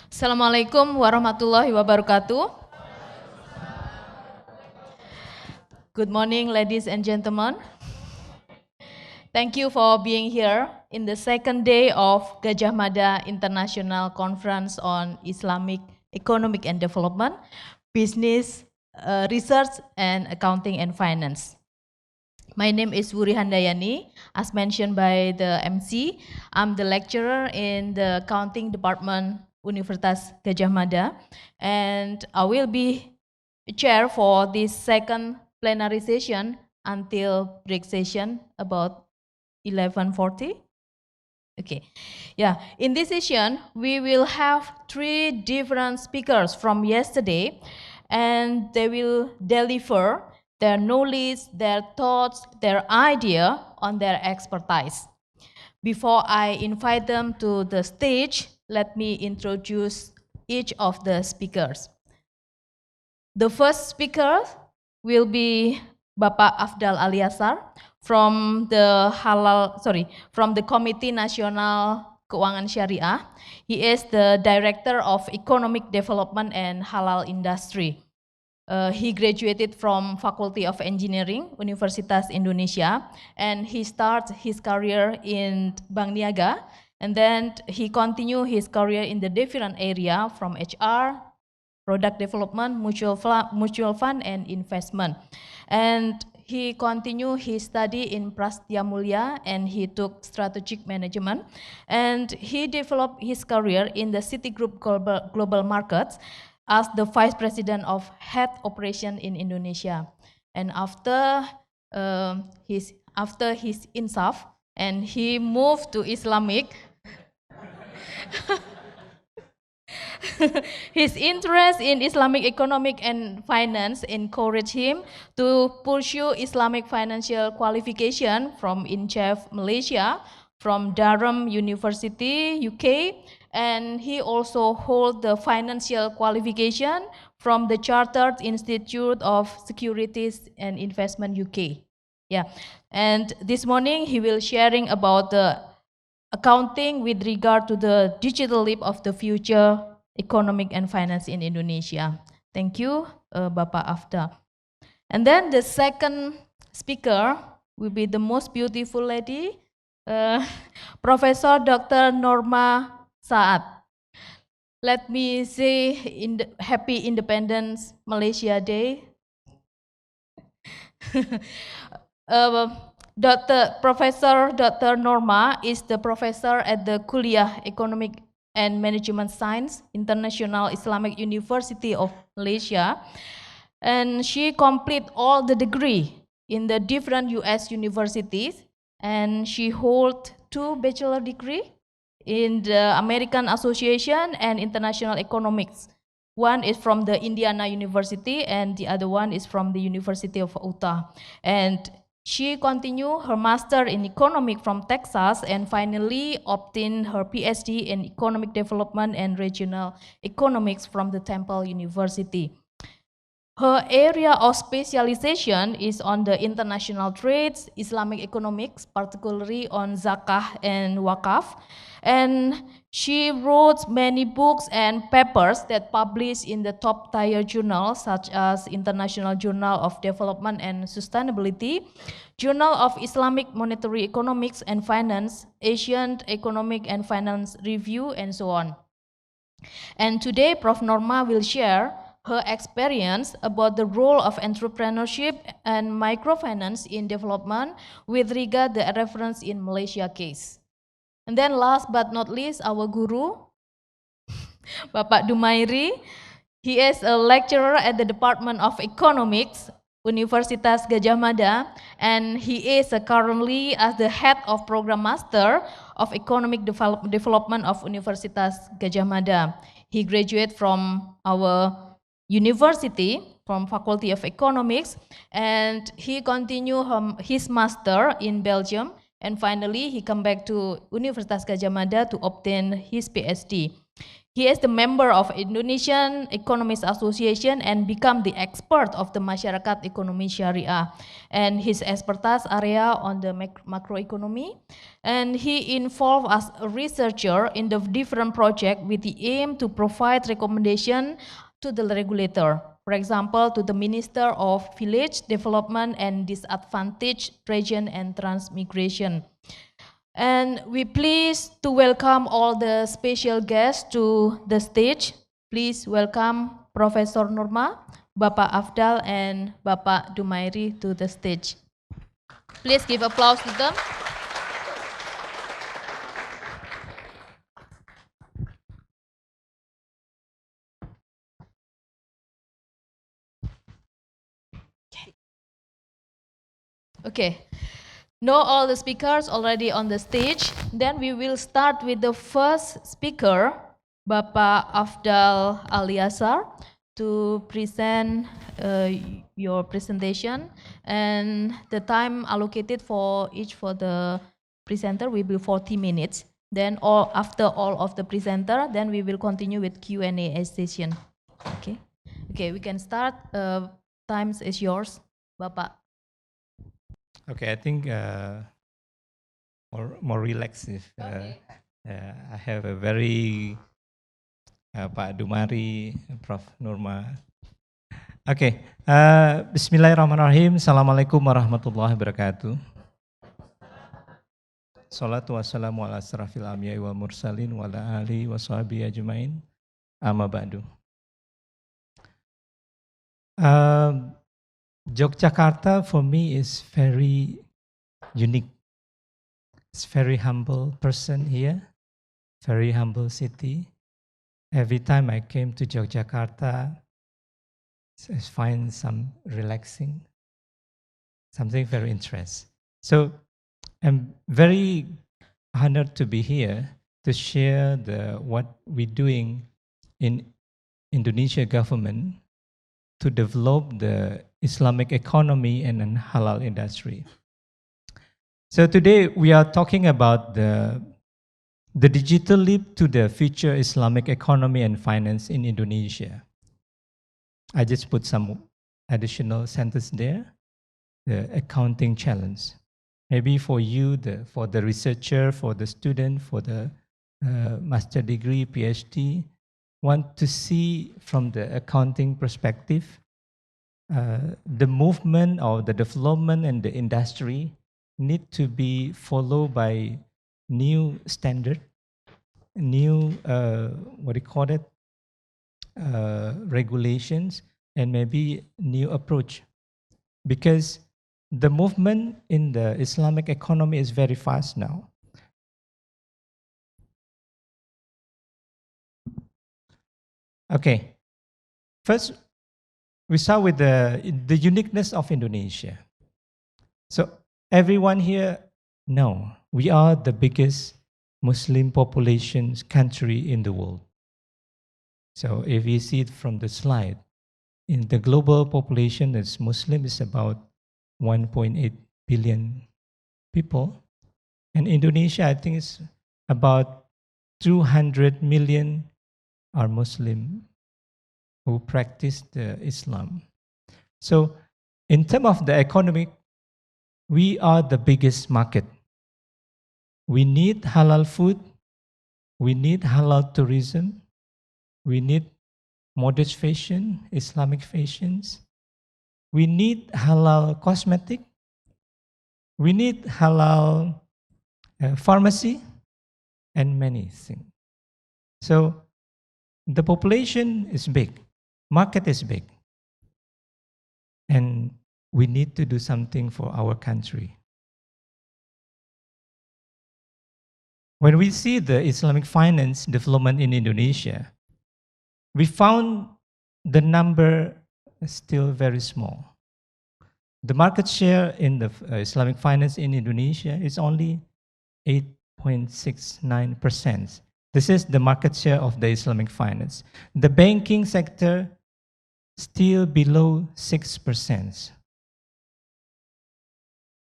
Assalamualaikum warahmatullahi wabarakatuh. Good morning, ladies and gentlemen. Thank you for being here in the second day of Gadjah Mada International Conference on Islamic Economic and Development, Business, Research, and Accounting and Finance. My name is Wuri Handayani. As mentioned by the MC, I'm the lecturer in the Accounting Department, Universitas Gadjah Mada, and I will be chair for this second plenary session until break session about 11:40. Okay, yeah. In this session, we will have 3 different speakers from yesterday, and they will deliver their knowledge, their thoughts, their idea on their expertise. Before I invite them to the stage, let me introduce each of the speakers. The first speaker will be Bapak Afdhal Aliasar from the Komite Nasional Keuangan Syariah. He is the Director of Economic Development and Halal Industry. He graduated from Faculty of Engineering, Universitas Indonesia, and he started his career in Bank Niaga, and then he continued his career in the different area from HR, product development, mutual fund, and investment. And he continued his study in Prastya Mulia, and he took strategic management. And he developed his career in the Citigroup Global Markets as the Vice President of Head Operation in Indonesia. And after his INSAF, and he moved to Islamic. His interest in Islamic economic and finance encouraged him to pursue Islamic financial qualification from IIUM-CIMB Malaysia, from Durham University, UK, and he also holds the financial qualification from the Chartered Institute of Securities and Investment UK. Yeah, and this morning he will sharing about the accounting with regard to the digital leap of the future economic and finance in Indonesia. Thank you, Bapak Afdhal. And then the second speaker will be the most beautiful lady, Professor Dr. Norma Saad. Let me say Happy Independence Malaysia Day. Professor Dr. Norma is the professor at the Kulliyyah Economic and Management Science, International Islamic University of Malaysia. And she completed all the degree in the different US universities, and she holds 2 bachelor degree in the American Association and International Economics. One is from the Indiana University, and the other one is from the University of Utah. And she continued her master in economics from Texas and finally obtained her PhD in economic development and regional economics from the Temple University. Her area of specialization is on the international trades, Islamic economics, particularly on zakah and wakaf. And she wrote many books and papers that published in the top-tier journals such as International Journal of Development and Sustainability, Journal of Islamic Monetary Economics and Finance, Asian Economic and Finance Review, and so on. And today, Prof. Norma will share her experience about the role of entrepreneurship and microfinance in development with regard to the reference in Malaysia case. And then last but not least, our guru, Bapak Dumairy. He is a lecturer at the Department of Economics, Universitas Gadjah Mada, and he is currently as the head of Program Master of Economic Development of Universitas Gadjah Mada. He graduated from our university, from Faculty of Economics, and he continued his master in Belgium, and finally he come back to Universitas Gadjah Mada to obtain his PhD. He is the member of Indonesian Economists Association and become the expert of the Masyarakat Ekonomi Syariah. And his expertise area on the macroeconomy. And he involved as a researcher in the different projects with the aim to provide recommendation to the regulator. For example, to the Minister of Village Development and Disadvantaged Region and Transmigration. And we pleased to welcome all the special guests to the stage. Please welcome Professor Norma, Bapak Afdhal, and Bapak Dumairy to the stage. Please give applause to them. Okay. Know all the speakers already on the stage. Then we will start with the first speaker, Bapak Afdhal Aliasar, to present your presentation. And the time allocated for the presenter will be 40 minutes. Then after all of the presenter, then we will continue with Q&A session. Okay. Okay, we can start. Time is yours, Bapak. Okay, I think more relaxed. Okay. I have a very Pak Dumairy, Prof. Norma. Okay, Bismillahirrahmanirrahim. Assalamualaikum warahmatullahi wabarakatuh. Salatu wassalamu ala asrafil anbiya'i wal mursalin wa ala alihi wa sahbihi ajmain. Amma ba'du. Yogyakarta for me is very unique. It's very humble person here, very humble city. Every time I came to Yogyakarta, I find some relaxing, something very interesting. So I'm very honored to be here to share what we're doing in Indonesia government to develop the Islamic economy and halal industry. So today we are talking about the digital leap to the future Islamic economy and finance in Indonesia. I just put some additional sentence there, the accounting challenge. Maybe for you, for the researcher, for the student, for the master degree, PhD, want to see from the accounting perspective, the movement or the development and the industry need to be followed by new standard, new, regulations, and maybe new approach. Because the movement in the Islamic economy is very fast now. Okay, first we start with the uniqueness of Indonesia. So everyone here know we are the biggest Muslim population country in the world. So if you see it from the slide, in the global population that's Muslim is about 1.8 billion people. And Indonesia, I think it's about 200 million are Muslim who practice the Islam. So in terms of the economic, we are the biggest market. We need halal food. We need halal tourism. We need modest fashion, Islamic fashions. We need halal cosmetic. We need halal pharmacy and many things. So the population is big, market is big, and we need to do something for our country. When we see the Islamic finance development in Indonesia, we found the number is still very small. The market share in the Islamic finance in Indonesia is only 8.69%. This is the market share of the Islamic finance. The banking sector still below 6%.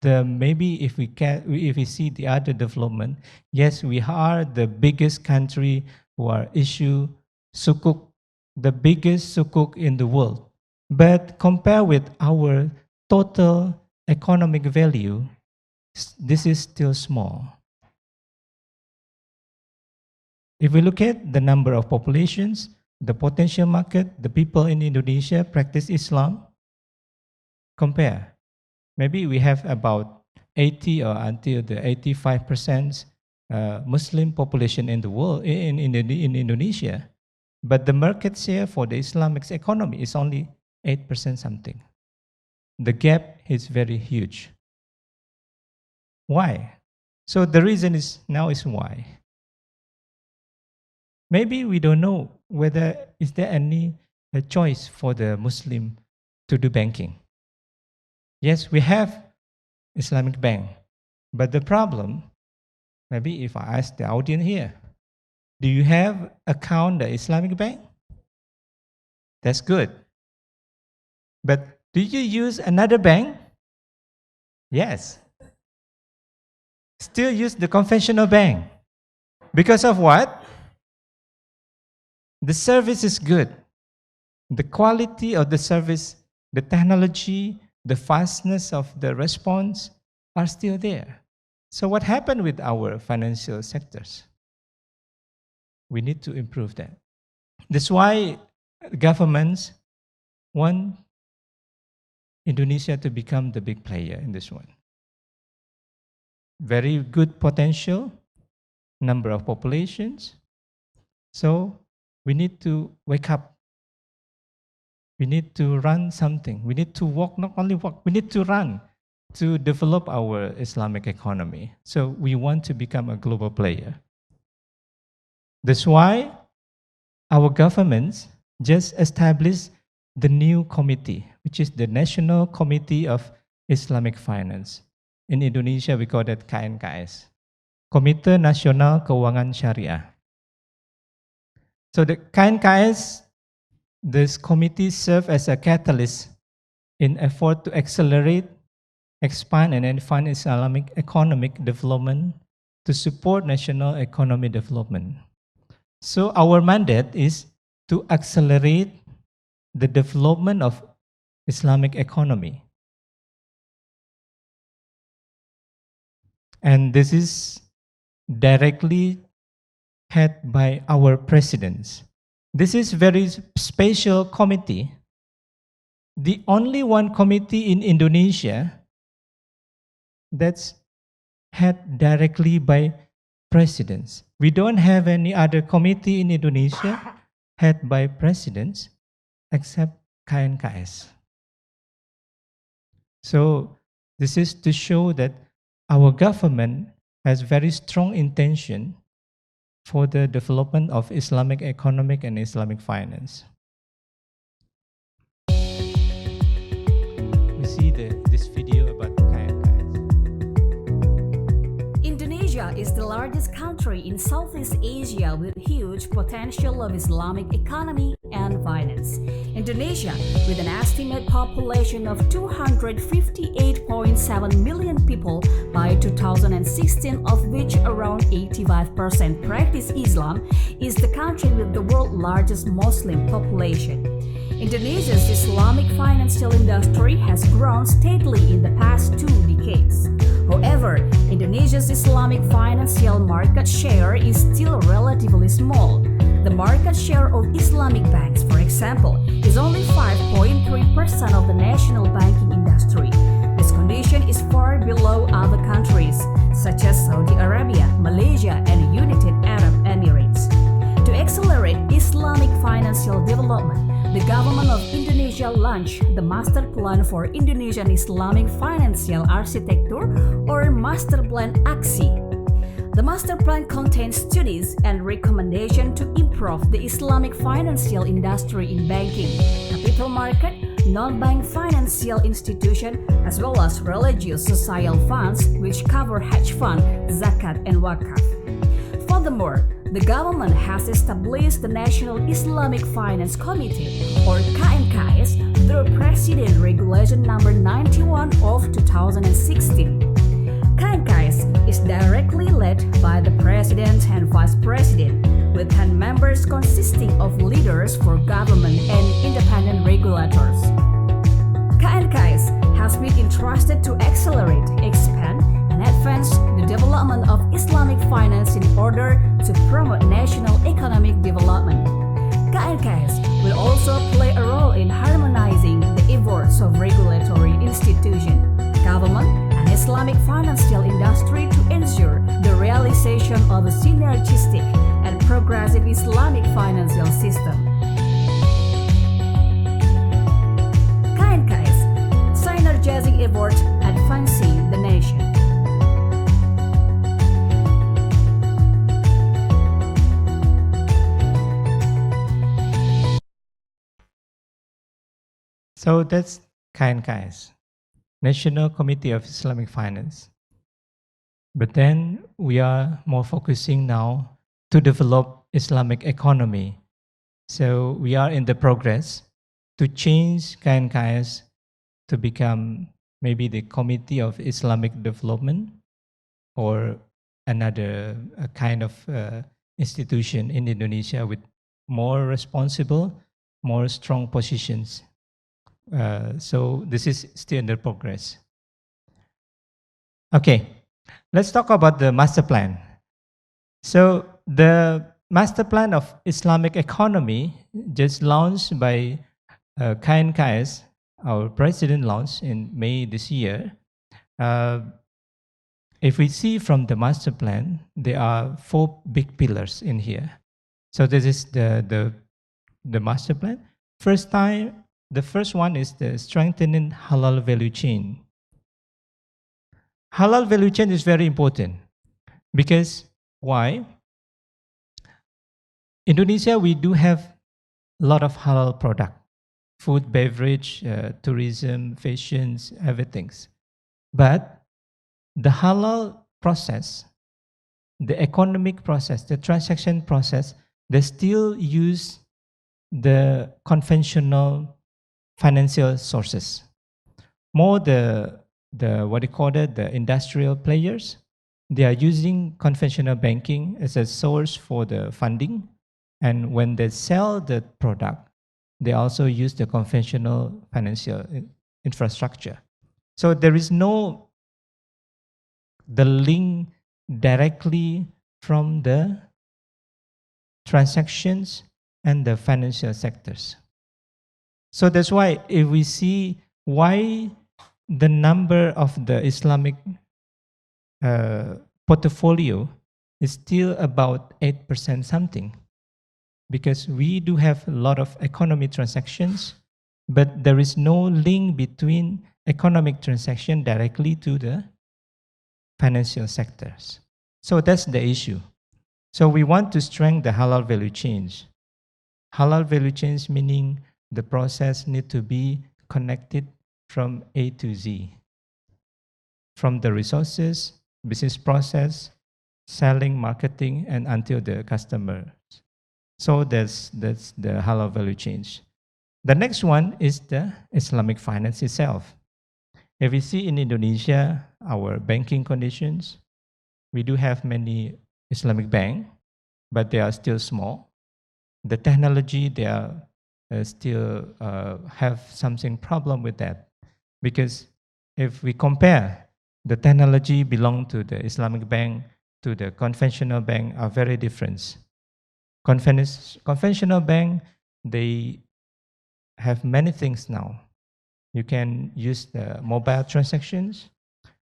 Maybe if we see the other development, yes, we are the biggest country who are issue sukuk, the biggest sukuk in the world. But compared with our total economic value, this is still small. If we look at the number of populations, the potential market, the people in Indonesia practice Islam, compare. Maybe we have about 80 or until the 85% Muslim population in the world, in Indonesia, but the market share for the Islamic economy is only 8% something. The gap is very huge. Why? So the reason is why. Maybe we don't know whether is there any choice for the Muslim to do banking. Yes, we have Islamic bank, but the problem, maybe if I ask the audience here, do you have account the Islamic bank? That's good. But do you use another bank? Yes. Still use the conventional bank. Because of what? The service is good. The quality of the service, the technology, the fastness of the response are still there. So what happened with our financial sectors? We need to improve that. That's why governments want Indonesia to become the big player in this one. Very good potential, number of populations. So we need to wake up. We need to run something. We need to walk, not only walk, we need to run to develop our Islamic economy. So we want to become a global player. That's why our governments just established the new committee, which is the National Committee of Islamic Finance. In Indonesia, we call that KNKS, Komite Nasional Keuangan Syariah. So the KNKS, this committee serves as a catalyst in effort to accelerate, expand, and fund Islamic economic development to support national economic development. So our mandate is to accelerate the development of Islamic economy. And this is directly head by our presidents. This is very special committee. The only one committee in Indonesia that's head directly by presidents. We don't have any other committee in Indonesia head by presidents except KNKS. So this is to show that our government has very strong intention for the development of Islamic economic and Islamic finance. We see this video about KNKS. Indonesia is the largest country in Southeast Asia with huge potential of Islamic economy and finance. Indonesia, with an estimated population of 258.7 million people by 2016, of which around 85% practice Islam, is the country with the world's largest Muslim population. Indonesia's Islamic financial industry has grown steadily in the past 2 decades. However, Indonesia's Islamic financial market share is still relatively small. The market share of Islamic banks, for example, is only 5.3% of the national banking industry. This condition is far below other countries, such as Saudi Arabia, Malaysia, and United Arab Emirates. To accelerate Islamic financial development, the government of Indonesia launched the Master Plan for Indonesian Islamic Financial Architecture, or Master Plan AXI. The master plan contains studies and recommendations to improve the Islamic financial industry in banking, capital market, non-bank financial institution, as well as religious social funds, which cover hedge fund, zakat, and wakaf. Furthermore, the government has established the National Islamic Finance Committee, or KNKS, through President Regulation Number 91 of 2016. KNKS is directly led by the President and Vice President, with 10 members consisting of leaders for government and independent regulators. KNKS has been entrusted to accelerate, expand, and advance the development of Islamic finance in order to promote national economic development. KNKS will also play a role in harmonizing the efforts of regulatory institutions, government, and Islamic financial industry to ensure the realization of a synergistic and progressive Islamic financial system. KNKS, synergizing efforts advancing the nation. So that's KNKS, National Committee of Islamic Finance. But then we are more focusing now to develop Islamic economy. So we are in the progress to change KNKS to become maybe the Committee of Islamic Development or another kind of institution in Indonesia with more responsible, more strong positions. So this is still under progress. Okay, let's talk about the master plan. So the master plan of Islamic economy just launched by KNKS, our president launched in May this year. If we see from the master plan, there are 4 big pillars in here. So this is the master plan. The first one is the strengthening halal value chain. Halal value chain is very important because why? Indonesia, we do have a lot of halal product, food, beverage, tourism, fashions, everything. But the halal process, the economic process, the transaction process, they still use the conventional financial sources. More the industrial players, they are using conventional banking as a source for the funding. And when they sell the product, they also use the conventional financial infrastructure. So there is no the link directly from the transactions and the financial sectors. So that's why if we see why the number of the Islamic portfolio is still about 8% something, because we do have a lot of economic transactions, but there is no link between economic transaction directly to the financial sectors. So that's the issue. So we want to strengthen the halal value chains. Halal value chains meaning the process need to be connected from A to Z. From the resources, business process, selling, marketing, and until the customer. So that's the halal value change. The next one is the Islamic finance itself. If we see in Indonesia, our banking conditions, we do have many Islamic banks, but they are still small. The technology, they are still have something problem with that. Because if we compare the technology belong to the Islamic bank to the conventional bank are very different. Conventional bank, they have many things now. You can use the mobile transactions,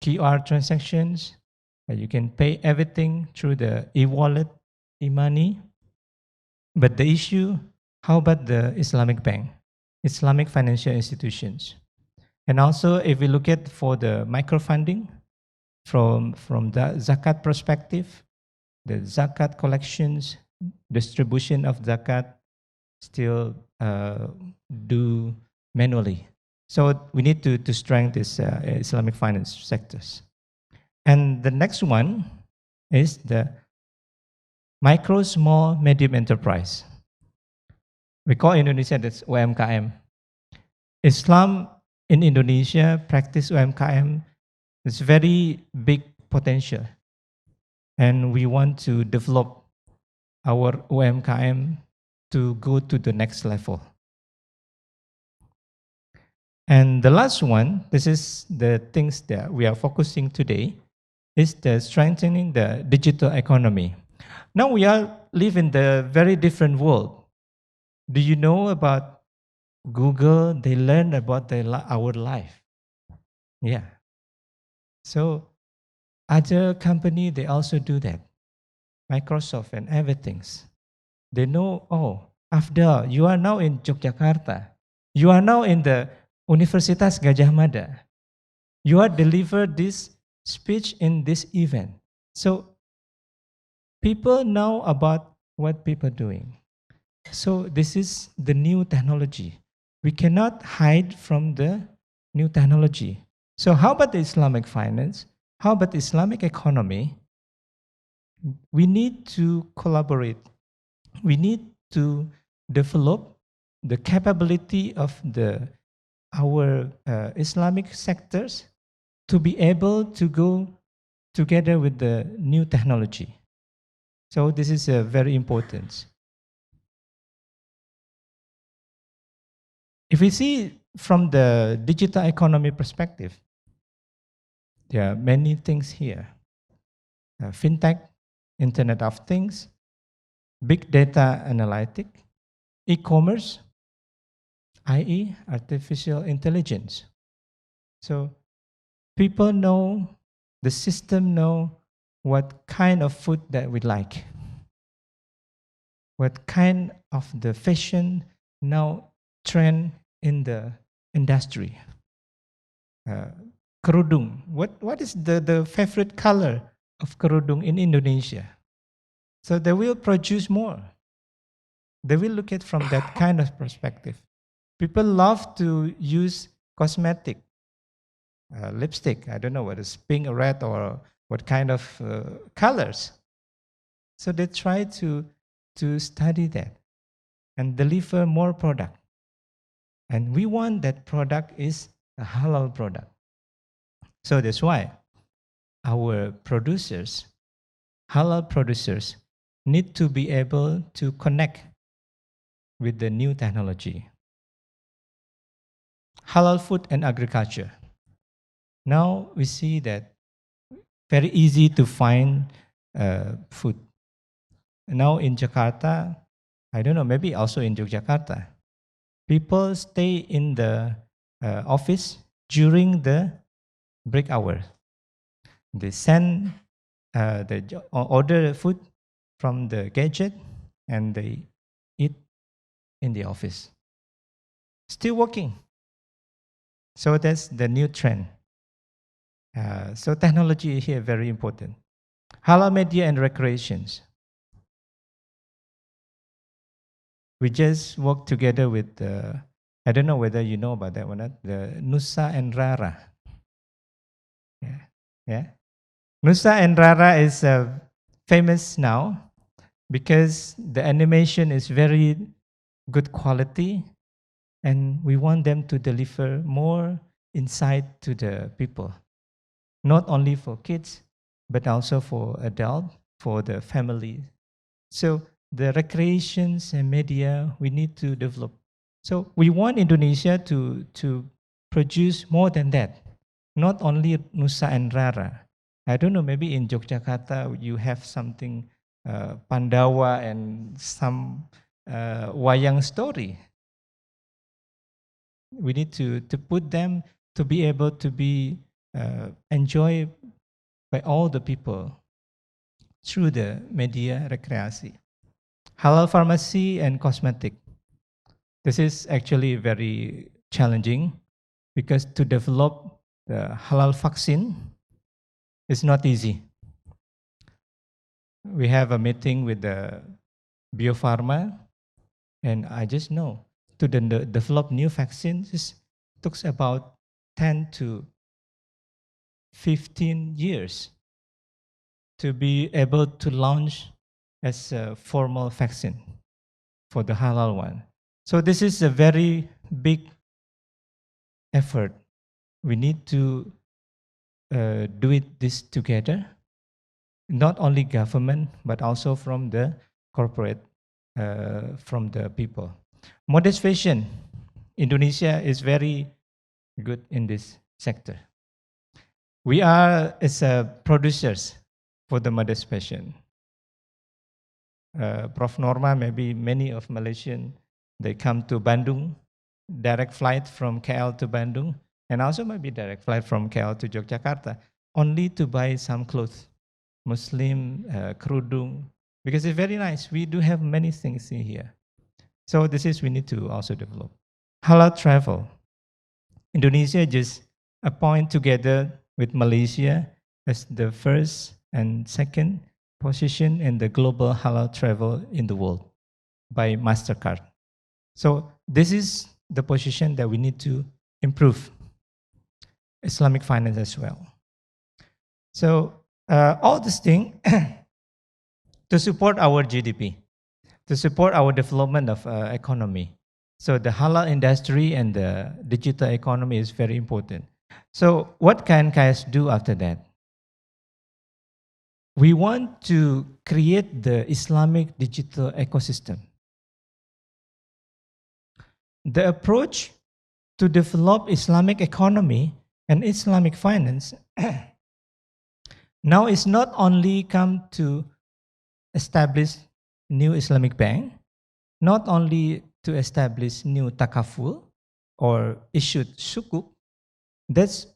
QR transactions, you can pay everything through the e-wallet, e-money. But the issue, how about the Islamic bank, Islamic financial institutions? And also, if we look at for the microfunding, from the zakat perspective, the zakat collections, distribution of zakat still do manually. So we need to strengthen this Islamic finance sectors. And the next one is the micro, small, medium enterprise. We call Indonesia that's UMKM. Islam in Indonesia practice UMKM is very big potential and we want to develop our UMKM to go to the next level. And the last one, this is the things that we are focusing today, is the strengthening the digital economy. Now we are live in the very different world. Do you know about Google? They learn about our life. Yeah. So other company, they also do that. Microsoft and everything. They know, oh, Afdhal, you are now in Yogyakarta. You are now in the Universitas Gadjah Mada. You are delivered this speech in this event. So people know about what people are doing. So this is the new technology. We cannot hide from the new technology. So how about the Islamic finance? How about the Islamic economy? We need to collaborate. We need to develop the capability of our Islamic sectors to be able to go together with the new technology. So this is very important. If we see from the digital economy perspective, there are many things here. Fintech, Internet of Things, big data analytic, e-commerce, i.e. artificial intelligence. So people know, the system know what kind of food that we like, what kind of the fashion now trend in the industry. Kerudung, what is the favorite color of kerudung in Indonesia? So they will produce more. They will look at from that kind of perspective. People love to use cosmetic, lipstick. I don't know whether it's pink or red or what kind of colors. So they try to study that and deliver more product. And we want that product is a halal product. So that's why our producers, halal producers, need to be able to connect with the new technology. Halal food and agriculture. Now we see that very easy to find food. Now in Jakarta, I don't know, maybe also in Yogyakarta, people stay in the office during the break hour. They send, order food from the Gadjah and they eat in the office. Still working. So that's the new trend. So technology here very important. Halal media and recreations. We just work together with, I don't know whether you know about that one, the Nusa and Rara. Yeah. Nusa and Rara is famous now because the animation is very good quality and we want them to deliver more insight to the people. Not only for kids, but also for adults, for the family. So the recreations and media, we need to develop. So we want Indonesia to produce more than that. Not only Nusa and Rara. I don't know, maybe in Yogyakarta you have something Pandawa and some wayang story. We need to put them to be able to be enjoyed by all the people through the media recreasi. Halal pharmacy and cosmetic. This is actually very challenging because to develop the halal vaccine is not easy. We have a meeting with the biopharma and I just know to develop new vaccines it takes about 10 to 15 years to be able to launch as a formal vaccine for the halal one. So this is a very big effort. We need to do this together not only government, but also from the corporate, from the people. Modest fashion. Indonesia is very good in this sector. We are as producers for the modest fashion. Prof. Norma, maybe many of Malaysian, they come to Bandung, direct flight from KL to Bandung, and also maybe direct flight from KL to Yogyakarta, only to buy some clothes, Muslim, kerudung, because it's very nice. We do have many things in here. So this is we need to also develop. Halal travel. Indonesia just appoint together with Malaysia as the first and second position in the global halal travel in the world by MasterCard. So this is the position that we need to improve. Islamic finance as well. So all this thing to support our GDP, to support our development of economy. So the halal industry and the digital economy is very important. So what can KAIS do after that? We want to create the Islamic digital ecosystem. The approach to develop Islamic economy and Islamic finance now is not only come to establish new Islamic bank, not only to establish new takaful or issued sukuk, that's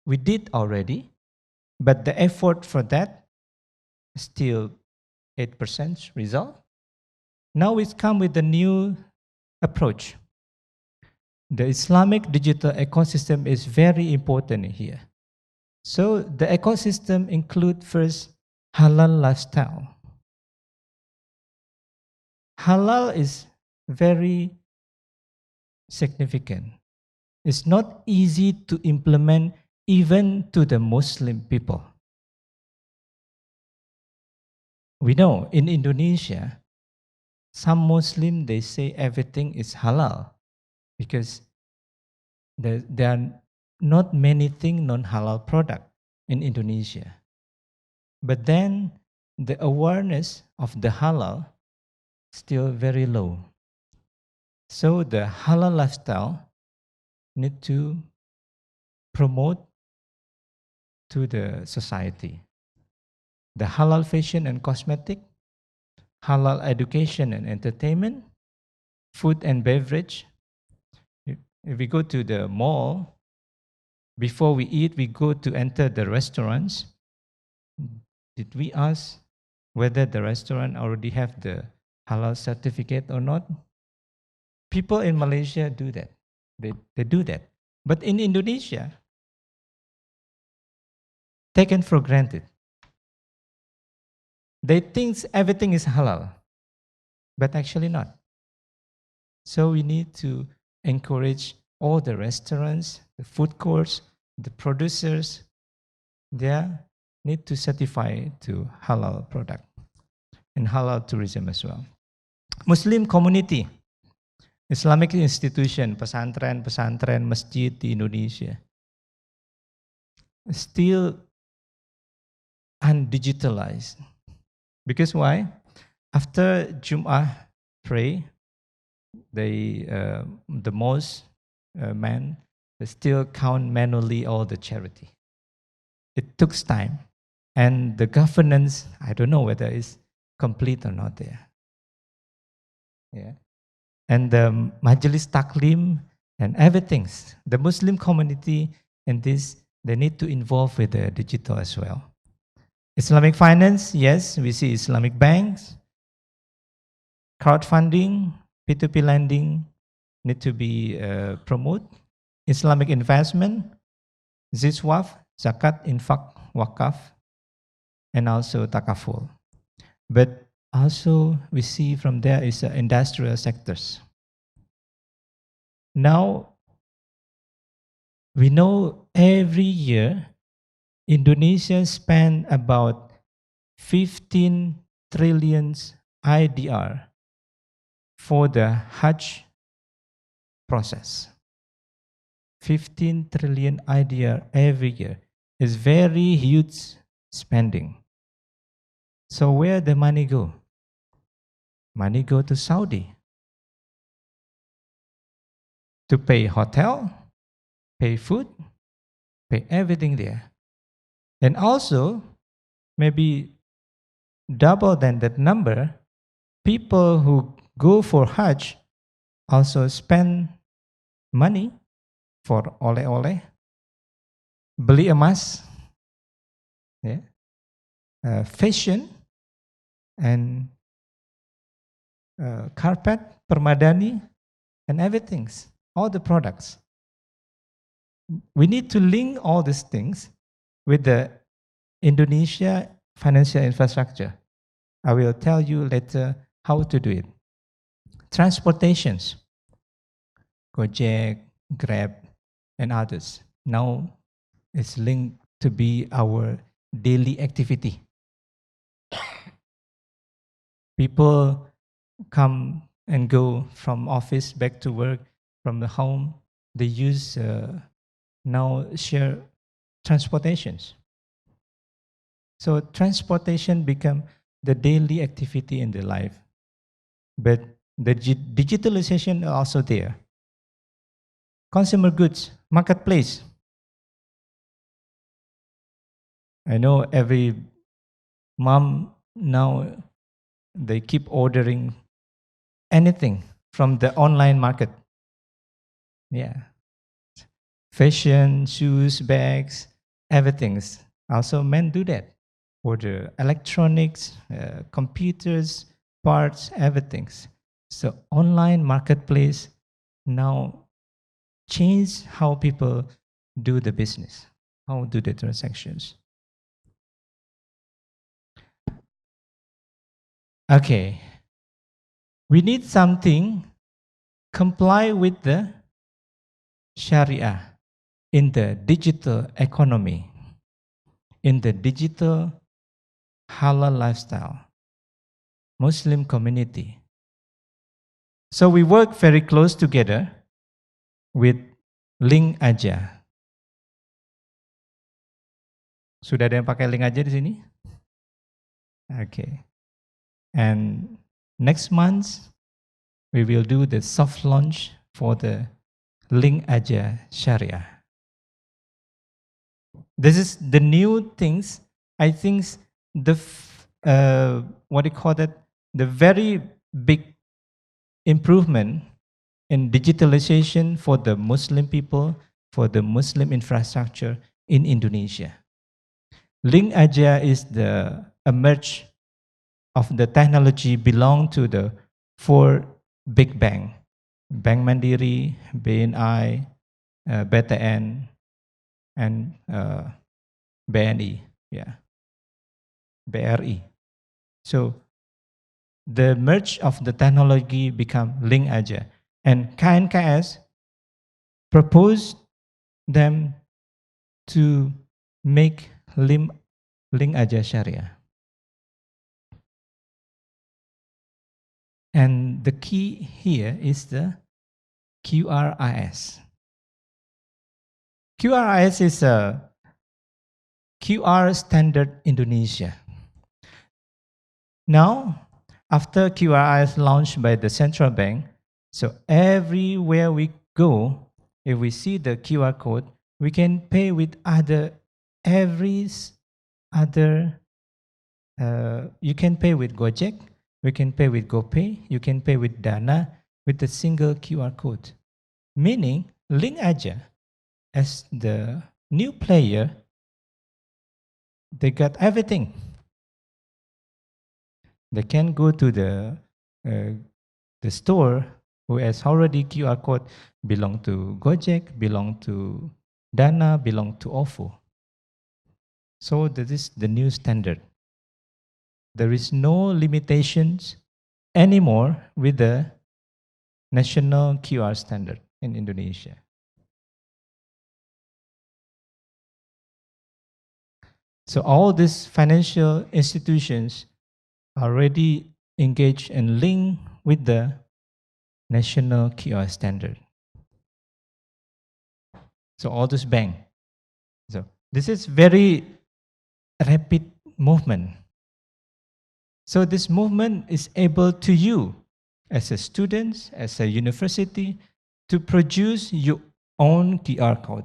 we did already, but the effort for that still 8% result. Now it's come with a new approach. The Islamic digital ecosystem is very important here. So the ecosystem include first halal lifestyle. Halal is very significant. It's not easy to implement even to the Muslim people. We know in Indonesia, some Muslim, they say everything is halal because there are not many things non-halal product in Indonesia. But then the awareness of the halal still very low. So the halal lifestyle need to promote to the society. The halal fashion and cosmetic, halal education and entertainment, food and beverage. If we go to the mall, before we eat, we go to enter the restaurants. Did we ask whether the restaurant already have the halal certificate or not? People in Malaysia do that. They do that. But in Indonesia, taken for granted. They think everything is halal, but actually not. So we need to encourage all the restaurants, the food courts, the producers, they need to certify to halal product and halal tourism as well. Muslim community, Islamic institution, pesantren, masjid di Indonesia, still undigitalized. Because why? After Jum'ah pray, the most men they still count manually all the charity. It took time, and the governance, I don't know whether it's complete or not there. Yeah, and the Majlis Taklim and everything. The Muslim community in this, they need to involve with the digital as well. Islamic finance, yes, we see Islamic banks, crowdfunding, P2P lending need to be promoted. Islamic investment, Ziswaf, Zakat, Infak, Wakaf, and also Takaful. But also we see from there is industrial sectors. Now, we know every year Indonesia spend about 15 trillion IDR for the Hajj process. 15 trillion IDR every year is very huge spending. So where the money go? Money go to Saudi to pay hotel, pay food, pay everything there. And also, maybe double than that number, people who go for Hajj also spend money for oleh-oleh, beli emas, yeah, fashion, and carpet, permadani, and everything, all the products. We need to link all these things with the Indonesia financial infrastructure. I will tell you later how to do it. Transportations, Gojek, Grab, and others. Now it's linked to be our daily activity. People come and go from office back to work, from the home. They use now share transportations. So transportation become the daily activity in the life. But the digitalization are also there. Consumer goods, marketplace. I know every mom now, they keep ordering anything from the online market. Yeah. Fashion, shoes, bags, everything. Also men do that. Order electronics, computers, parts, everything. So online marketplace now change how people do the business, how do the transactions. Okay, we need something comply with the Sharia in the digital economy, in the digital halal lifestyle, Muslim community. So we work very close together with Link Aja. Sudah ada yang pakai Link Aja di sini? Okay. And next month, we will do the soft launch for the Link Aja Sharia. This is the new things. I think the what do you call that? The very big improvement in digitalization for the Muslim people, for the Muslim infrastructure in Indonesia. Link Aja is the emerge of the technology belong to the 4 big bank. Bank Mandiri, BNI, BTN, and BNI, yeah, BRI. So the merge of the technology become Link Aja, and KNKS proposed them to make Link Aja Sharia. And the key here is the QRIS. QRIS is a QR standard Indonesia. Now, after QRIS launched by the central bank, so everywhere we go, if we see the QR code, we can pay with every other, you can pay with Gojek, we can pay with GoPay, you can pay with Dana with a single QR code. Meaning, Link Aja, as the new player, they got everything. They can go to the store who has already QR code, belong to Gojek, belong to Dana, belong to OFO. So this is the new standard. There is no limitations anymore with the national QR standard in Indonesia. So all these financial institutions are already engaged and linked with the national QR standard. So all this bank. So this is very rapid movement. So this movement is able to you, as a student, as a university, to produce your own QR code.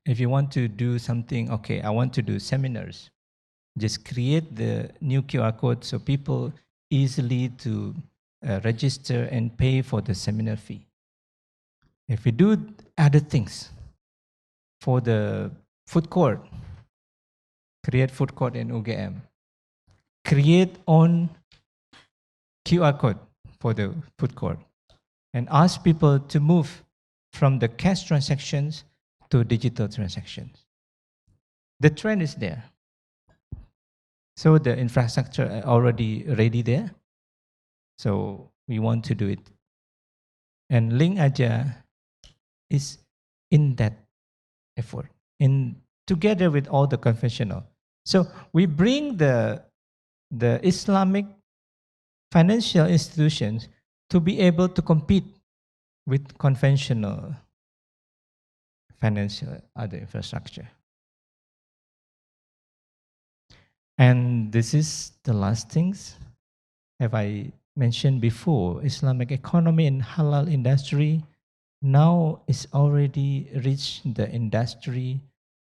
If you want to do something, okay, I want to do seminars, just create the new QR code so people easily to register and pay for the seminar fee. If we do other things for the food court, create food court in UGM, create own QR code for the food court, and ask people to move from the cash transactions to digital transactions. The trend is there. So the infrastructure are already ready there. So we want to do it. And Link Aja is in that effort, together with all the conventional. So we bring the Islamic financial institutions to be able to compete with conventional financial other infrastructure. And this is the last things. Have I mentioned before, Islamic economy and halal industry now is already reached the industry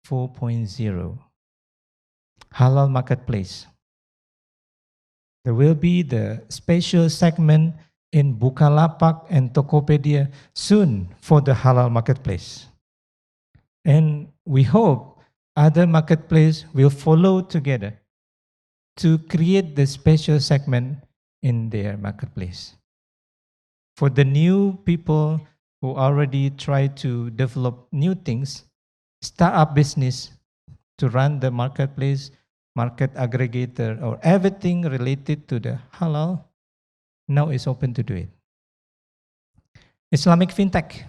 4.0. Halal marketplace. There will be the special segment in Bukalapak and Tokopedia soon for the halal marketplace. And we hope other marketplace will follow together to create the special segment in their marketplace. For the new people who already try to develop new things, start up business to run the marketplace, market aggregator, or everything related to the halal, now is open to do it. Islamic fintech.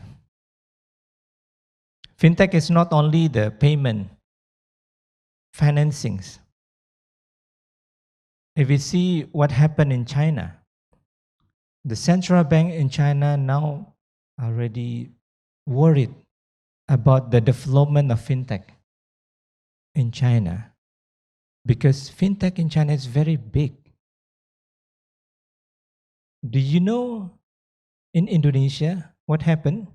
Fintech is not only the payment, financings. If we see what happened in China, the central bank in China now already worried about the development of fintech in China, because fintech in China is very big. Do you know in Indonesia what happened?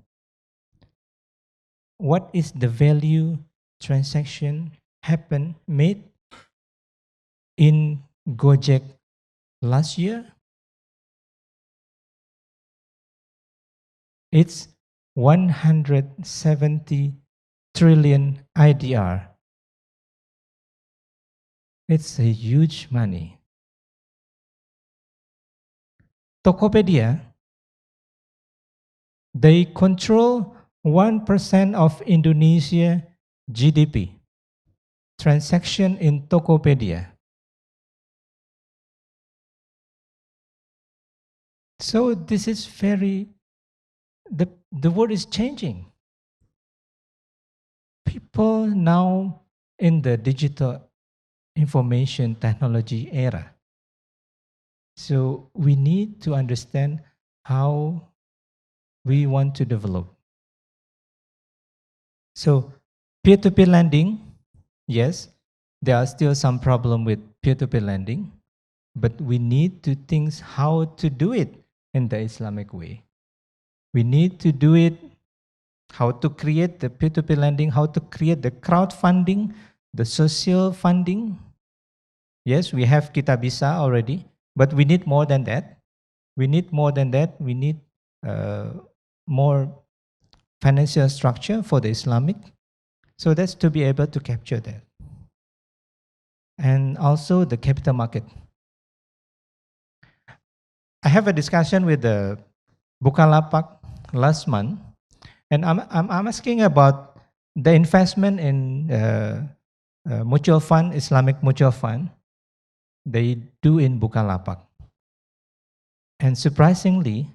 What is the value transaction made in Gojek last year? It's 170 trillion IDR. It's a huge money. Tokopedia, they control 1% of Indonesia GDP. Transaction in Tokopedia. So this is the world is changing. People now in the digital information technology era. So we need to understand how we want to develop. So peer-to-peer lending, yes, there are still some problem with peer-to-peer lending, but we need to think how to do it in the Islamic way. We need to do it, how to create the peer-to-peer lending, how to create the crowdfunding, the social funding. Yes, we have Kitabisa already, but we need more than that. We need more than that. We need more financial structure for the Islamic. So that's to be able to capture that. And also the capital market. I have a discussion with the Bukalapak last month, and I'm asking about the investment in mutual fund, Islamic mutual fund, they do in Bukalapak. And surprisingly,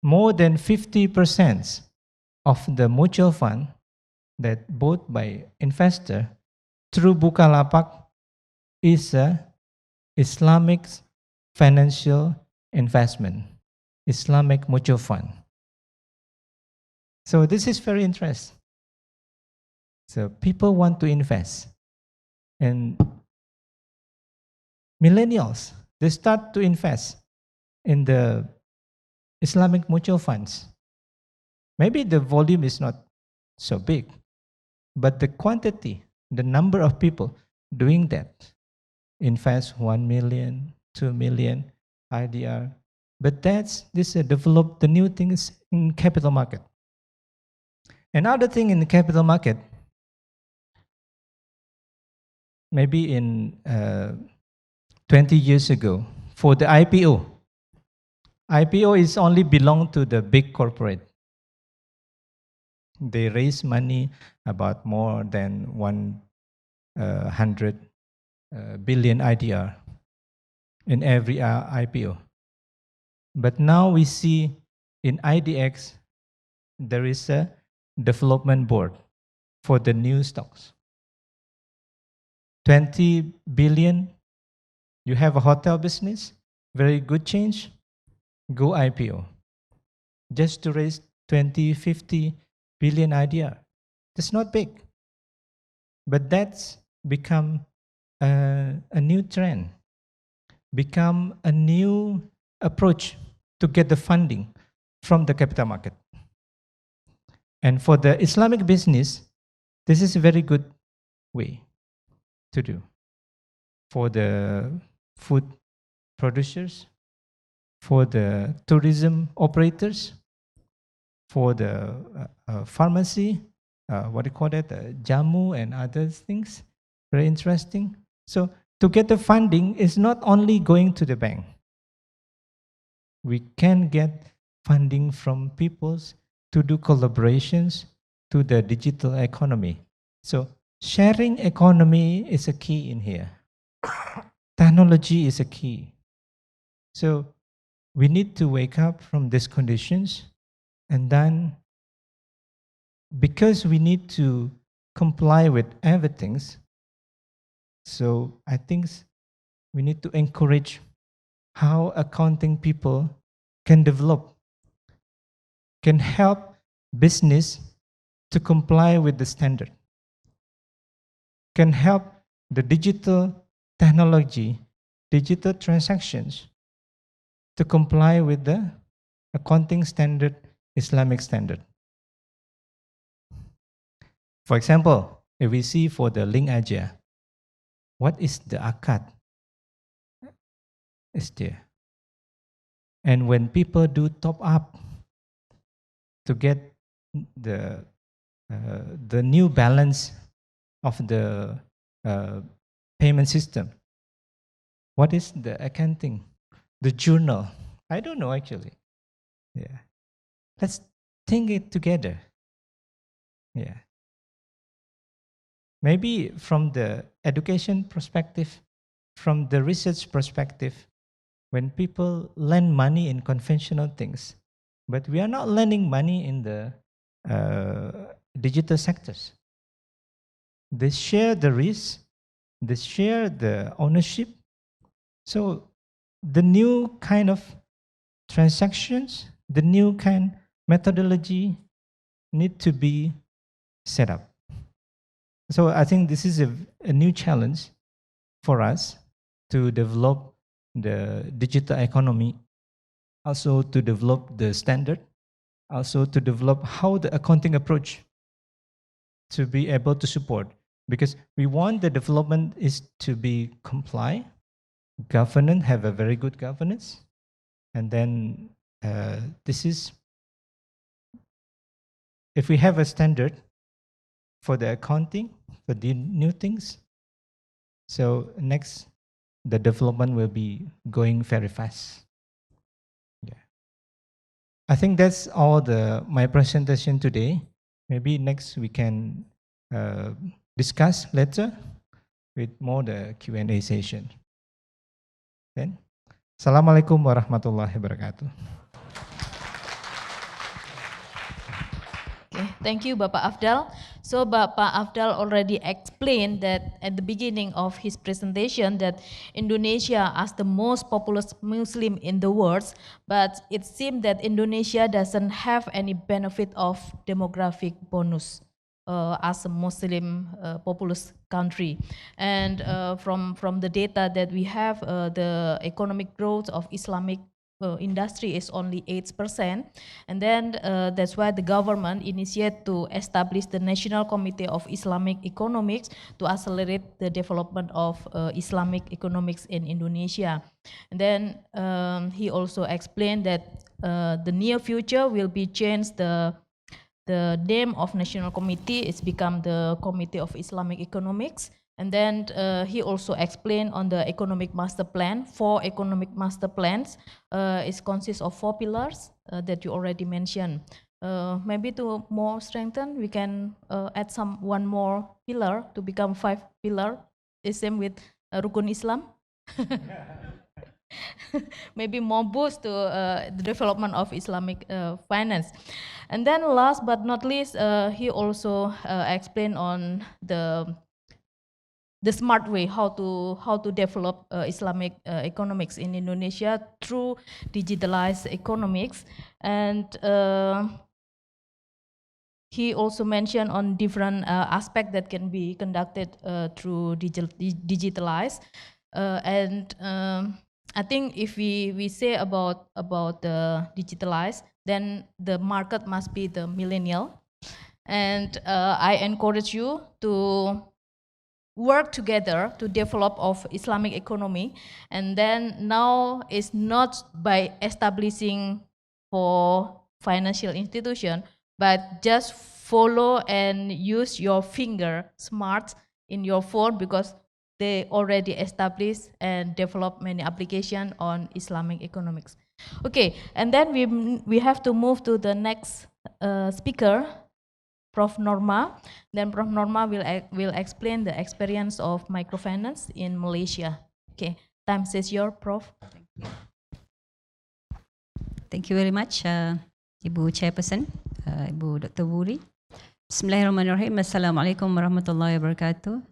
more than 50% of the mutual fund that bought by investor through Bukalapak is a Islamic financial investment, Islamic mutual fund. So this is very interesting. So people want to invest. And millennials, they start to invest in the Islamic mutual funds. Maybe the volume is not so big, but the quantity, the number of people doing that, invest 1 million, 2 million IDR. But this develop the new things in capital market. Another thing in the capital market, maybe in 20 years ago, for the IPO, IPO is only belong to the big corporate. They raise money about more than 100 billion IDR in every IPO. But now we see in IDX, there is a development board for the new stocks. 20 billion, you have a hotel business, very good change, go IPO. Just to raise 20, 50 billion IDR. That's not big. But that's become a new trend, become a new approach to get the funding from the capital market. And for the Islamic business, this is a very good way to do. For the food producers, for the tourism operators, for the pharmacy, what do you call that, jamu and other things, very interesting. So to get the funding is not only going to the bank. We can get funding from peoples to do collaborations to the digital economy. So sharing economy is a key in here. Technology is a key. So we need to wake up from these conditions, and then because we need to comply with everything, so I think we need to encourage how accounting people can develop, can help business to comply with the standard, can help the digital technology, digital transactions to comply with the accounting standard, Islamic standard. For example, if we see for the link Gadjah, what is the akad? Is there. And when people do top up to get the new balance of the payment system, what is the accounting? The journal? I don't know actually. Yeah. Let's think it together. Yeah. Maybe from the education perspective, from the research perspective, when people lend money in conventional things, but we are not lending money in the digital sectors. They share the risk, they share the ownership. So the new kind of transactions, the new kind methodology need to be set up. So I think this is a new challenge for us to develop the digital economy, also to develop the standard, also to develop how the accounting approach to be able to support. Because we want the development is to be comply, governance, have a very good governance, and then this is, if we have a standard for the accounting, for the new things, so next, the development will be going very fast. Yeah. I think that's all my presentation today. Maybe next we can discuss later with more the Q&A session. Then, Assalamualaikum warahmatullahi wabarakatuh. Okay, thank you, Bapak Afdhal. So Bapak Afdhal already explained that at the beginning of his presentation that Indonesia is the most populous Muslim in the world, but it seems that Indonesia doesn't have any benefit of demographic bonus. as a Muslim populous country. And from the data that we have, the economic growth of Islamic industry is only 8%, and then that's why the government initiated to establish the National Committee of Islamic Economics to accelerate the development of Islamic economics in Indonesia. And then he also explained that the near future will be changed. The name of National Committee is become the Committee of Islamic Economics. And then he also explained on the economic master plan. 4 economic master plans. It consists of 4 pillars that you already mentioned. Maybe to more strengthen, we can add one more pillar to become 5 pillar. The same with Rukun Islam. Maybe more boost to the development of Islamic finance. And then last but not least, he also explained on the smart way how to develop Islamic economics in Indonesia through digitalized economics. And he also mentioned on different aspects that can be conducted through digitalized. And I think if we say about the digitalized, then the market must be the millennial. And I encourage you to work together to develop of Islamic economy. And then now it's not by establishing for financial institution, but just follow and use your finger smart in your phone, because they already established and developed many applications on Islamic economics. Okay, and then we have to move to the next speaker, Prof. Norma. Then Prof. Norma will explain the experience of microfinance in Malaysia. Okay, time is yours, Prof. Thank you very much, Ibu Chairperson, Ibu Dr. Wuri. Bismillahirrahmanirrahim. Assalamualaikum warahmatullahi wabarakatuh.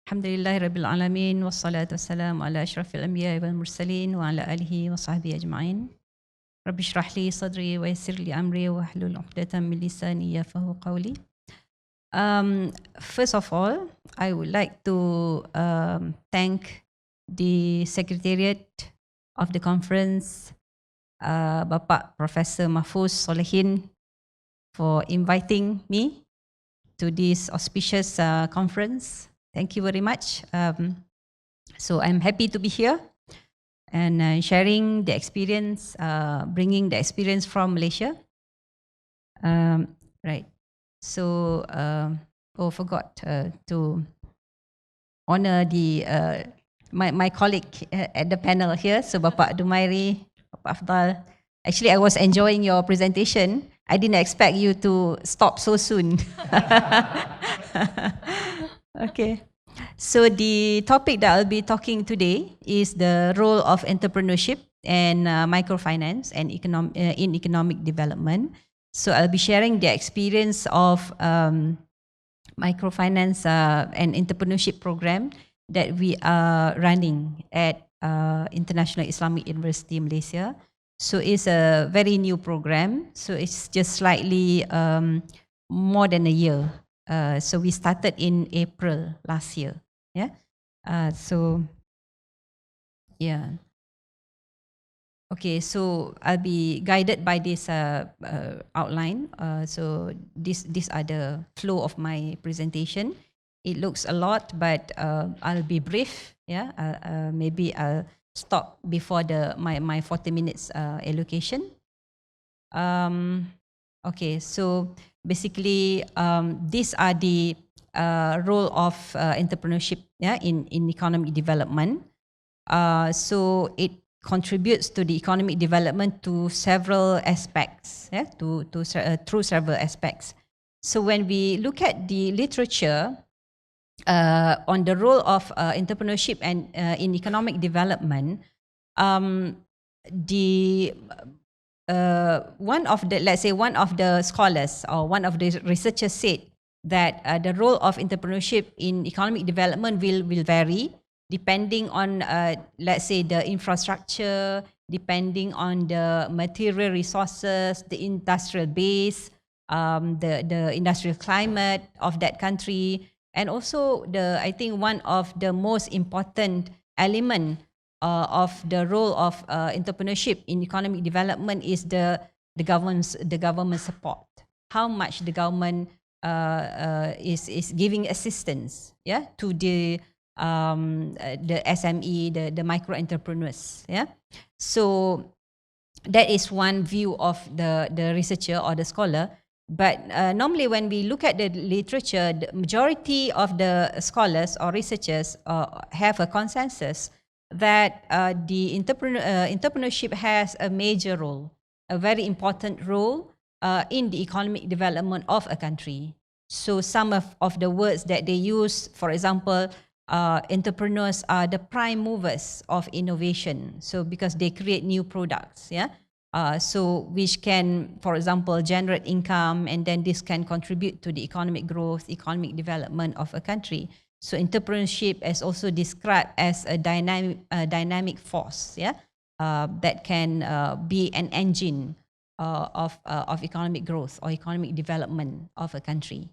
Alhamdulillahi Rabbil Alamin, wassalatu wassalamu ala ashrafil anbiya wal mursalin wa ala alihi wa sahbihi ajma'in. Rabbi shrah li sadri wa yassir li amri wa hlul 'uqdatam min lisani yafqahu qawli. First of all, I would like to thank the Secretariat of the conference, Bapak Professor Mahfuz Solehin, for inviting me to this auspicious conference. Thank you very much. So I'm happy to be here and sharing the experience, bringing the experience from Malaysia. Right. So, forgot to honor the my colleague at the panel here. So, Bapak Dumairy, Bapak Afdhal. Actually, I was enjoying your presentation. I didn't expect you to stop so soon. Okay. So the topic that I'll be talking today is the role of entrepreneurship and microfinance and in economic development. So I'll be sharing the experience of microfinance and entrepreneurship program that we are running at International Islamic University Malaysia. So it's a very new program. So it's just slightly more than a year. So we started in April last year. Yeah. So yeah. Okay. So I'll be guided by this outline. So these are the flow of my presentation. It looks a lot, but I'll be brief. Yeah. Maybe I'll stop before my 40 minutes allocation. Okay. So basically, these are the role of entrepreneurship, yeah, in economic development. So it contributes to the economic development to several aspects, yeah, through several aspects. So when we look at the literature on the role of entrepreneurship and in economic development, one of the scholars or one of the researchers said that the role of entrepreneurship in economic development will vary depending on let's say the infrastructure depending on the material resources, the industrial base, the industrial climate of that country, and also I think one of the most important element of the role of entrepreneurship in economic development is the government support. How much the government is giving assistance, to the SME, the micro entrepreneurs, So that is one view of the researcher or the scholar. But normally when we look at the literature, the majority of the scholars or researchers have a consensus that the entrepreneurship has a major role, a very important role in the economic development of a country. So some of the words that they use, for example, entrepreneurs are the prime movers of innovation. So because they create new products, so which can, for example, generate income, and then this can contribute to the economic growth, economic development of a country. So entrepreneurship is also described as a dynamic force, that can be an engine of economic growth or economic development of a country.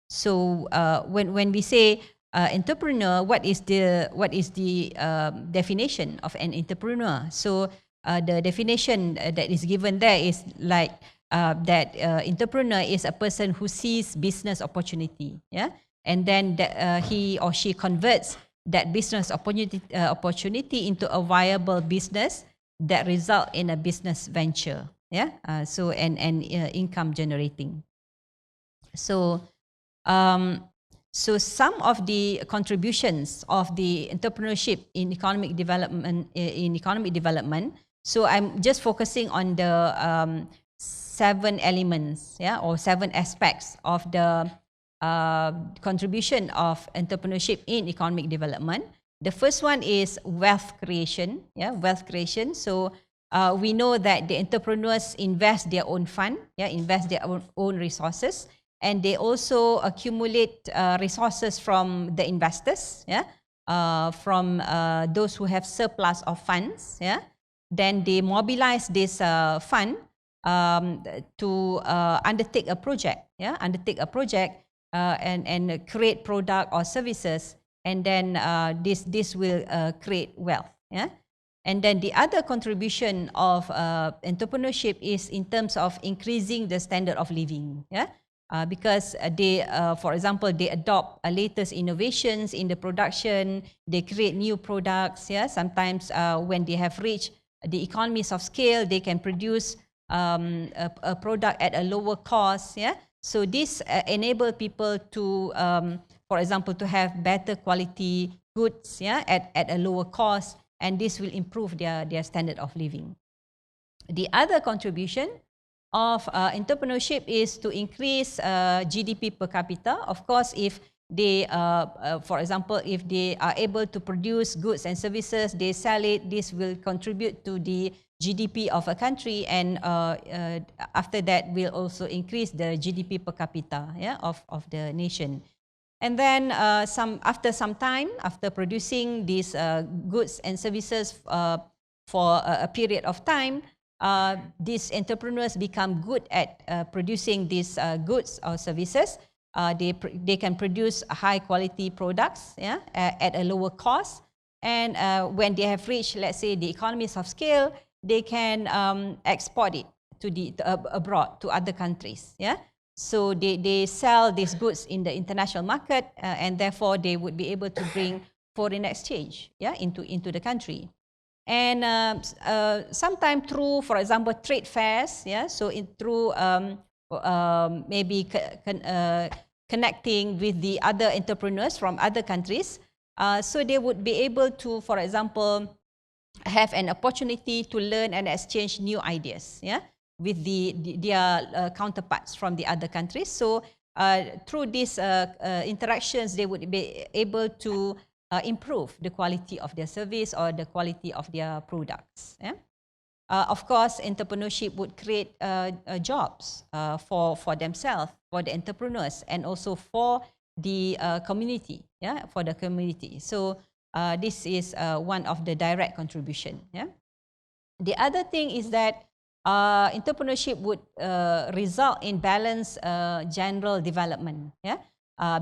So when we say entrepreneur, what is the definition of an entrepreneur? So the definition that is given there is like that entrepreneur is a person who sees business opportunity, and then he or she converts that business opportunity into a viable business that result in a business venture, so and income generating. So so some of the contributions of the entrepreneurship in economic development. So I'm just focusing on the 7 elements, or 7 aspects of the contribution of entrepreneurship in economic development. The first one is wealth creation, wealth creation. So we know that the entrepreneurs invest their own fund, invest their own resources, and they also accumulate resources from the investors, from those who have surplus of funds, Then they mobilize this fund to undertake a project, and create product or services, and then this will create wealth, And then the other contribution of entrepreneurship is in terms of increasing the standard of living, because they, for example, they adopt latest innovations in the production, they create new products, Sometimes when they have reached the economies of scale, they can produce a product at a lower cost, So this enable people to, for example, to have better quality goods, at a lower cost, and this will improve their standard of living. The other contribution of entrepreneurship is to increase GDP per capita. Of course, if they, for example, if they are able to produce goods and services, they sell it, this will contribute to the GDP of a country, and after that will also increase the GDP per capita, of the nation. And then after some time, after producing these goods and services for a period of time, these entrepreneurs become good at producing these goods or services. They can produce high quality products, at a lower cost. And when they have reached, let's say, the economies of scale, they can export it to abroad, to other countries. So they sell these goods in the international market, and therefore they would be able to bring foreign exchange, into the country. And sometimes through, for example, trade fairs, so through maybe connecting with the other entrepreneurs from other countries, so they would be able to, for example, have an opportunity to learn and exchange new ideas, with their counterparts from the other countries. So through these interactions, they would be able to improve the quality of their service or the quality of their products. Of course, entrepreneurship would create jobs for themselves, for the entrepreneurs, and also for the community, for the community. So this is one of the direct contribution. The other thing is that entrepreneurship would result in balanced general development. Yeah,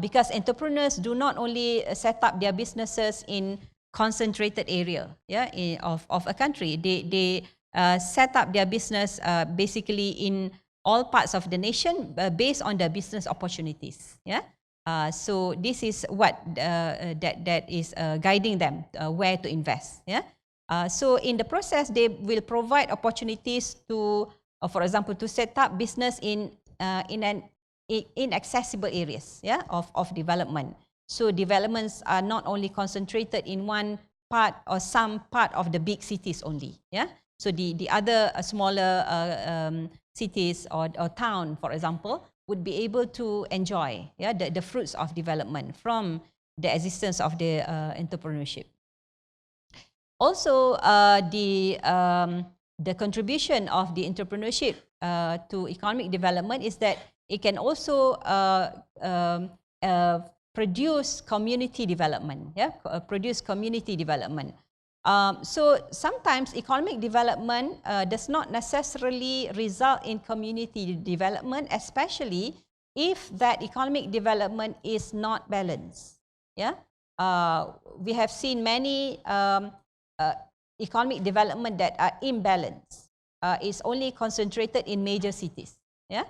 because entrepreneurs do not only set up their businesses in concentrated area, yeah, of a country. They set up their business basically in all parts of the nation based on the business opportunities. Yeah. So this is what that is guiding them where to invest. Yeah. So in the process, they will provide opportunities to, for example, to set up business in inaccessible areas, yeah, of development. So developments are not only concentrated in one part or some part of the big cities only. Yeah. So the other smaller cities or town, for example, would be able to enjoy, yeah, the fruits of development from the existence of the entrepreneurship. Also, the contribution of the entrepreneurship to economic development is that it can also produce community development. Yeah, produce community development. So sometimes economic development does not necessarily result in community development, especially if that economic development is not balanced. Yeah, we have seen many economic development that are imbalanced. Is only concentrated in major cities. Yeah,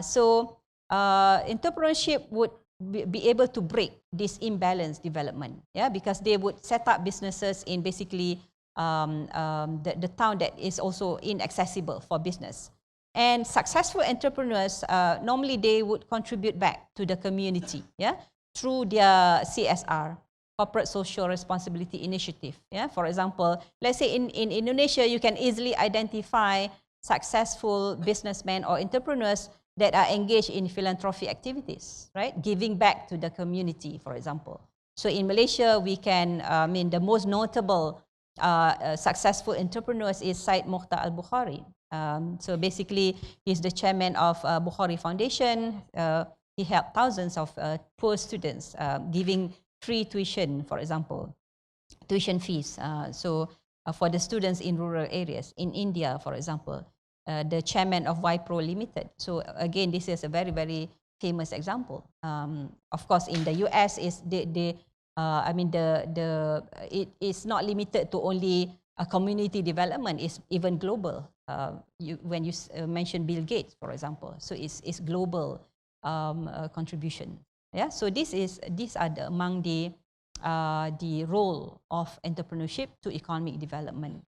so entrepreneurship would be able to break this imbalanced development. Yeah, because they would set up businesses in basically the town that is also inaccessible for business. And successful entrepreneurs normally they would contribute back to the community. Yeah, through their CSR. Corporate Social Responsibility Initiative. Yeah, for example, let's say in Indonesia, you can easily identify successful businessmen or entrepreneurs that are engaged in philanthropy activities, right? Giving back to the community, for example. So in Malaysia, we can, the most notable successful entrepreneurs is Said Mokhtar Al-Bukhari. So basically, he's the chairman of Bukhari Foundation. He helped thousands of poor students, giving free tuition, for example, tuition fees. For the students in rural areas. In India, for example, the chairman of Wipro Limited. So again, this is a very, very famous example. Of course, in the US, it is not limited to only community development. It's even global. When you mention Bill Gates, for example, so it's global contribution. Yeah, so these are among the role of entrepreneurship to economic development.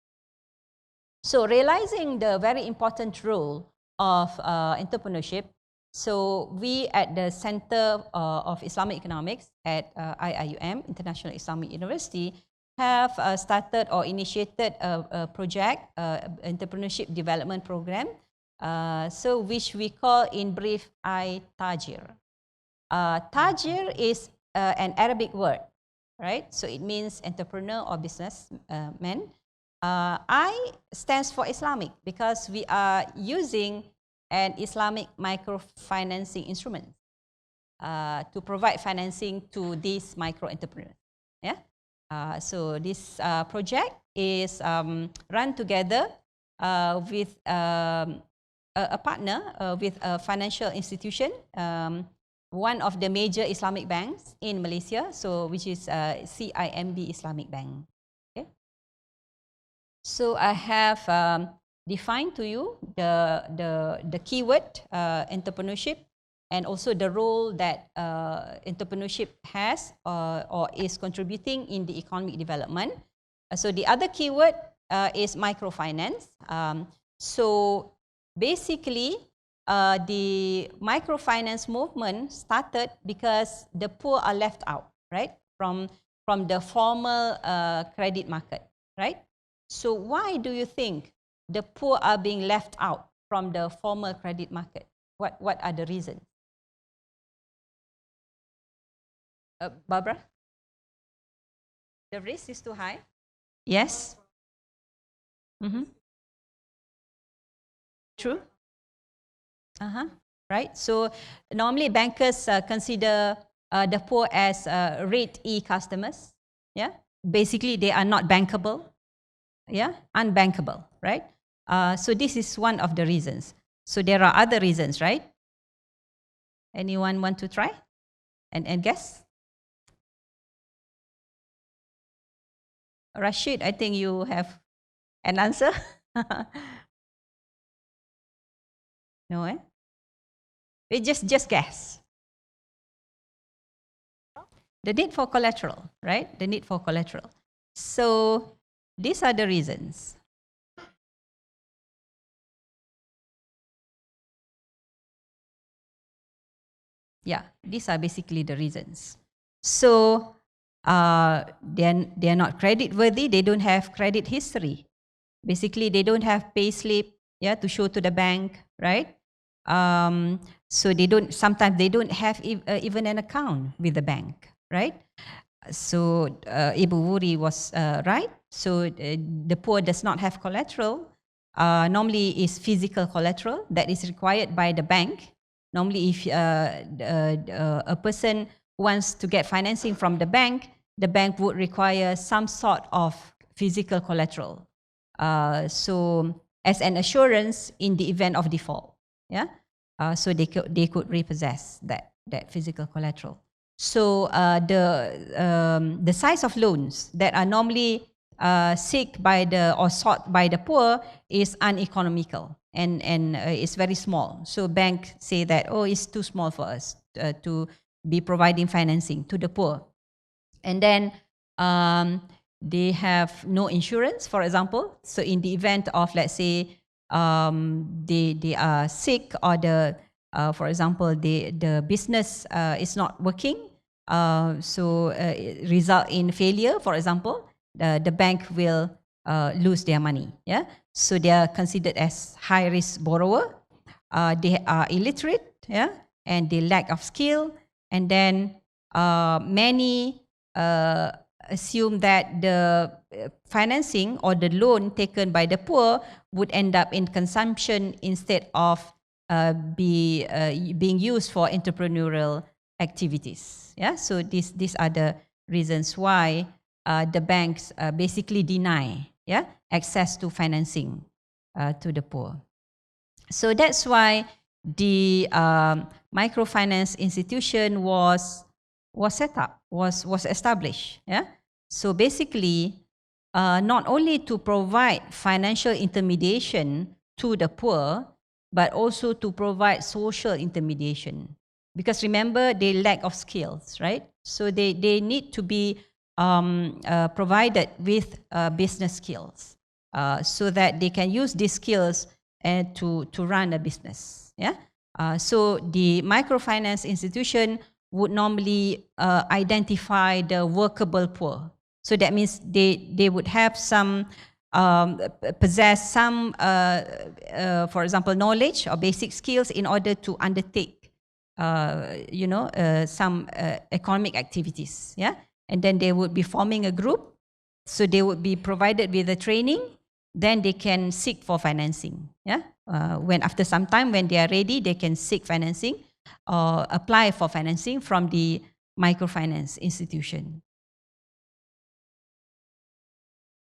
So realizing the very important role of entrepreneurship, so we at the Center of Islamic Economics at IIUM, International Islamic University, have started or initiated a project, entrepreneurship development program, so which we call in brief i-Taajir. Tajir is an Arabic word, right? So it means entrepreneur or businessman. I stands for Islamic because we are using an Islamic microfinancing instrument to provide financing to these micro entrepreneurs. Yeah. So this project is run together with a partner with a financial institution. One of the major Islamic banks in Malaysia, so which is CIMB Islamic Bank. Okay. So I have defined to you the keyword entrepreneurship and also the role that entrepreneurship has or is contributing in the economic development. So the other keyword is microfinance. So basically, the microfinance movement started because the poor are left out, right, from the formal credit market, right? So why do you think the poor are being left out from the formal credit market? What are the reasons? Barbara? The risk is too high? Yes? Mm-hmm. True? Right. So normally bankers consider the poor as rate E customers. Yeah. Basically, they are not bankable. unbankable, right? So this is one of the reasons. So there are other reasons, right? Anyone want to try and guess? Rashid, I think you have an answer. No, eh? We just guess. The need for collateral, right? The need for collateral. So these are the reasons. Yeah, these are basically the reasons. So they're not credit worthy. They don't have credit history. Basically, they don't have pay slip, to show to the bank, right? So sometimes they don't have even an account with the bank, right? So Ibu Wuri was right. So the poor does not have collateral. Normally is physical collateral that is required by the bank. Normally if a person wants to get financing from the bank would require some sort of physical collateral. So as an assurance in the event of default, so they could repossess that physical collateral. So the size of loans that are normally sought by the poor is uneconomical and it's very small. So banks say that it's too small for us to be providing financing to the poor, and then they have no insurance, for example. So in the event of, let's say, they are sick, or for example, the business is not working, so it result in failure, for example, the bank will lose their money. So they are considered as high risk borrower. They are illiterate, and they lack of skill, and then many assume that the financing or the loan taken by the poor would end up in consumption instead of being used for entrepreneurial activities. So these are the reasons why the banks basically deny access to financing to the poor. So that's why the microfinance institution was set up, was established. So basically, not only to provide financial intermediation to the poor, but also to provide social intermediation. Because remember, they lack of skills, right? So they need to be provided with business skills so that they can use these skills to run a business. So the microfinance institution would normally identify the workable poor. So that means they would have some, possess some, for example, knowledge or basic skills in order to undertake, some economic activities. And then they would be forming a group. So they would be provided with the training. Then they can seek for financing. When after some time, when they are ready, they can seek financing or apply for financing from the microfinance institution.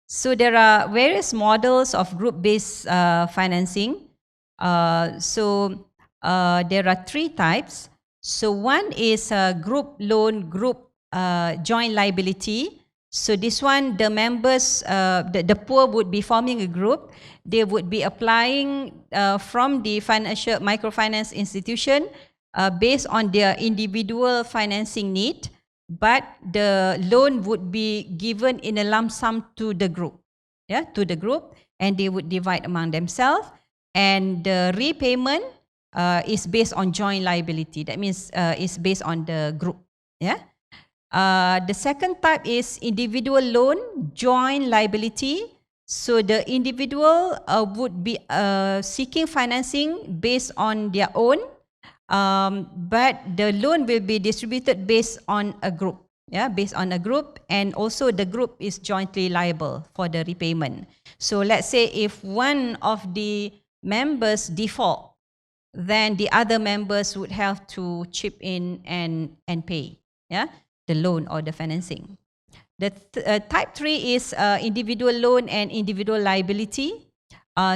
So there are various models of group-based financing. So there are 3 types. So one is a group loan, group joint liability. So this one, the members, the poor would be forming a group. They would be applying from the microfinance institution based on their individual financing need, but the loan would be given in a lump sum to the group, and they would divide among themselves, and the repayment is based on joint liability. That means it's based on the group. The second type is individual loan, joint liability. So the individual would be seeking financing based on their own, but the loan will be distributed based on a group, based on a group, and also the group is jointly liable for the repayment. So let's say if one of the members default, then the other members would have to chip in and pay, the loan or the financing. Type 3 is individual loan and individual liability.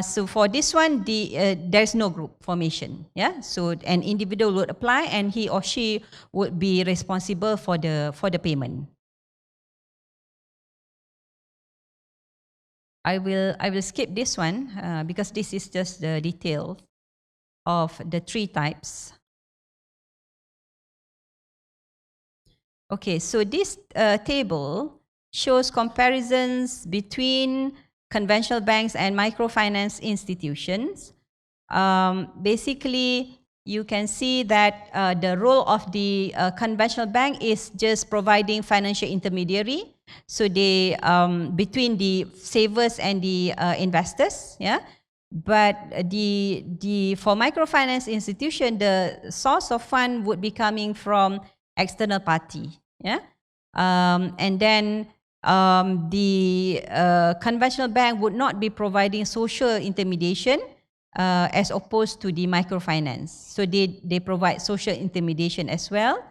So for this one, there's no group formation. Yeah, so an individual would apply, and he or she would be responsible for the payment. I will skip this one because this is just the detail of the 3 types. Okay, so this table shows comparisons between conventional banks and microfinance institutions. Basically, you can see that the role of the conventional bank is just providing financial intermediary. So they between the savers and the investors, yeah. But for microfinance institution, the source of fund would be coming from external party, yeah. And then the conventional bank would not be providing social intermediation as opposed to the microfinance. So they provide social intermediation as well.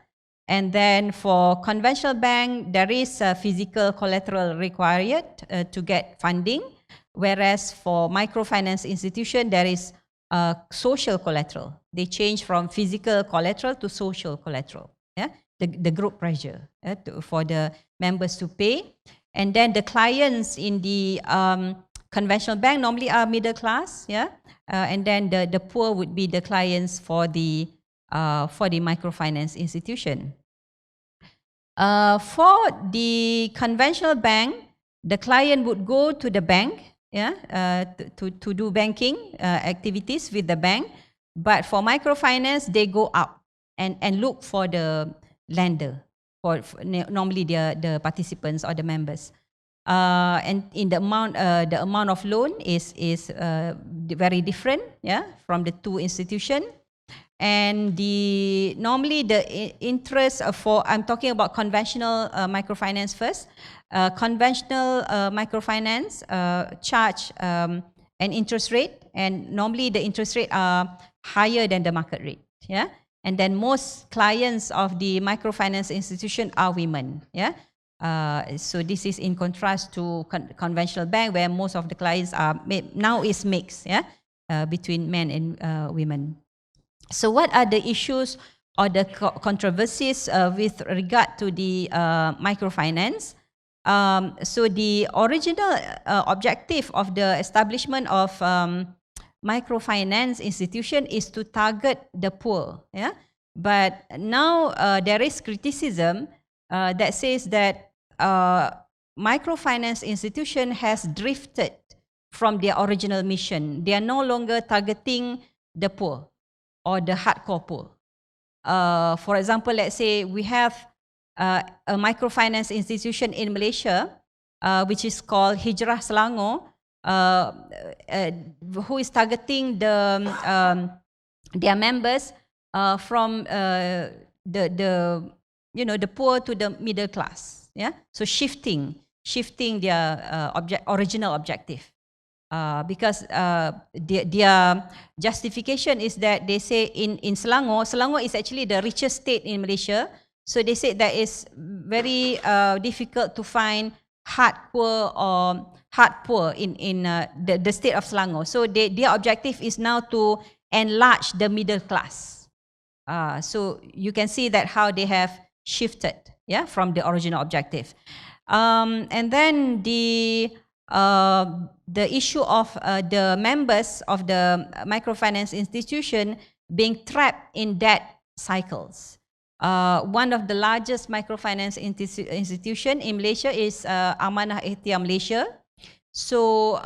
And then for conventional bank, there is a physical collateral required to get funding, whereas for microfinance institution, there is social collateral. They change from physical collateral to social collateral. Yeah, the group pressure for the members to pay. And then the clients in the conventional bank normally are middle class, yeah. And then the poor would be the clients for the microfinance institution. For the conventional bank, the client would go to the bank, yeah, to do banking activities with the bank. But for microfinance, they go out and look for the lender, for normally the participants or the members. And in the amount of loan is very different, yeah, from the 2 institutions. And normally the interest I'm talking about conventional microfinance first. Conventional microfinance charge an interest rate, and normally the interest rate are higher than the market rate, yeah. And then most clients of the microfinance institution are women, yeah. So this is in contrast to conventional bank, where most of the clients are now is mixed, yeah, between men and women. So what are the issues or the controversies with regard to the microfinance? So the original objective of the establishment of microfinance institution is to target the poor, yeah. But now there is criticism that says that microfinance institution has drifted from their original mission. They are no longer targeting the poor or the hardcore poor. For example, let's say we have a microfinance institution in Malaysia, which is called Hijrah Selangor, who is targeting their members from the poor to the middle class. Yeah, so shifting their original objective. Because their justification is that they say in Selangor is actually the richest state in Malaysia. So they say that it's very difficult to find hard poor in the state of Selangor. So their objective is now to enlarge the middle class. So you can see that how they have shifted, yeah, from the original objective. And then the issue of the members of the microfinance institution being trapped in debt cycles. One of the largest microfinance institution in Malaysia is Amanah Ihtiam Malaysia. So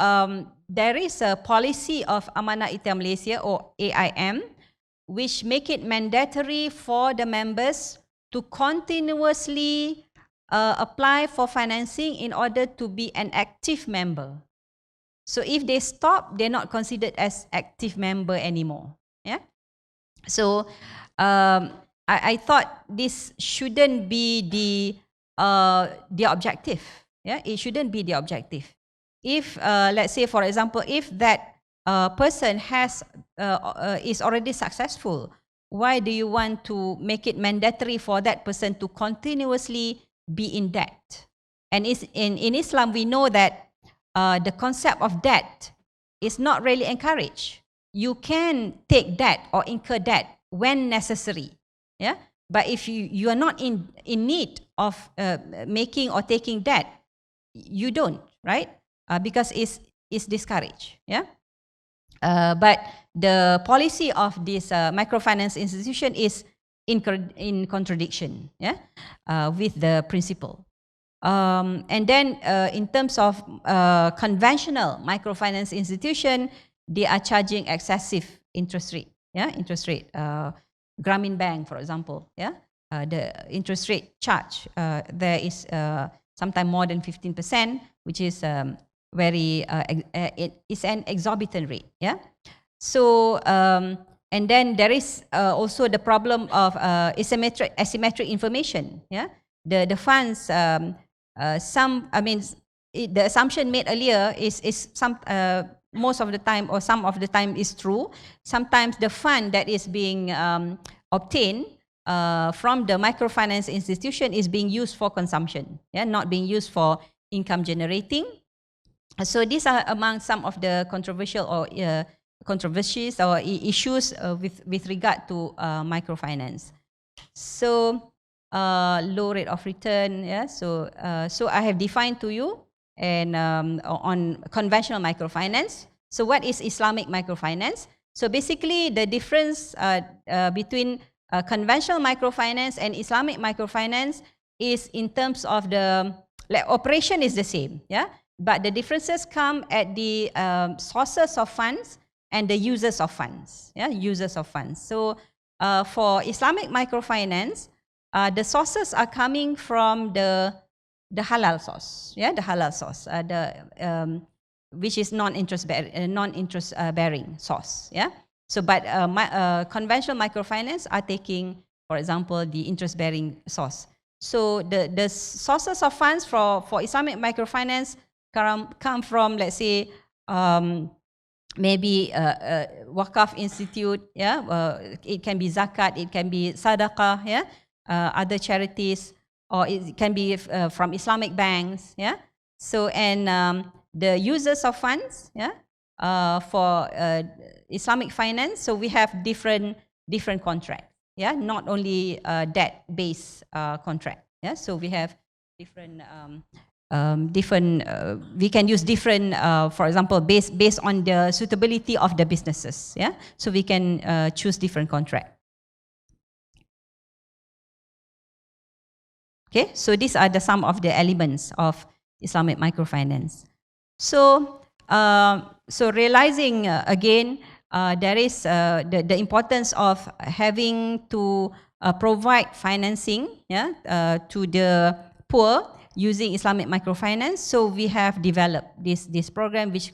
there is a policy of Amanah Ihtiam Malaysia, or AIM, which make it mandatory for the members to continuously apply for financing in order to be an active member. So if they stop, they're not considered as active member anymore. Yeah. So I thought this shouldn't be the objective. Yeah, it shouldn't be the objective. If let's say, for example, if that person is already successful, why do you want to make it mandatory for that person to continuously be in debt? And in Islam, we know that the concept of debt is not really encouraged. You can take debt or incur debt when necessary. Yeah. But if you are not in need of making or taking debt, you don't, right? Because it's discouraged. Yeah. But the policy of this microfinance institution is in contradiction, yeah, with the principle. And then in terms of conventional microfinance institution, they are charging excessive interest rate. Yeah, interest rate. Grameen Bank, for example, yeah, the interest rate charge there is sometimes more than 15%, which is very it's an exorbitant rate. Yeah, so and then there is also the problem of asymmetric information. Yeah, the funds some, I mean, the assumption made earlier is some most of the time or some of the time is true. Sometimes the fund that is being obtained from the microfinance institution is being used for consumption, yeah, not being used for income generating. So these are among some of the controversial or controversies or issues with regard to microfinance. So low rate of return, yeah. So I have defined to you and on conventional microfinance. So what is Islamic microfinance? So basically the difference between conventional microfinance and Islamic microfinance is in terms of the operation is the same, yeah, but the differences come at the sources of funds and the users of funds, yeah, users of funds. So for Islamic microfinance, the sources are coming from the halal source, yeah, the halal source, which is non-interest bearing source, yeah. So, but conventional microfinance are taking, for example, the interest-bearing source. So the sources of funds for Islamic microfinance come from, let's say, maybe Waqaf Institute, yeah. It can be zakat, it can be sadaqah, yeah. Other charities, or it can be from Islamic banks, yeah. So and the users of funds, yeah, for Islamic finance. So we have different contracts, yeah, not only debt-based contract, yeah. So we have different we can use different, for example, based on the suitability of the businesses, yeah. So we can choose different contract. Okay, so these are some of the elements of Islamic microfinance. So, so realizing again, there is the importance of having to provide financing, yeah, to the poor using Islamic microfinance. So we have developed this program which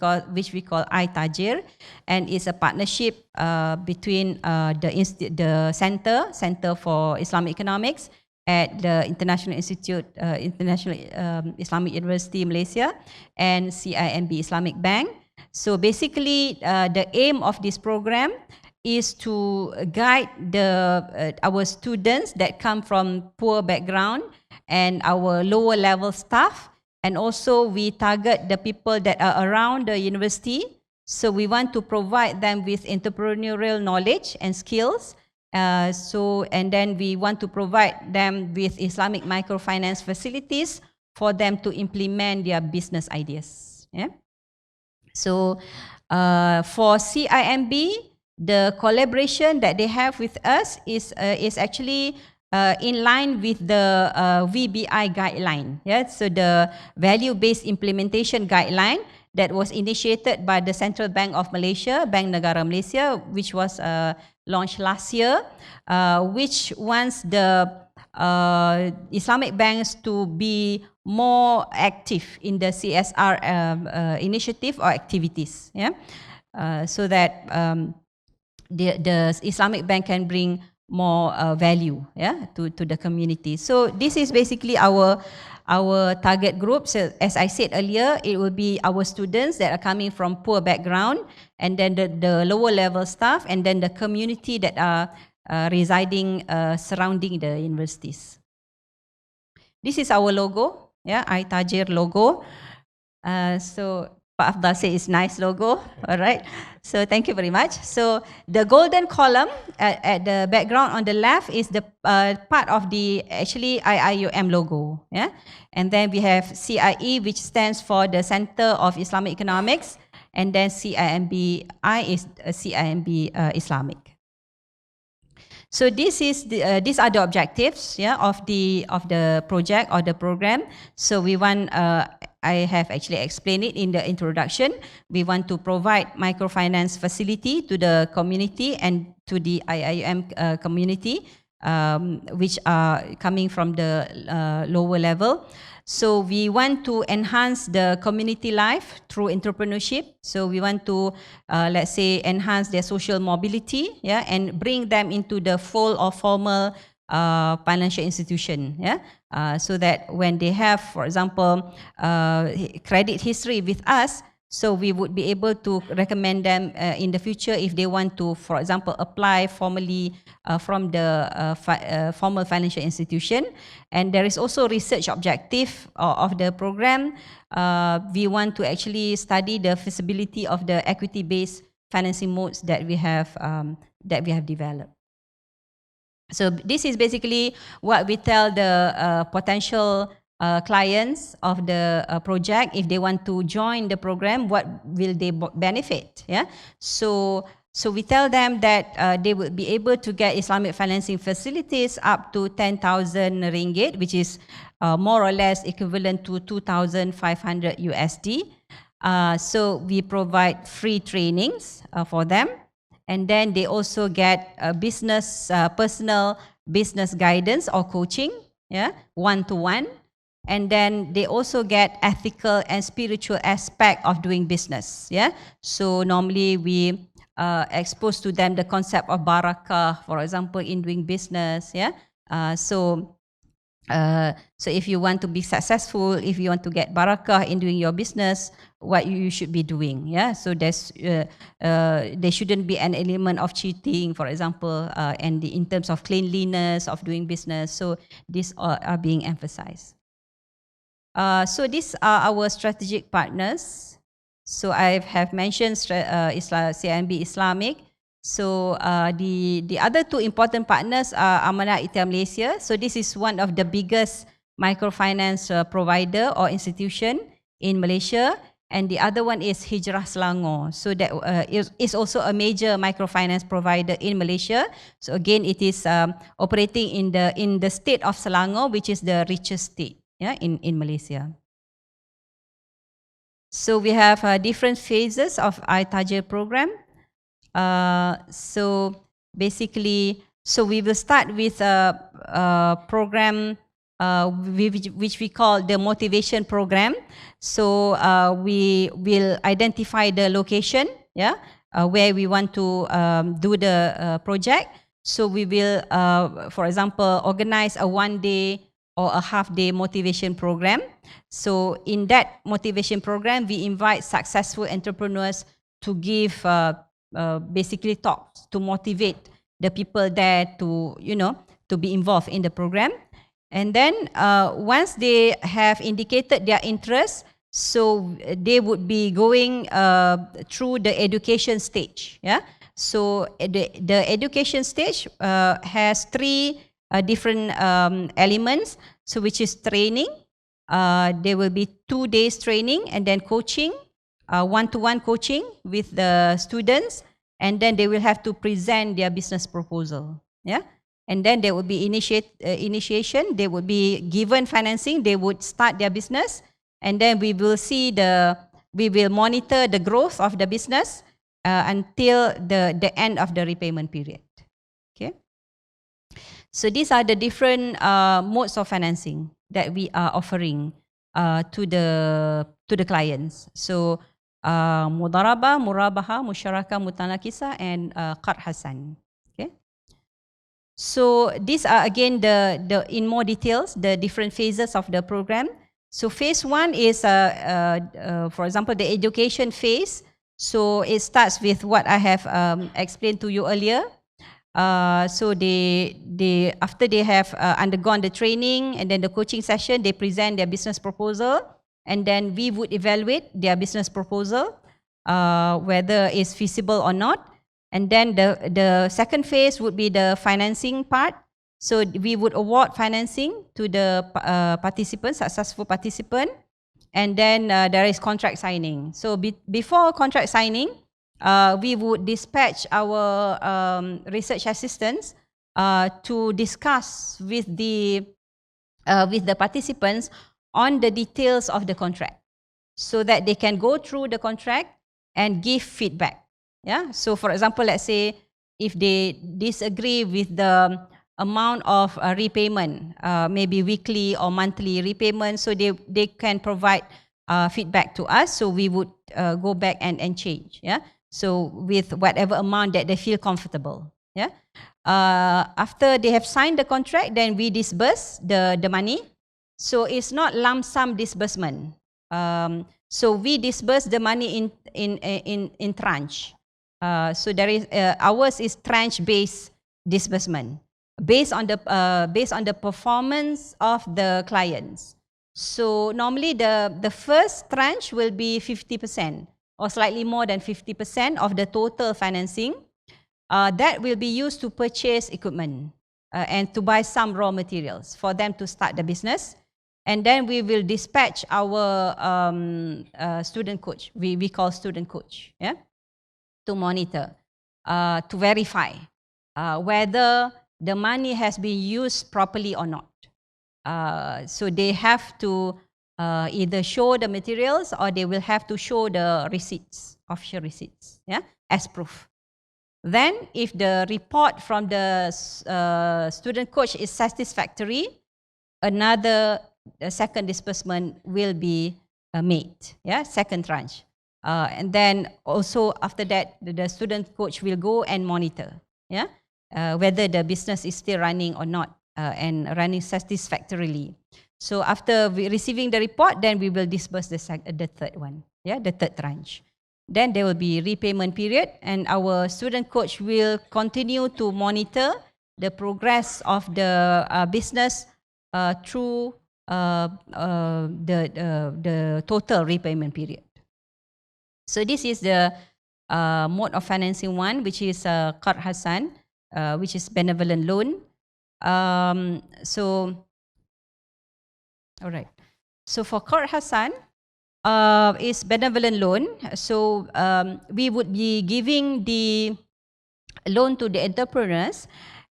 we call i-Taajir, and it's a partnership between the Center for Islamic Economics at the International Islamic University Malaysia and CIMB Islamic Bank. So basically, the aim of this program is to guide our students that come from poor background and our lower level staff, and also we target the people that are around the university. So we want to provide them with entrepreneurial knowledge and skills. And then we want to provide them with Islamic microfinance facilities for them to implement their business ideas. Yeah. So for CIMB, the collaboration that they have with us is actually in line with the VBI guideline. Yeah. So the value-based implementation guideline that was initiated by the Central Bank of Malaysia, Bank Negara Malaysia, which was launched last year, which wants the Islamic banks to be more active in the CSR initiative or activities, yeah, so that the Islamic bank can bring more value, yeah, to the community. So this is basically our target group. So as I said earlier, it will be our students that are coming from poor background, and then the lower level staff, and then the community that are residing surrounding the universities. This is our logo. yeah, i-Taajir logo. So Pak Afdhal say it's nice logo, all right. So thank you very much. So the golden column at the background on the left is the part of the actually IIUM logo, yeah. And then we have CIE, which stands for the Center of Islamic Economics, and then CIMB-I is CIMB Islamic. So this is these are the objectives, yeah, of the project or the program. So we want, I have actually explained it in the introduction. We want to provide microfinance facility to the community and to the IIUM community, which are coming from the lower level. So we want to enhance the community life through entrepreneurship. So we want to, let's say, enhance their social mobility, yeah, and bring them into the fold of formal financial institution, yeah, so that when they have, for example, credit history with us, so we would be able to recommend them in the future if they want to, for example, apply formally from the formal financial institution. And there is also research objective of the program. We want to actually study the feasibility of the equity-based financing modes that we have developed. So this is basically what we tell the potential clients of the project. If they want to join the program, what will they benefit? Yeah. So we tell them that they will be able to get Islamic financing facilities up to 10,000 ringgit, which is more or less equivalent to 2,500 USD. So we provide free trainings for them. And then they also get personal business guidance or coaching, yeah, one-to-one. And then they also get ethical and spiritual aspect of doing business, yeah. So normally we expose to them the concept of barakah, for example, in doing business, yeah. So if you want to be successful, if you want to get barakah in doing your business, what you should be doing, yeah. So there's there shouldn't be an element of cheating, for example, and in terms of cleanliness of doing business. So these are being emphasized. So these are our strategic partners. So I have mentioned CIMB Islamic. So the other two important partners are Amanah ITM Malaysia. So this is one of the biggest microfinance provider or institution in Malaysia, and the other one is Hijrah Selangor. So that is also a major microfinance provider in Malaysia. So again, it is operating in the state of Selangor, which is the richest state, yeah, in Malaysia. So we have different phases of i-Taajir program. So basically, so we will start with a program which we call the motivation program. So we will identify the location, yeah, where we want to do the project. So we will, for example, organize a one-day or a half-day motivation program. So in that motivation program, we invite successful entrepreneurs to give basically talks to motivate the people there to, to be involved in the program. And then once they have indicated their interest, so they would be going through the education stage. Yeah. So the education stage has three different elements. So which is training. There will be 2 days training, and then coaching, one-to-one coaching with the students, and then they will have to present their business proposal. Yeah. And then there will be initiation. They would be given financing. They would start their business, and then we will monitor the growth of the business until the end of the repayment period. Okay. So these are the different modes of financing that we are offering to the clients. So mudarabah, murabaha, musyarakah, mutanakisa, and qard hasan. Okay. So these are again the in more details the different phases of the program. So phase 1 is for example the education phase. So it starts with what I have explained to you earlier. So they after they have undergone the training and then the coaching session, they present their business proposal, and then we would evaluate their business proposal, whether it's feasible or not. And then the second phase would be the financing part. So we would award financing to the participants, successful participant, and then there is contract signing. So before contract signing, we would dispatch our research assistants to discuss with the participants on the details of the contract, so that they can go through the contract and give feedback. Yeah. So for example, let's say if they disagree with the amount of repayment, maybe weekly or monthly repayment, so they can provide feedback to us. So we would go back and change. Yeah. So with whatever amount that they feel comfortable. Yeah. After they have signed the contract, then we disburse the money. So it's not lump sum disbursement. So we disburse the money in tranche. So there is ours is tranche-based disbursement based on the performance of the clients. So normally the first tranche will be 50% or slightly more than 50% of the total financing. That will be used to purchase equipment and to buy some raw materials for them to start the business. And then we will dispatch our student coach. We call student coach, yeah, to monitor, to verify whether the money has been used properly or not. So they have to either show the materials or they will have to show the receipts, official receipts, yeah, as proof. Then if the report from the student coach is satisfactory, the second disbursement will be made, yeah, second tranche. And then also after that, the student coach will go and monitor, yeah, whether the business is still running or not, and running satisfactorily. So after receiving the report, then we will disburse the third one, yeah, the third tranche. Then there will be repayment period, and our student coach will continue to monitor the progress of the business through the total repayment period. So this is the mode of financing one, which is Qard Hasan, which is benevolent loan. So, all right. So for Qard Hasan, is benevolent loan. So we would be giving the loan to the entrepreneurs,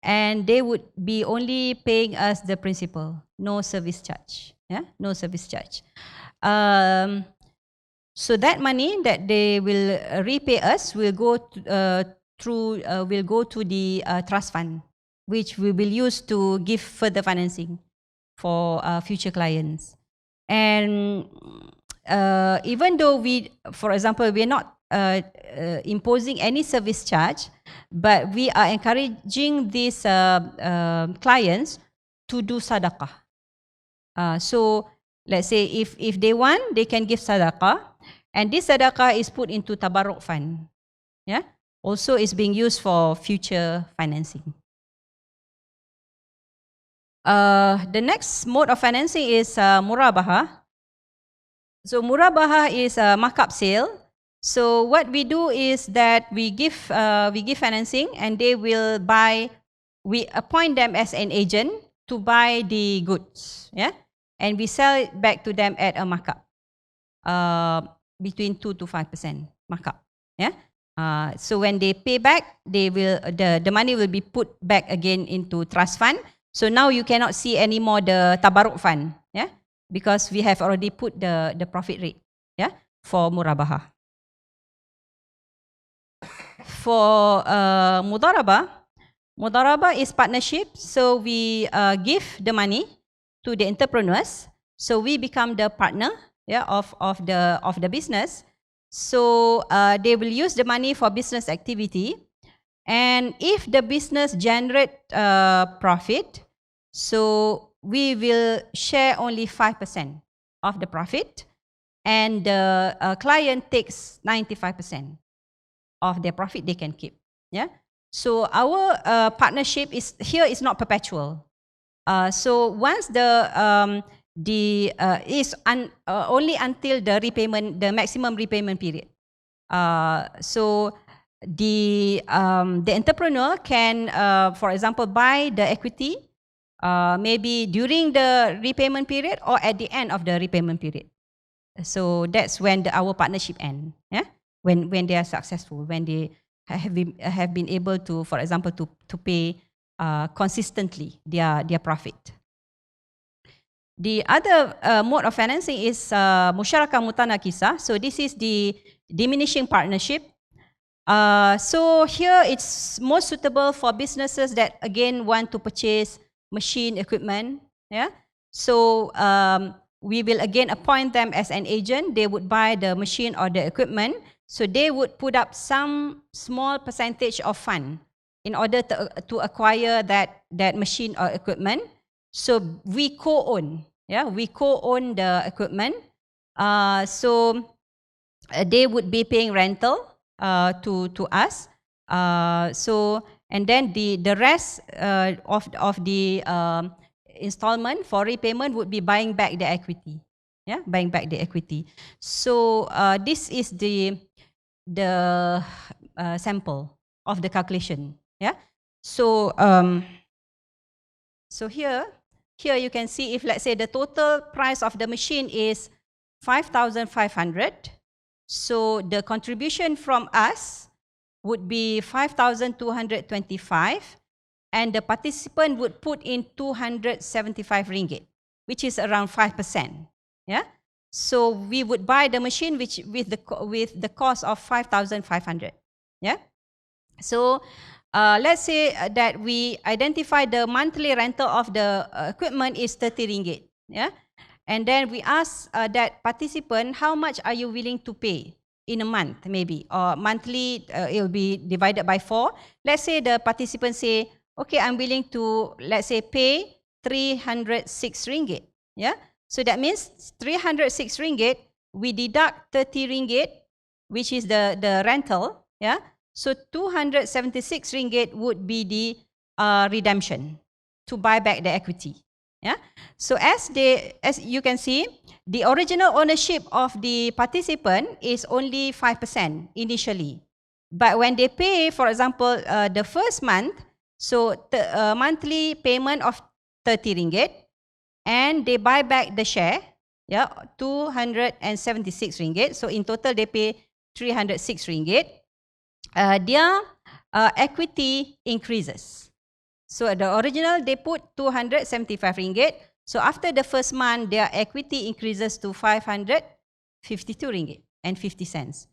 and they would be only paying us the principal, no service charge. Yeah, no service charge. So that money that they will repay us will go to, the trust fund, which we will use to give further financing for future clients. And even though for example, we are not imposing any service charge, but we are encouraging these clients to do sadaqah. So let's say if they want, they can give sadaqah, and this sadaqah is put into tabarruk fund. Yeah, also is being used for future financing. The next mode of financing is murabaha. So murabaha is a markup sale. So what we do is that we give financing, and they will buy. We appoint them as an agent to buy the goods, yeah, and we sell it back to them at a markup, between 2 to 5% markup, yeah. So when they pay back, they will the money will be put back again into trust fund. So now you cannot see anymore the tabarruk fund, yeah, because we have already put the profit rate, yeah, for murabaha. For mudarabah is partnership. So we give the money to the entrepreneurs. So we become the partner, yeah, of the business. So they will use the money for business activity, and if the business generate profit, so we will share only 5% of the profit, and the client takes 95% of their profit they can keep. Yeah. So our partnership is not perpetual. So once only until the maximum repayment period. So the entrepreneur can, for example, buy the equity maybe during the repayment period or at the end of the repayment period. So that's when our partnership ends. Yeah, when they are successful, when they have been able to, for example, to pay consistently their profit. The other mode of financing is musyarakah mutanakisah. So this is the diminishing partnership. So here it's most suitable for businesses that again want to purchase machine equipment. Yeah. So we will again appoint them as an agent. They would buy the machine or the equipment. So they would put up some small percentage of fund in order to acquire that machine or equipment. So we co-own. Yeah, we co-own the equipment. So they would be paying rental to us. So and then the rest of the installment for repayment would be buying back the equity. Yeah, buying back the equity. So this is the sample of the calculation. Yeah. So so here you can see, if let's say the total price of the machine is 5,500, so the contribution from us would be 5,225, and the participant would put in 275 ringgit, which is around 5%. Yeah. So we would buy the machine with the cost of 5,500. Yeah. So let's say that we identify the monthly rental of the equipment is 30 ringgit. Yeah. And then we ask that participant, how much are you willing to pay in a month, maybe, or monthly? It will be divided by 4. Let's say the participant say, okay, I'm willing to, let's say, pay 306 ringgit. Yeah. So that means 306 ringgit, we deduct 30 ringgit, which is the rental. Yeah. So 276 ringgit would be the redemption to buy back the equity. Yeah. So as you can see, the original ownership of the participant is only 5% initially. But when they pay, for example, the first month, so the monthly payment of 30 ringgit, and they buy back the share, yeah, 276 ringgit. So in total they pay 306 ringgit. Their equity increases. So the original they put 275 ringgit. So after the first month, their equity increases to 552 ringgit and 50 cents.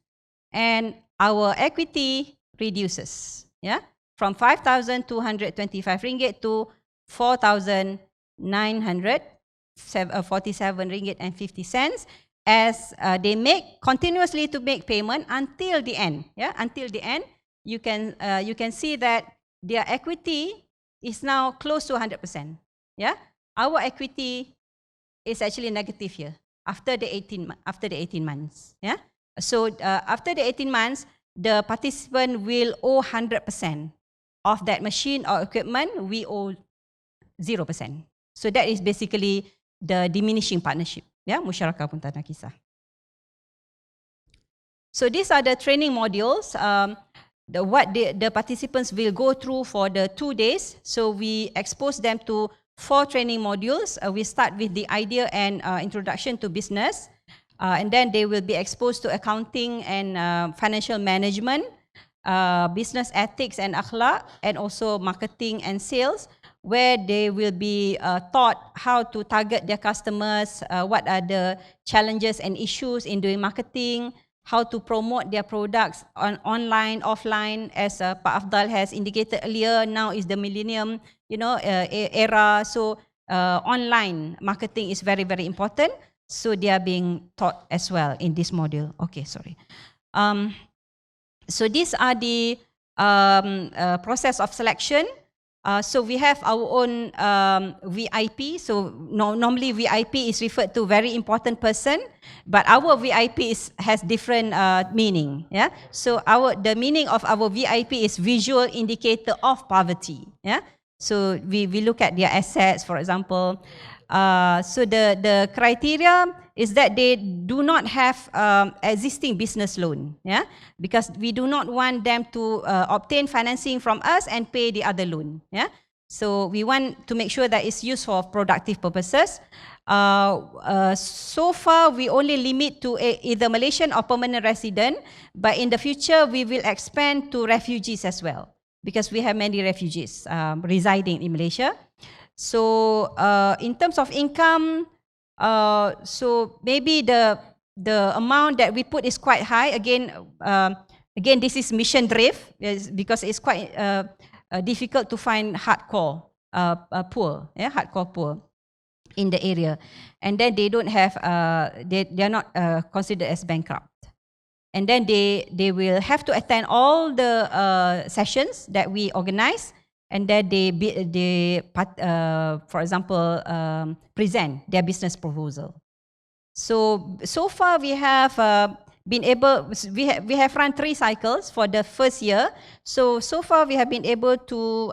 And our equity reduces, yeah, from 5,225 ringgit to 4,947 ringgit and 50 cents, as they continuously to make payment until the end. Yeah, until the end, you can see that their equity is now close to 100%. Yeah, our equity is actually negative here after the 18 months. Yeah, so after the 18 months, the participant will owe 100% of that machine or equipment. We owe 0%. So that is basically the diminishing partnership. Yeah, musyarakah mutanakisah. So these are the training modules. What the participants will go through for the 2 days. So we expose them to 4 training modules. We start with the idea and introduction to business, and then they will be exposed to accounting and financial management, business ethics and akhlaq, and also marketing and sales, where they will be taught how to target their customers, what are the challenges and issues in doing marketing, how to promote their products online, offline, as Pak Afdhal has indicated earlier. Now is the millennium, era. So online marketing is very, very important. So they are being taught as well in this module. Okay, sorry. So these are the process of selection. So we have our own VIP. So normally VIP is referred to very important person, but our VIP has different meaning. Yeah. So the meaning of our VIP is visual indicator of poverty. Yeah. So we look at their assets, for example. So the criteria is that they do not have existing business loan, yeah, because we do not want them to obtain financing from us and pay the other loan, yeah. So we want to make sure that it's used for productive purposes. So far, we only limit to either Malaysian or permanent resident, but in the future, we will expand to refugees as well, because we have many refugees residing in Malaysia. So in terms of income, so maybe the amount that we put is quite high. Again, this is mission drift, because it's quite difficult to find hardcore poor, yeah, hardcore poor in the area, and then they don't have, they are not considered as bankrupt. And then they will have to attend all the sessions that we organize, and then for example, present their business proposal. So far we have been able, we have run 3 cycles for the first year. So far we have been able to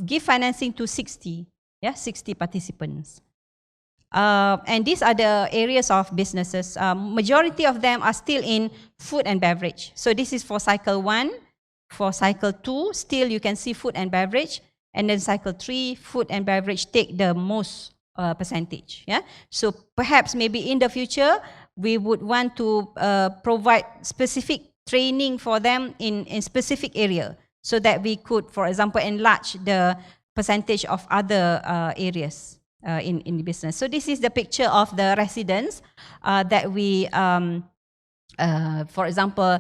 give financing to 60 participants. And these are the areas of businesses. Majority of them are still in food and beverage. So this is for cycle 1. For cycle 2, still you can see food and beverage. And then cycle 3, food and beverage take the most percentage. Yeah. So perhaps maybe in the future, we would want to provide specific training for them in specific area, so that we could, for example, enlarge the percentage of other areas in the business. So this is the picture of the residents that we, for example,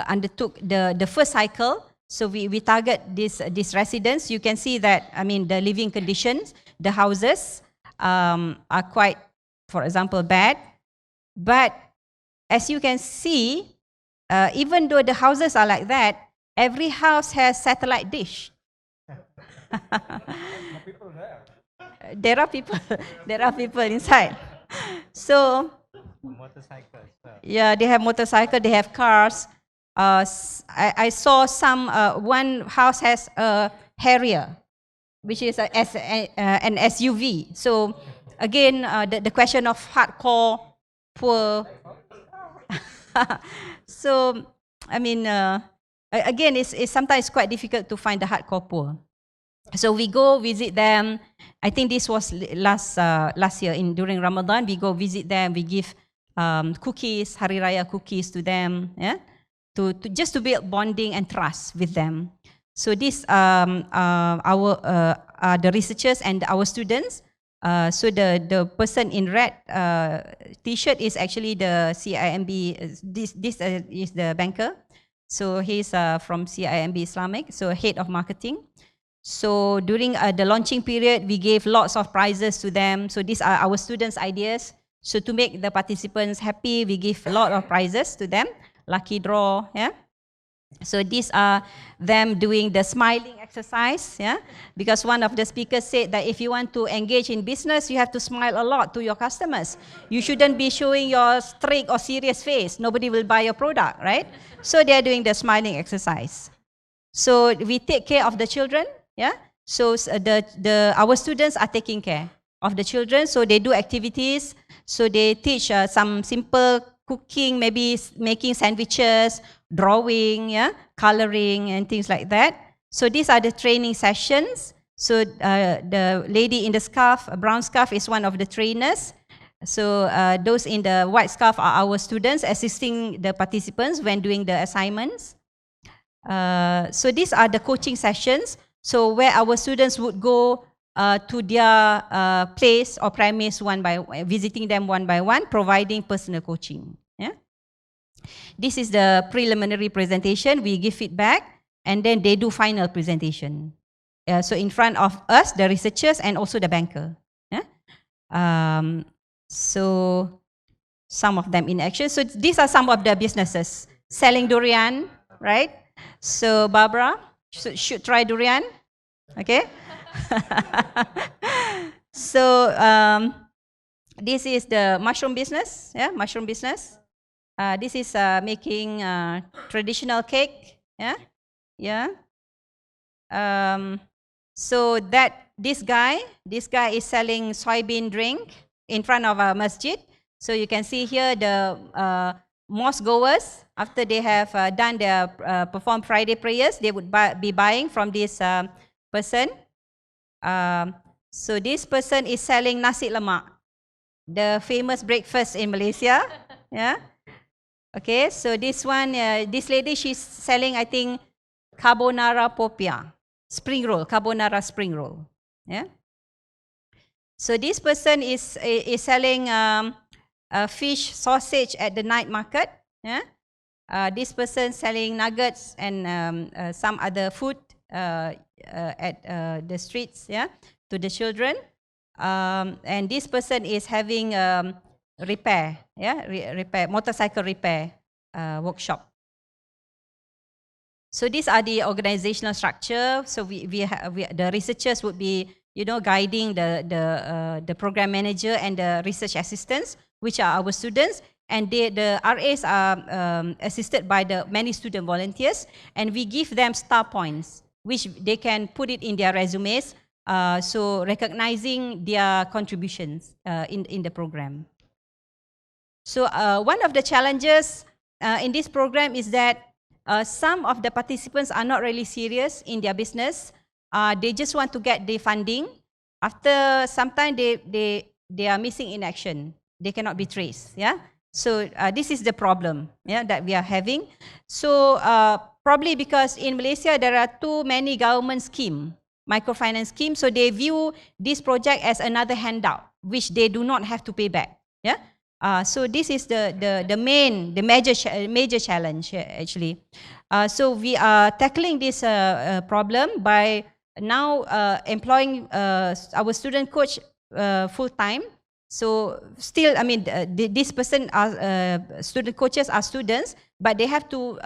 undertook the first cycle. So we target these residents. You can see that, I mean, the living conditions, the houses are quite, for example, bad. But as you can see, even though the houses are like that, every house has satellite dish. There are people inside. So Motorcycle as well. yeah, they have motorcycle, they have cars. I saw some, one house has a Harrier, which is an SUV. So again, the question of hardcore poor. So I mean, again, it's sometimes quite difficult to find the hardcore poor. So we go visit them. I think this was last year during Ramadan. We go visit them. We give cookies, Hari Raya cookies to them, yeah, to just to build bonding and trust with them. So this the researchers and our students. So the person in red T-shirt is actually the CIMB. This is the banker. So he's from CIMB Islamic. So head of marketing. So during the launching period, we gave lots of prizes to them. So these are our students' ideas. So to make the participants happy, we give a lot of prizes to them. Lucky draw, yeah. So these are them doing the smiling exercise, yeah. Because one of the speakers said that if you want to engage in business, you have to smile a lot to your customers. You shouldn't be showing your strict or serious face. Nobody will buy your product, right? So they are doing the smiling exercise. So we take care of the children, yeah. So our students are taking care of the children. So they do activities. So they teach some simple cooking, maybe making sandwiches, drawing, yeah, coloring, and things like that. So these are the training sessions. So the lady in the scarf, a brown scarf, is one of the trainers. So those in the white scarf are our students assisting the participants when doing the assignments. So these are the coaching sessions. So where our students would go to their place or premise visiting them one by one, providing personal coaching. Yeah. This is the preliminary presentation. We give feedback, and then they do final presentation. So in front of us, the researchers, and also the banker. Yeah. So some of them in action. So these are some of the businesses selling durian, right? So Barbara should try durian. Okay. So this is the mushroom business. Yeah, mushroom business. This is making traditional cake. Yeah, yeah. So this guy is selling soybean drink in front of a masjid. So you can see here the mosque goers, after they have done their perform Friday prayers, they would be buying from this person. So this person is selling nasi lemak, the famous breakfast in Malaysia. Yeah. Okay, so this one, this lady, she's selling, I think, carbonara popia, spring roll, carbonara spring roll. Yeah. So this person is selling fish sausage at the night market. Yeah. This person selling nuggets and some other food at the streets. Yeah, to the children. And this person is having repair, repair, motorcycle repair workshop. So these are the organizational structure. So the researchers would be, guiding the program manager and the research assistants, which are our students, and the RAs are assisted by the many student volunteers, and we give them star points, which they can put it in their resumes. So recognizing their contributions in the program. So one of the challenges in this program is that some of the participants are not really serious in their business. They just want to get the funding. After some time, they are missing in action. They cannot be traced. Yeah. So this is the problem, yeah, that we are having. So probably because in Malaysia there are too many government schemes, microfinance schemes. So they view this project as another handout, which they do not have to pay back. Yeah. So this is the major challenge actually. So we are tackling this problem by now employing our student coach full time. So still, I mean, this person are student coaches are students, but they have to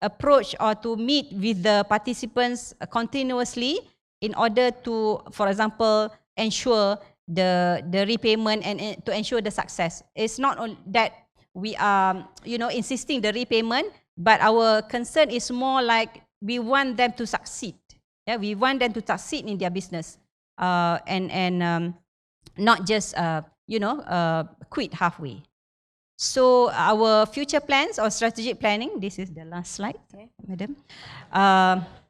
approach or to meet with the participants continuously in order to, for example, ensure the repayment and to ensure the success. It's not that we are, insisting the repayment, but our concern is more like we want them to succeed. Yeah, we want them to succeed in their business, and not just quit halfway. So our future plans or strategic planning. This is the last slide, okay, madam.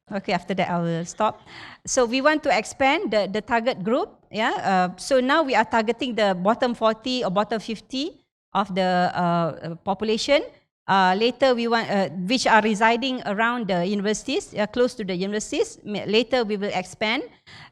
Okay, after that I will stop. So we want to expand the target group. Yeah. So now we are targeting the bottom 40 or bottom 50 of the population. Later we want which are residing around the universities, close to the universities. Later we will expand,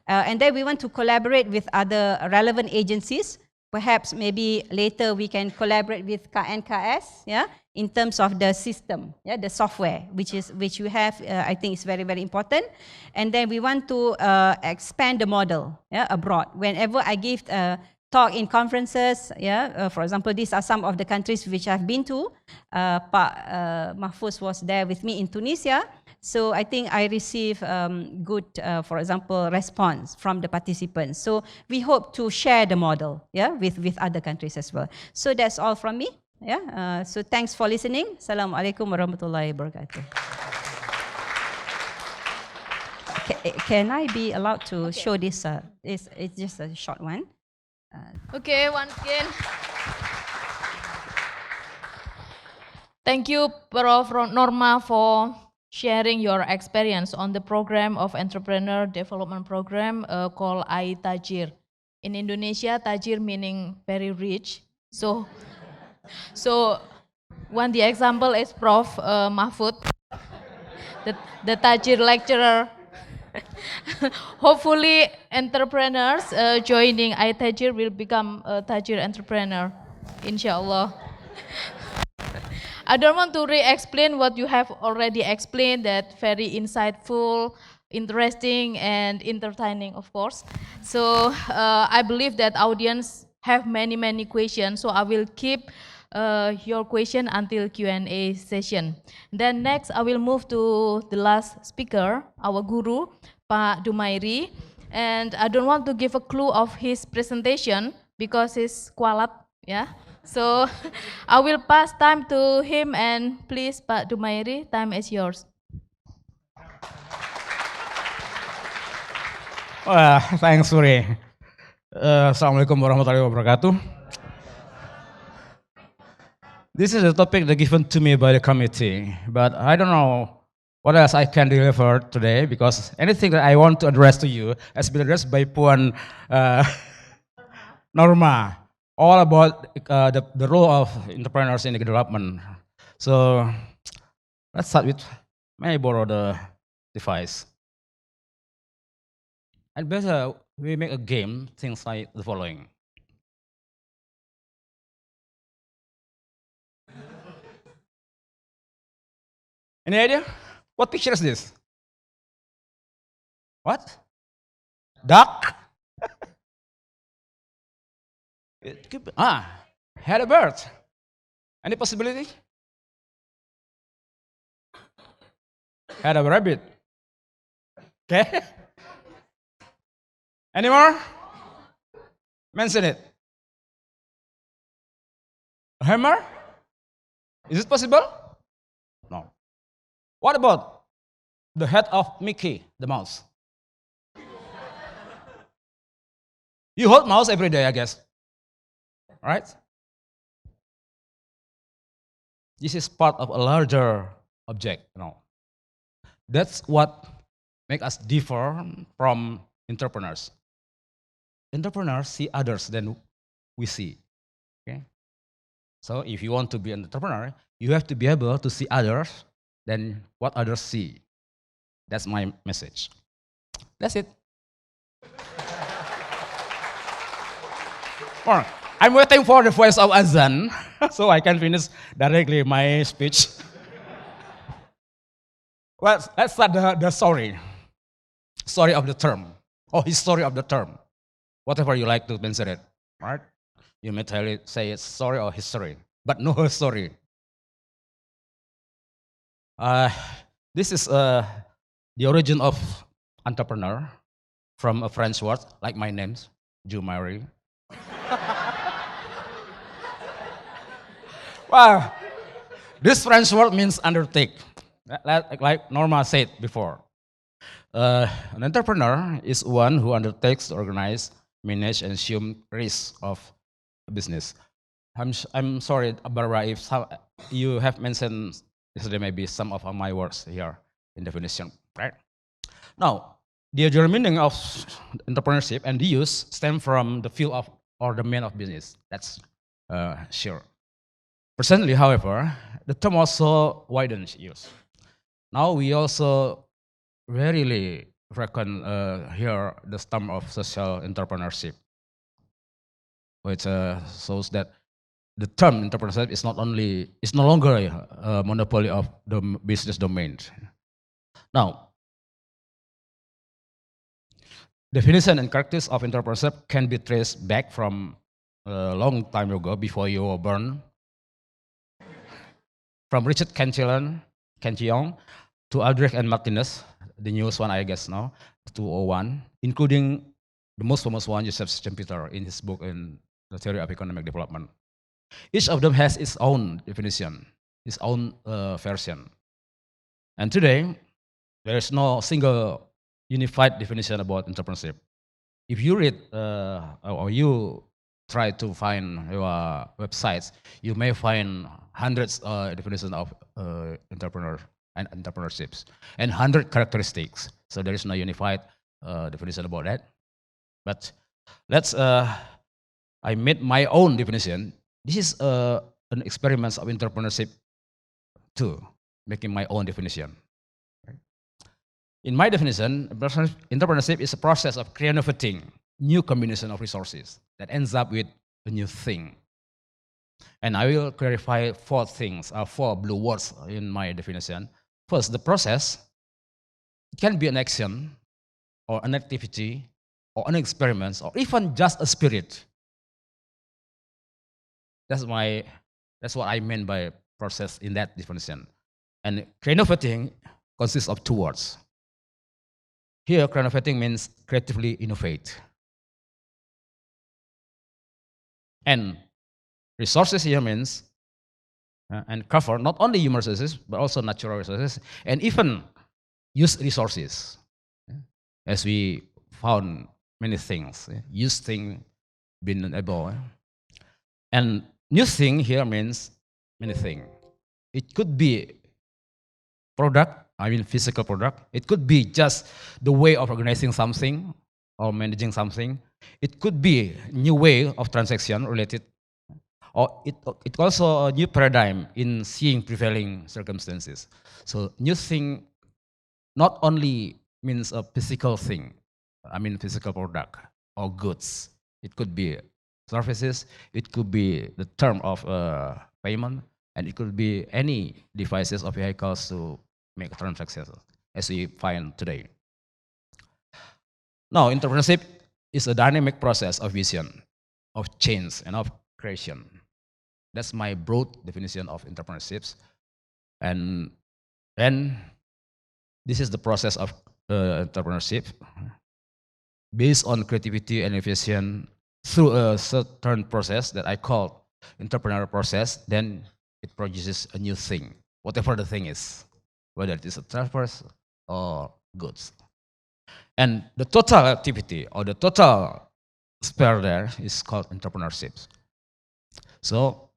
and then we want to collaborate with other relevant agencies. Perhaps maybe later we can collaborate with KNKS, yeah, in terms of the system, yeah, the software, which you have. I think is very, very important. And then we want to expand the model, yeah, abroad. Whenever I give talk in conferences, yeah, for example, these are some of the countries which I've been to. Pak Mahfuz was there with me in Tunisia. So I think I receive good, for example, response from the participants. So we hope to share the model, yeah, with other countries as well. So that's all from me. Yeah. So thanks for listening. Assalamualaikum warahmatullahi wabarakatuh. Can I be allowed to show this? It's just a short one. Okay, once again. Thank you, Prof. Norma, for sharing your experience on the program of entrepreneur development program called i-Taajir. In Indonesia, Tajir meaning very rich. So one the example is Prof. Mahfud, the Tajir lecturer. Hopefully, entrepreneurs joining i-Taajir will become a Tajir entrepreneur, inshallah. I don't want to re-explain what you have already explained, that very insightful, interesting, and entertaining, of course. So I believe that audience have many questions, so I will keep your question until Q&A session. Then next, I will move to the last speaker, our guru, Pak Dumairy. And I don't want to give a clue of his presentation because it's kualat, yeah. So I will pass time to him, and please, Pak Dumairy, time is yours. Thanks, Wuri. Assalamualaikum warahmatullahi wabarakatuh. This is a topic that given to me by the committee, but I don't know what else I can deliver today because anything that I want to address to you has been addressed by Puan Norma, all about the role of entrepreneurs in the development. So let's start with, may I borrow the device? And better we make a game, things like the following. Any idea? What picture is this? What? Duck? Had a bird. Any possibility? Had a rabbit. Okay. Any more? Mention it. A hammer? Is it possible? No. What about the head of Mickey, the mouse? You hold mouse every day, I guess. Right? This is part of a larger object. That's what makes us differ from entrepreneurs. Entrepreneurs see others than we see. Okay? So if you want to be an entrepreneur, you have to be able to see others than what others see. That's my message. That's it. I'm waiting for the voice of Azan so I can finish directly my speech. Well, let's start the story. Story of the term, or history of the term. Whatever you like to mention it, right? You may say it's story or history, but no story. This is the origin of entrepreneur from a French word, like my name, Dumairy. Well, this French word means undertake, like Norma said before. An entrepreneur is one who undertakes to organize, manage, and assume risks of business. I'm sorry, Barbara, if you have mentioned yesterday maybe some of my words here in definition, right? Now, the original meaning of entrepreneurship and the use stem from the field of or the man of business. That's sure. Presently, however, the term also widens use. Now we also rarely reckon here the term of social entrepreneurship, which shows that the term entrepreneurship is no longer a monopoly of the business domain. Now, definition and characteristics of entrepreneurship can be traced back from a long time ago, before you were born, from Richard Cantillon to Aldrich and Martinez, the newest one I guess now, 201, including the most famous one, Joseph Schumpeter, in his book in The Theory of Economic Development. Each of them has its own definition, its own version. And today, there is no single unified definition about entrepreneurship. If you read or you try to find your websites, you may find hundreds definitions of entrepreneur and entrepreneurships and 100 characteristics. So there is no unified definition about that. But I made my own definition. This is an experiment of entrepreneurship too, making my own definition. In my definition, entrepreneurship is a process of creating new combination of resources that ends up with a new thing. And I will clarify four things, four blue words in my definition. First, the process. It can be an action, or an activity, or an experiment, or even just a spirit. That's what I meant by process in that definition. And creating consists of two words. Here, innovating means creatively innovate. And resources here means and cover not only human resources but also natural resources and even use resources. As we found many things, use thing been able. And new thing here means many things. It could be product, I mean physical product. It could be just the way of organizing something or managing something. It could be new way of transaction related, or it also a new paradigm in seeing prevailing circumstances. So new thing not only means a physical thing, I mean physical product or goods. It could be services, it could be the term of payment, and it could be any devices or vehicles to make transactions as we find today. Now, entrepreneurship is a dynamic process of vision, of change, and of creation. That's my broad definition of entrepreneurships. And then this is the process of entrepreneurship based on creativity and innovation through a certain process that I call entrepreneurial process. Then it produces a new thing, whatever the thing is, whether it is a service or goods. And the total activity or the total sphere there is called entrepreneurship. So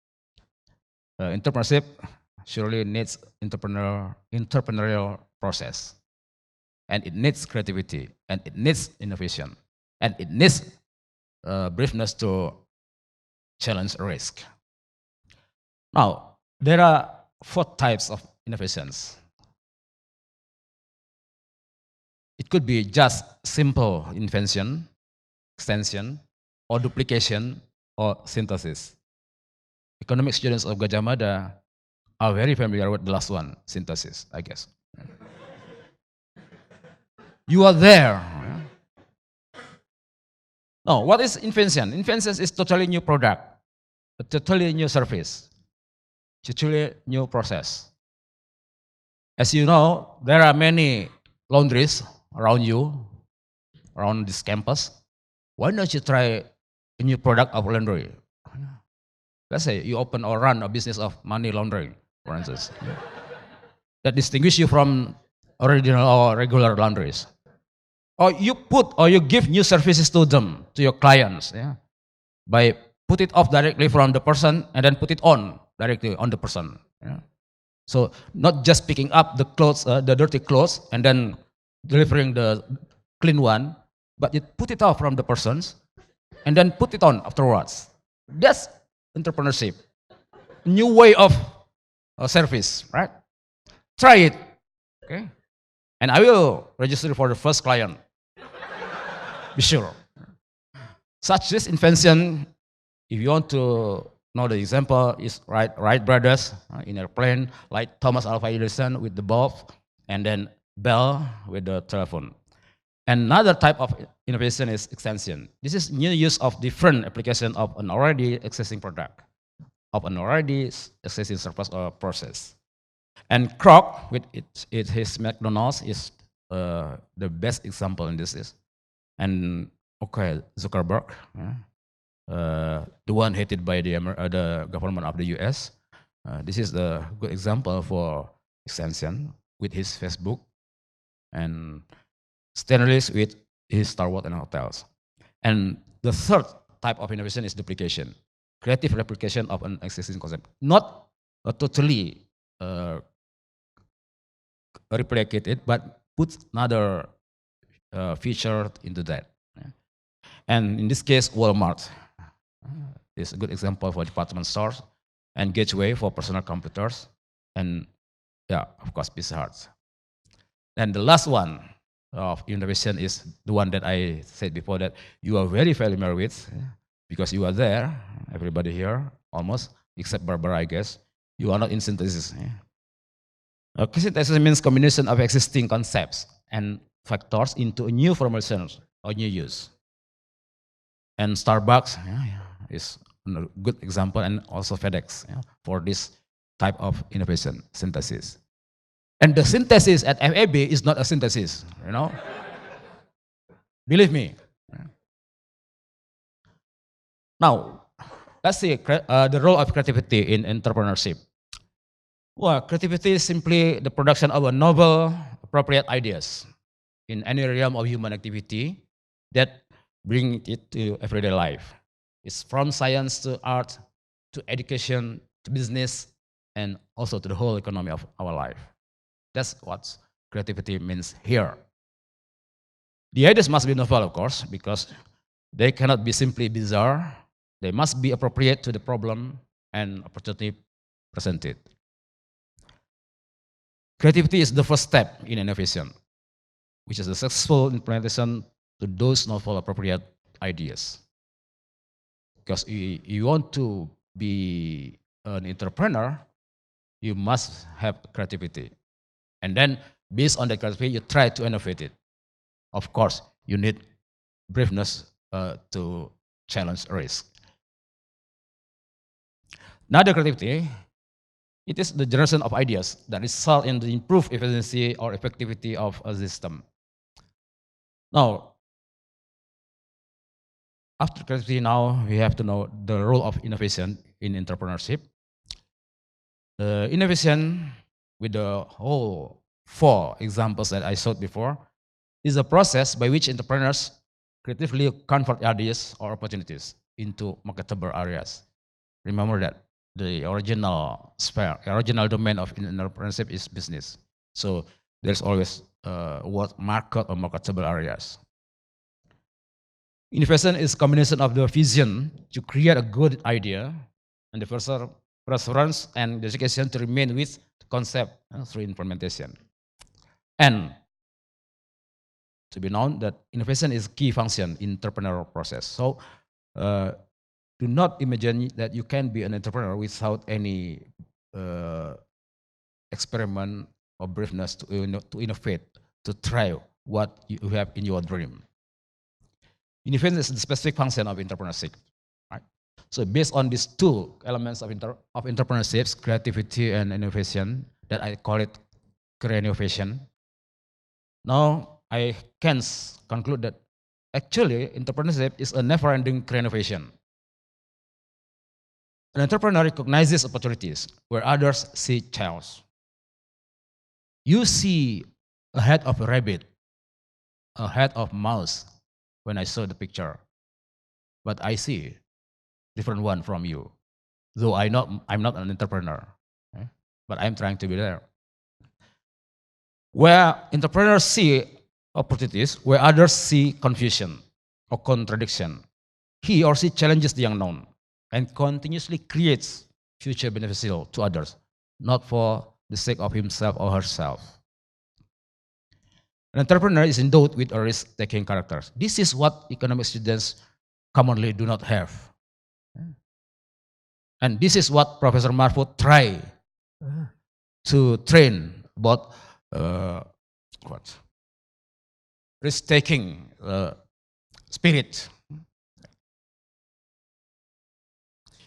entrepreneurship surely needs entrepreneurial process, and it needs creativity, and it needs innovation, and it needs braveness to challenge a risk. Now, there are 4 types of innovations. It could be just simple invention, extension, or duplication, or synthesis. Economic students of Gadjah Mada are very familiar with the last one, synthesis, I guess. You are there. No, what is invention? Invention is totally new product, a totally new service, totally new process. As you know, there are many laundries around you, around this campus. Why don't you try a new product of laundry? Let's say you open or run a business of money laundering, for instance. That distinguish you from original or regular laundries. Or you put or you give new services to them, to your clients, by put it off directly from the person and then put it on directly on the person. So not just picking up the clothes, the dirty clothes, and then delivering the clean one, but you put it off from the persons and then put it on afterwards. That's entrepreneurship. New way of service, right? Try it, okay? And I will register for the first client. Be sure. Such this invention, if you want to know the example, is Wright brothers in airplane, like Thomas Alva Edison with the bulb, and then Bell with the telephone. Another type of innovation is extension. This is new use of different application of an already existing product, of an already existing service or process. And Kroc with his McDonald's is the best example in this. And okay, Zuckerberg, the one hated by the government of the US. This is a good example for extension with his Facebook, and Stanley with his Star Wars and hotels. And the third type of innovation is duplication, creative replication of an existing concept, not totally replicate it, but put another feature into that. And in this case, Walmart is a good example for department stores, and Gateway for personal computers, and yeah, of course, Pizza Hut. And the last one of innovation is the one that I said before that you are very familiar with, because you are there, everybody here, almost, except Barbara, I guess. You are not in synthesis. Synthesis means combination of existing concepts and factors into a new formulation or new use. And Starbucks is a good example, and also FedEx for this type of innovation, synthesis. And the synthesis at FAB is not a synthesis, Believe me. Now, let's see the role of creativity in entrepreneurship. Well, creativity is simply the production of a novel, appropriate ideas in any realm of human activity that bring it to everyday life. It's from science to art, to education, to business, and also to the whole economy of our life. That's what creativity means here. The ideas must be novel, of course, because they cannot be simply bizarre. They must be appropriate to the problem and opportunity presented. Creativity is the first step in innovation, which is the successful implementation to those novel appropriate ideas. Because you want to be an entrepreneur, you must have creativity. And then based on that creativity, you try to innovate it. Of course, you need braveness to challenge risk. Another creativity, it is the generation of ideas that result in the improved efficiency or effectivity of a system. Now, after creativity, now we have to know the role of innovation in entrepreneurship. Innovation, with the whole 4 examples that I showed before, is a process by which entrepreneurs creatively convert ideas or opportunities into marketable areas. Remember that the original sphere, original domain of entrepreneurship is business. So there's always what market or marketable areas. Innovation is a combination of the vision to create a good idea and the perseverance and dedication to remain with the concept through implementation. And to be known that innovation is a key function in entrepreneurial process. So do not imagine that you can be an entrepreneur without any experiment or braveness to innovate, to try what you have in your dream. Innovation is the specific function of entrepreneurship. Right? So based on these 2 elements of entrepreneurship, creativity and innovation, that I call it innovation. Now I can conclude that actually entrepreneurship is a never-ending innovation. An entrepreneur recognizes opportunities where others see chance. You see a head of a rabbit, a head of mouse when I saw the picture, but I see different one from you. Though I'm not an entrepreneur, but I'm trying to be there. Where entrepreneurs see opportunities, where others see confusion or contradiction, he or she challenges the unknown and continuously creates future beneficial to others, not for the sake of himself or herself. An entrepreneur is endowed with a risk-taking character. This is what economic students commonly do not have. And this is what Professor Mahfud try to train about risk-taking spirit.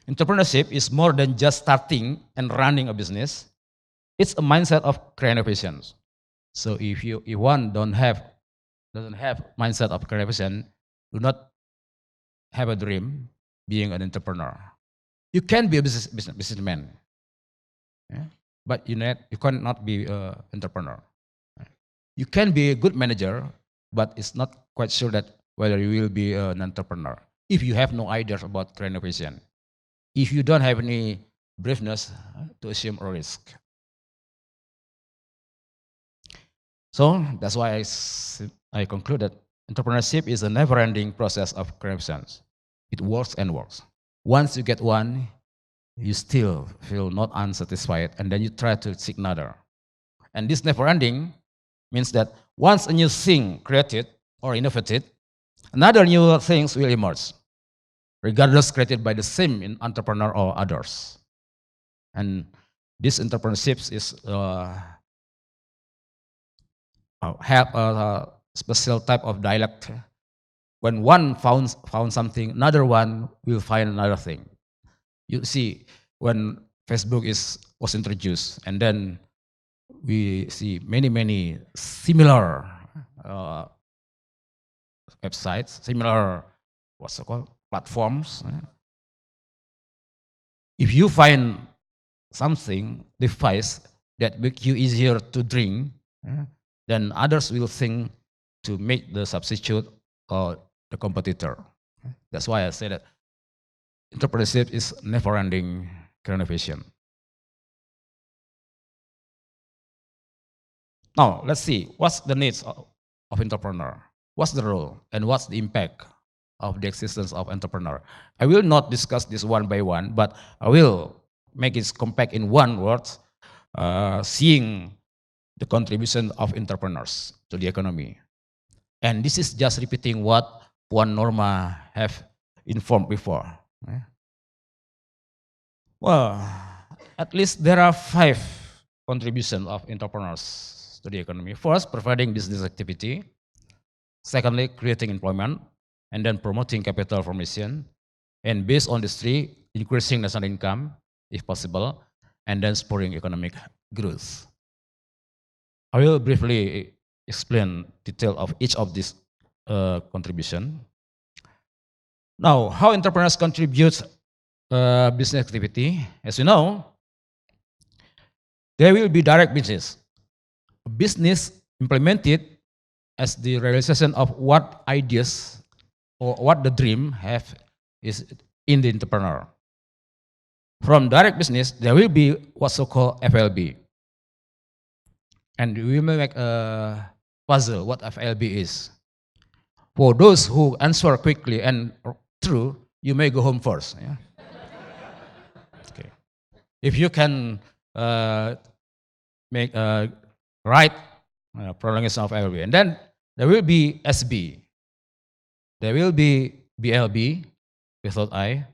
Entrepreneurship is more than just starting and running a business. It's a mindset of innovation. So if one doesn't have mindset of innovation, do not have a dream being an entrepreneur. You can be a businessman, but you cannot be an entrepreneur. You can be a good manager, but it's not quite sure that whether you will be an entrepreneur if you have no ideas about innovation. If you don't have any braveness to assume a risk. So that's why I conclude that entrepreneurship is a never-ending process of creations. It works and works. Once you get one, you still feel not unsatisfied, and then you try to seek another. And this never-ending means that once a new thing created or innovated, another new things will emerge, regardless created by the same entrepreneur or others. And this entrepreneurship is have a special type of dialect. When one found something, another one will find another thing. You see, when Facebook was introduced, and then we see many similar websites, similar what's it called platforms. If you find something device that make you easier to drink, then others will think to make the substitute or the competitor. That's why I say that entrepreneurship is never-ending innovation. Now, let's see, what's the needs of entrepreneur? What's the role and what's the impact of the existence of entrepreneur? I will not discuss this one by one, but I will make it compact in one word, seeing the contribution of entrepreneurs to the economy. And this is just repeating what Puan Norma have informed before. Well, at least there are 5 contributions of entrepreneurs to the economy. First, providing business activity. Secondly, creating employment. And then promoting capital formation. And based on these 3, increasing national income, if possible. And then spurring economic growth. I will briefly explain detail of each of these contribution. Now, how entrepreneurs contribute business activity? As you know, there will be direct business. Business implemented as the realization of what ideas or what the dream have is in the entrepreneur. From direct business, there will be what's so-called FLB. And we may make a puzzle what FLB is. For those who answer quickly and true, you may go home first. Yeah? Okay. If you can make a right prolongation of FLB. And then there will be SB. There will be BLB without I.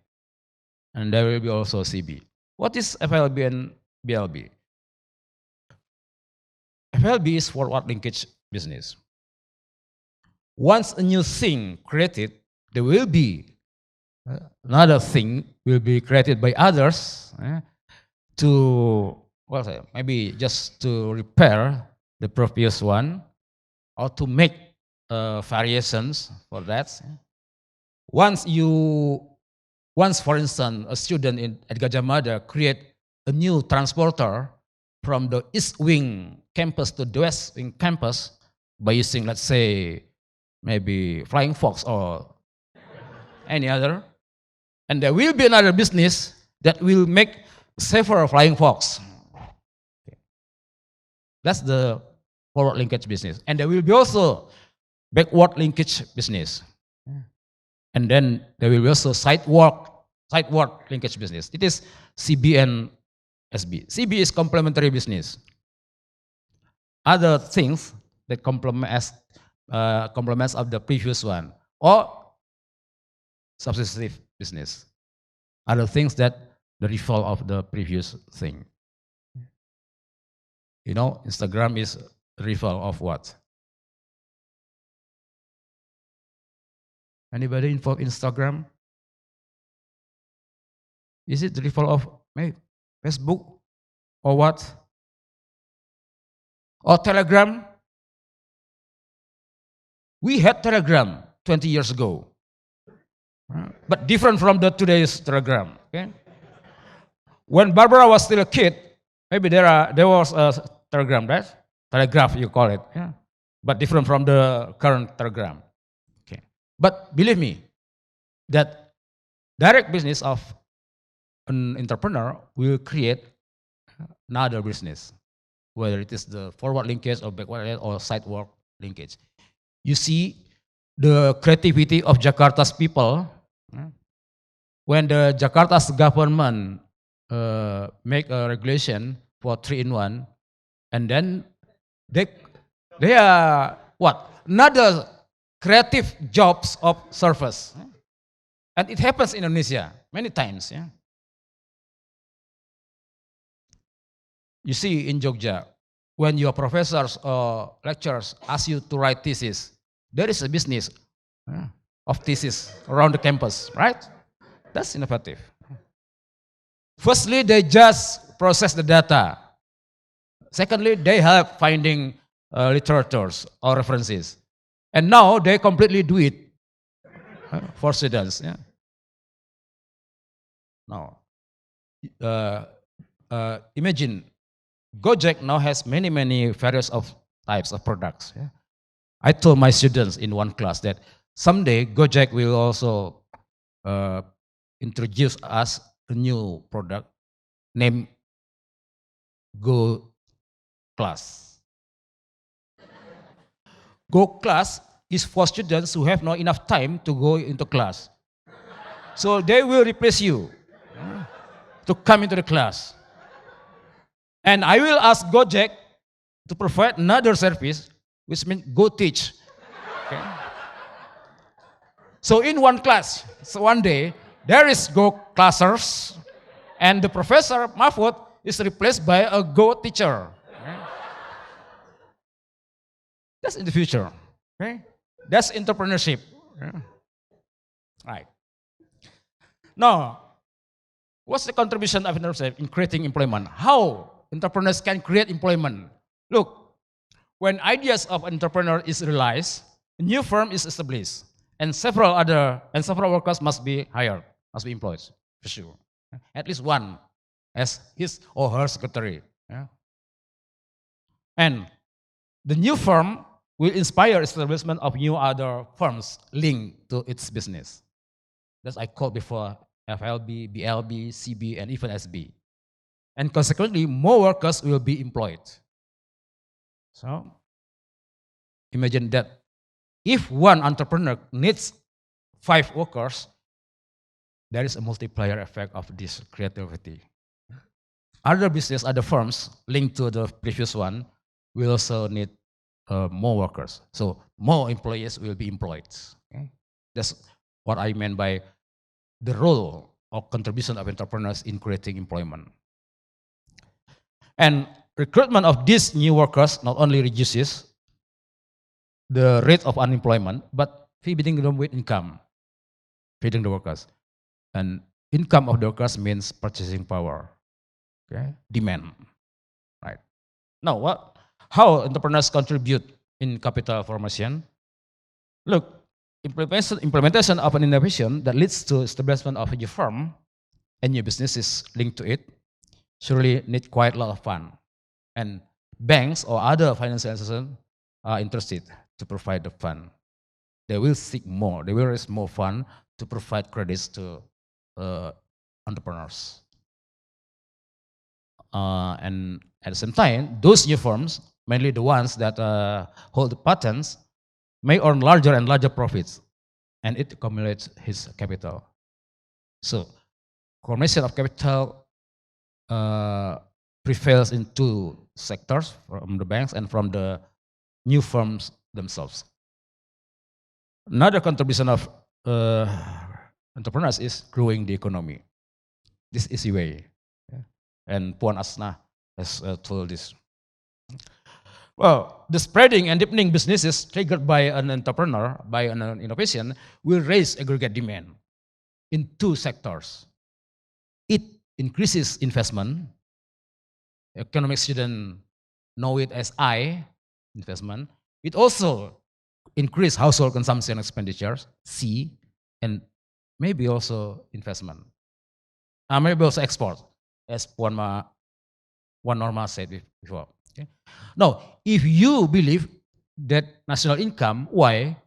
And there will be also CB. What is FLB and BLB? FLB is forward linkage business. Once a new thing created, there will be another thing will be created by others to, well, maybe just to repair the previous one or to make variations for that. Once, for instance, a student at Gadjah Mada create a new transporter from the East Wing campus to the West Wing campus by using, let's say, maybe Flying Fox or any other. And there will be another business that will make safer Flying Fox. Okay. That's the forward linkage business. And there will be also backward linkage business. And then there will be also sideward linkage business. It is CB and SB. CB is complementary business. Other things that complements of the previous one, or substitutive business. Other things that the rival of the previous thing. You know, Instagram is rival of what? Anybody involved in Instagram? Is it the rival of maybe Facebook or what? Or Telegram? We had Telegram 20 years ago, but different from the today's Telegram. Okay? When Barbara was still a kid, maybe there was a Telegram, right? Telegraph, you call it, yeah? But different from the current Telegram. Okay. But believe me, that direct business of an entrepreneur will create another business, whether it is the forward linkage or backward or sideward linkage. You see the creativity of Jakarta's people. When the Jakarta's government make a regulation for 3-in-1, and then they are what? Another creative jobs of service. And it happens in Indonesia many times. Yeah? You see in Jogja, when your professors or lecturers ask you to write thesis, there is a business of thesis around the campus, right? That's innovative. Firstly, they just process the data. Secondly, they help finding literatures or references. And now they completely do it for students. Yeah. Now, imagine Gojek now has many various of types of products. Yeah. I told my students in one class that someday Gojek will also introduce us a new product named Go Class. Go Class is for students who have not enough time to go into class. So they will replace you to come into the class. And I will ask Gojek to provide another service, which means Go Teach. Okay? So in one class, so one day, there is Go Classers, and the Professor Mahfud is replaced by a Go teacher. Okay? That's in the future. Okay? That's entrepreneurship. Okay? Right. Now, what's the contribution of entrepreneurship in creating employment? How entrepreneurs can create employment? Look, when ideas of entrepreneur is realized, a new firm is established, and several workers must be hired, must be employed, for sure. At least one as his or her secretary. Yeah. And the new firm will inspire establishment of new other firms linked to its business. That's I called before FLB, BLB, CB, and even SB. And consequently, more workers will be employed. So, imagine that if one entrepreneur needs 5 workers, there is a multiplier effect of this creativity. Other business, other firms linked to the previous one will also need more workers. So more employees will be employed. Okay? That's what I meant by the role or contribution of entrepreneurs in creating employment. And recruitment of these new workers not only reduces the rate of unemployment, but feeding them with income, feeding the workers. And income of the workers means purchasing power, okay? Demand, right? Now, how entrepreneurs contribute in capital formation? Look, implementation of an innovation that leads to establishment of a new firm and new businesses linked to it surely need quite a lot of fund. And banks or other financial institutions are interested to provide the fund. They will seek more, they will raise more fund to provide credits to entrepreneurs. And at the same time, those new firms, mainly the ones that hold the patents, may earn larger and larger profits, and it accumulates his capital. So, formation of capital prevails in 2 sectors, from the banks and from the new firms themselves. Another contribution of entrepreneurs is growing the economy. This easy way. Yeah. And Puan Asna has told this. Well, the spreading and deepening businesses triggered by an entrepreneur, by an innovation, will raise aggregate demand in 2 sectors. It increases investment. Economic students know it as I, investment. It also increases household consumption expenditures, C, and maybe also investment. Maybe also export, as Norma said before. Okay? Now, if you believe that national income, Y,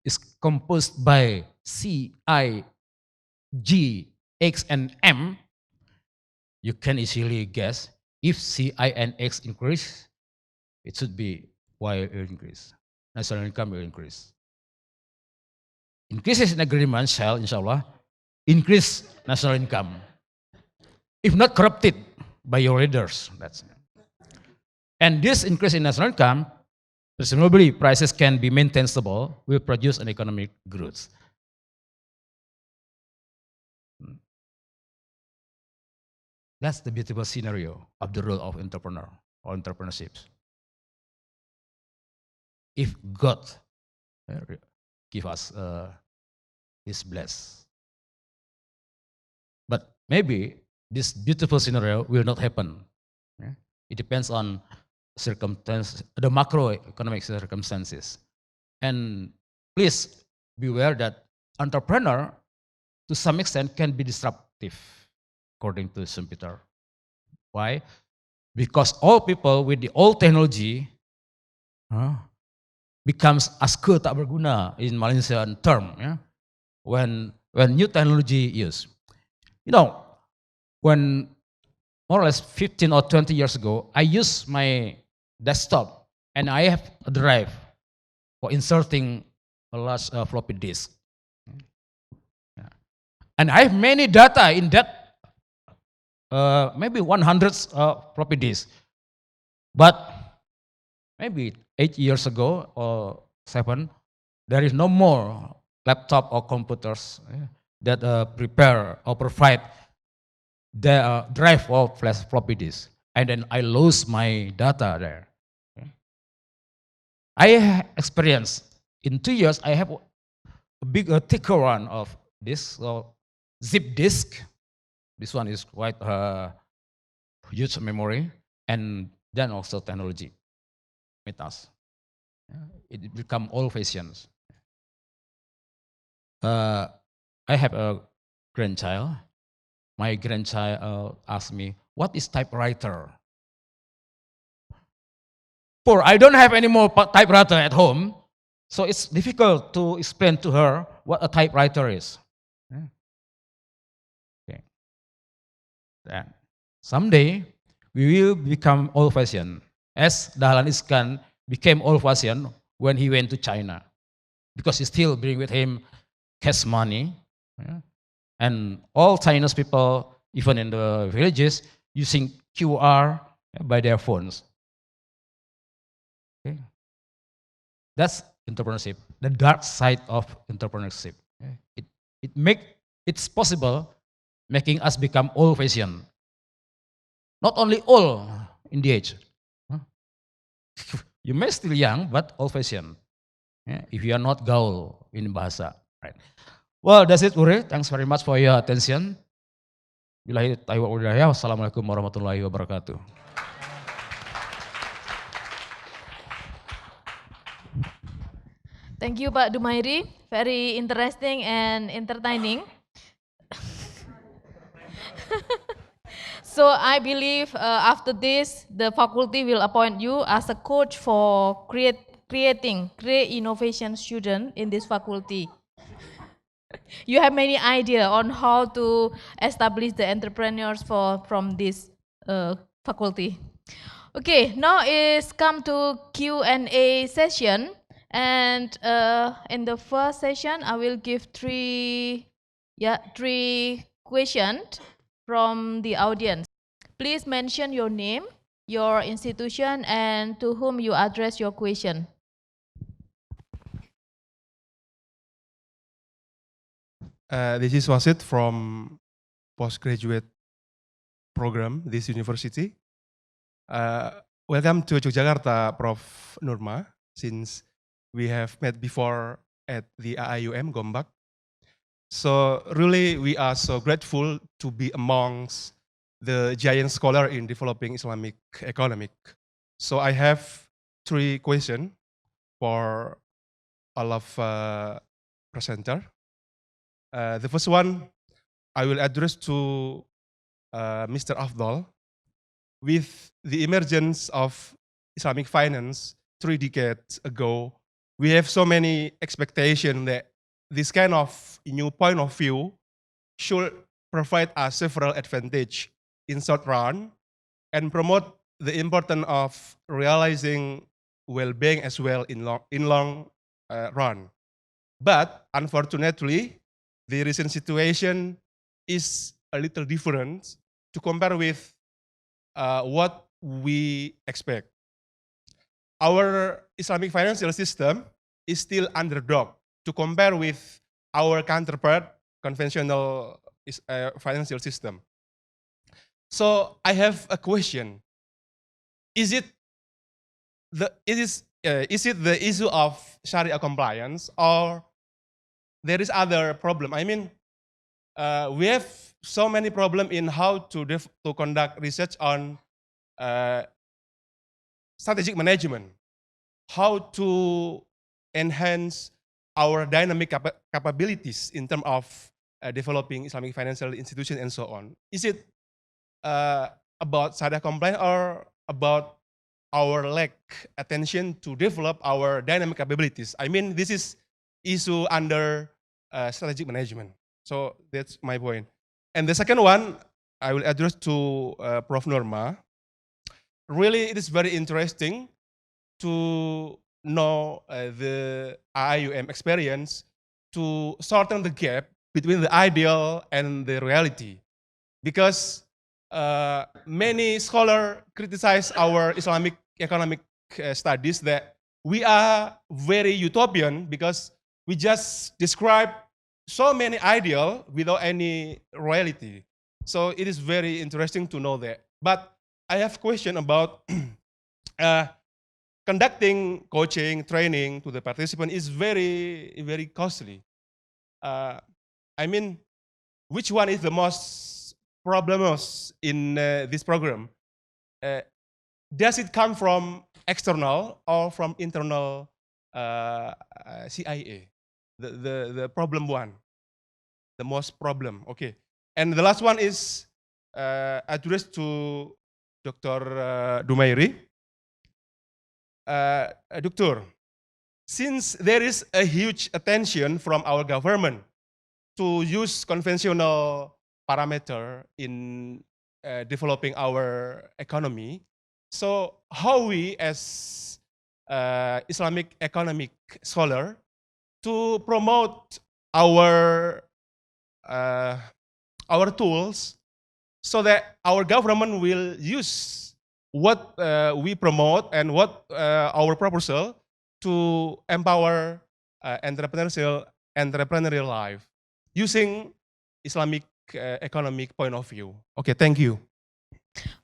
is composed by C, I, G, X, and M, you can easily guess if C, I, and X increase, it should be Y will increase. National income will increase. Increases in agreement shall, inshallah, increase national income. If not corrupted by your leaders. And this increase in national income, presumably prices can be maintained stable, will produce an economic growth. That's the beautiful scenario of the role of entrepreneur or entrepreneurship. If God give us His bless. But maybe this beautiful scenario will not happen. It depends on the macroeconomic circumstances. And please beware that entrepreneur, to some extent, can be disruptive, according to Schumpeter. Why? Because all people with the old technology becomes askul tak berguna in Malaysian term. Yeah? When new technology used. You know, when more or less 15 or 20 years ago, I used my desktop and I have a drive for inserting a large floppy disk. And I have many data in that, maybe 100 floppy disks. But maybe 8 years ago or 7, there is no more laptop or computers that prepare or provide the drive or flash floppy disk. And then I lose my data there. I experienced, in 2 years, I have a big, thicker one of this zip disk. This one is quite huge memory, and then also technology with us. It become old-fashioned. I have a grandchild. My grandchild asked me, "What is typewriter?" For I don't have any more typewriter at home, so it's difficult to explain to her what a typewriter is. Okay. Then someday we will become old-fashioned, as Dahlan Iskan became old-fashioned when he went to China, because he still bring with him cash money, and all Chinese people, even in the villages, using QR by their phones. Okay. That's entrepreneurship, the dark side of entrepreneurship. It's possible making us become old-fashioned. Not only old in the age. You may still young, but old-fashioned. If you are not gaul in bahasa. Right. Well, that's it, Wuri. Thanks very much for your attention. Billahi taufiq wal hidayah. Wassalamualaikum warahmatullahi wabarakatuh. Thank you, Pak Dumairy. Very interesting and entertaining. So I believe after this, the faculty will appoint you as a coach for creating great innovation student in this faculty. You have many idea on how to establish the entrepreneurs from this faculty. Okay, now is come to Q&A session. And in the first session, I will give three questions from the audience. Please mention your name, your institution, and to whom you address your question. This is Wasit from postgraduate program, this university. Welcome to Yogyakarta, Prof. Norma, since we have met before at the IIUM Gombak. So really, we are so grateful to be amongst the giant scholar in developing Islamic economic. So I have 3 questions for all of presenter. The first one, I will address to Mr. Afdhal. With the emergence of Islamic finance 3 decades ago, we have so many expectations that this kind of new point of view should provide us several advantages in short run and promote the importance of realizing well-being as well in long run. But unfortunately, the recent situation is a little different to compare with what we expect. Our Islamic financial system is still underdog to compare with our counterpart, conventional financial system. So I have a question. Is it the issue of Sharia compliance, or there is other problem? I mean, we have so many problems in how to conduct research on strategic management, how to enhance our dynamic capabilities in terms of developing Islamic financial institutions and so on. Is it about Sharia compliance or about our lack attention to develop our dynamic capabilities? I mean, this is issue under strategic management. So that's my point. And the second one, I will address to Prof. Norma. Really, it is very interesting to know the IIUM experience to shorten the gap between the ideal and the reality. Because many scholars criticize our Islamic economic studies that we are very utopian because we just describe so many ideal without any reality. So it is very interesting to know that. But I have a question about conducting coaching, training to the participant is very, very costly. I mean, which one is the most problems in this program? Does it come from external or from internal CIA? The problem one, the most problem. Okay, and the last one is addressed to Dr. Dumairy. Doctor, since there is a huge attention from our government to use conventional parameter in developing our economy, so how we as Islamic economic scholar to promote our tools so that our government will use what we promote and what our proposal to empower entrepreneurial life using Islamic economic point of view. Okay, thank you.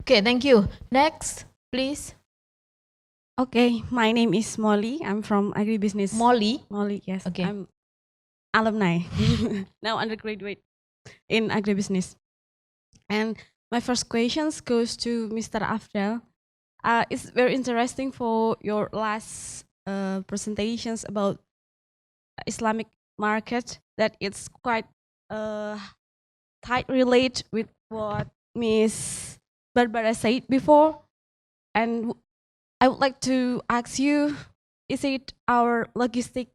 Okay, thank you. Next, please. Okay, my name is Molly. I'm from agribusiness. Molly. Molly, yes. Okay. I'm alumni, now undergraduate in agribusiness. And my first questions goes to Mr. Afdhal. It's very interesting for your last presentations about Islamic market, that it's quite tight relate with what Miss Barbara said before. And I would like to ask you, is it our logistic,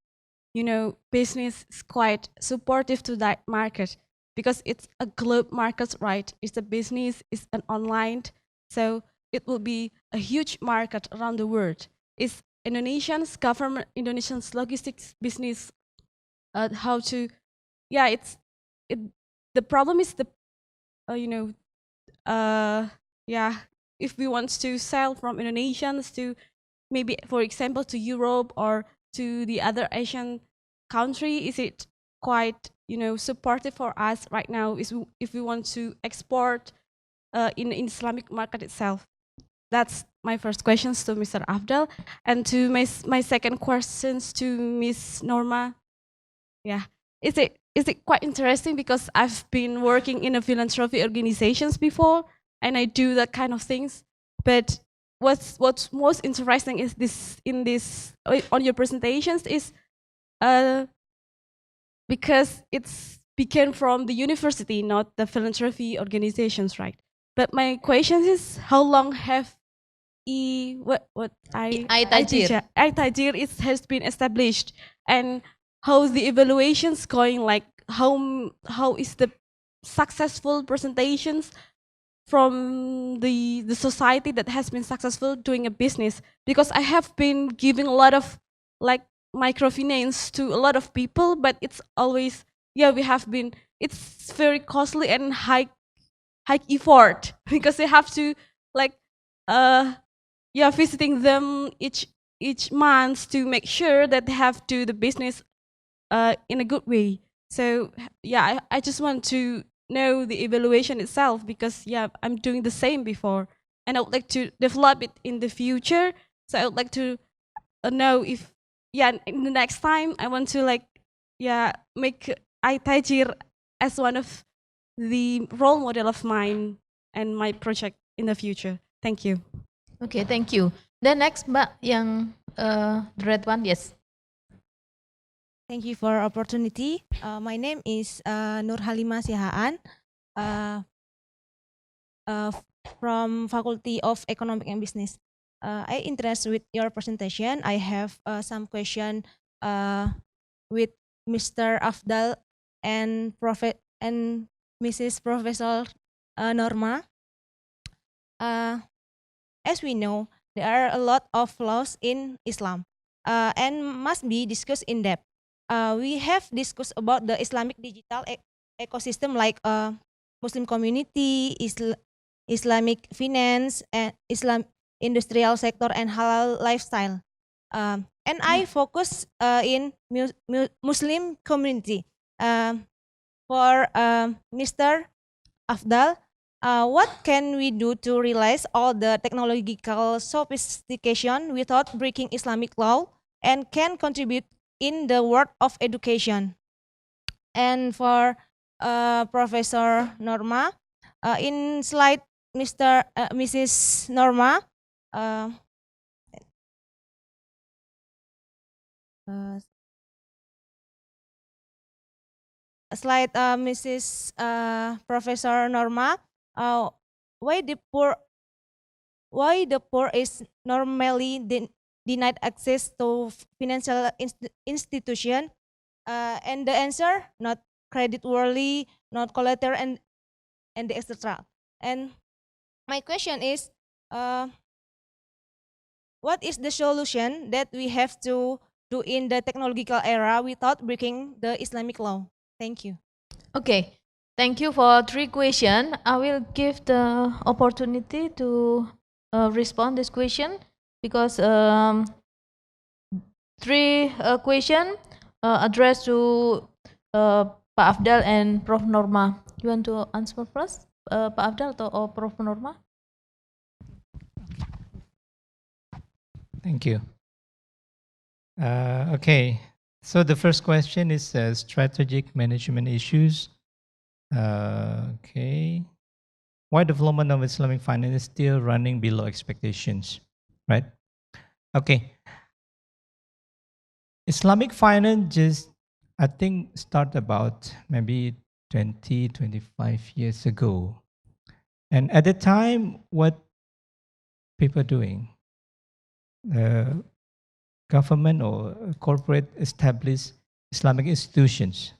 business is quite supportive to that market? Because it's a global market, right? It's a business, it's an online, so it will be a huge market around the world. Is Indonesians government, Indonesians logistics business, how to, yeah, the problem is the, yeah, if we want to sell from Indonesians to maybe, for example, to Europe or to the other Asian country, is it quite, supportive for us right now is if we want to export in the Islamic market itself? That's my first questions to Mr. Afdhal. And to my second questions to Miss Norma. Yeah, is it quite interesting because I've been working in a philanthropy organizations before and I do that kind of things. But what's most interesting is on your presentations is because it's became from the university, not the philanthropy organizations, right? But my question is, how long have I-Taajir has been established, and how the evaluations going? Like how is the successful presentations from the society that has been successful doing a business? Because I have been giving a lot of like microfinance to a lot of people, but it's always, it's very costly and high effort because they have to like visiting them each month to make sure that they have to do the business in a good way. So yeah, I just want to know the evaluation itself because I'm doing the same before and I would like to develop it in the future. So I would like to know if in the next time I want to make i-Taajir as one of the role model of mine and my project in the future. Thank you. Okay, thank you. Then next Mbak yang the red one, yes. Thank you for opportunity. My name is Nur Halima Sihaan from Faculty of Economic and Business. I interested with your presentation. I have some question with Mr. Afdhal and Mrs. Professor Norma. As we know, there are a lot of laws in Islam and must be discussed in depth. We have discussed about the Islamic digital ecosystem like Muslim community, Islamic finance, and Islam industrial sector and halal lifestyle. And I focus in Muslim community. For Mr. Afdhal, what can we do to realize all the technological sophistication without breaking Islamic law and can contribute in the world of education? And for Professor Norma, in slide Mrs. Norma, slide Mrs. Professor Norma, why the poor is normally denied access to financial institution, and the answer not credit worthy, not collateral, and etc. And my question is, what is the solution that we have to do in the technological era without breaking the Islamic law? Thank you. Okay, thank you for 3 questions. I will give the opportunity to respond this question because 3 question addressed to Pak Afdhal and Prof Norma. You want to answer first, Pak Afdhal or Prof Norma? Thank you. Okay, so the first question is strategic management issues. Okay, why development of Islamic finance is still running below expectations, right? Okay, Islamic finance just, I think, started about maybe 20, 25 years ago. And at the time, what people doing? Government or corporate established Islamic institutions.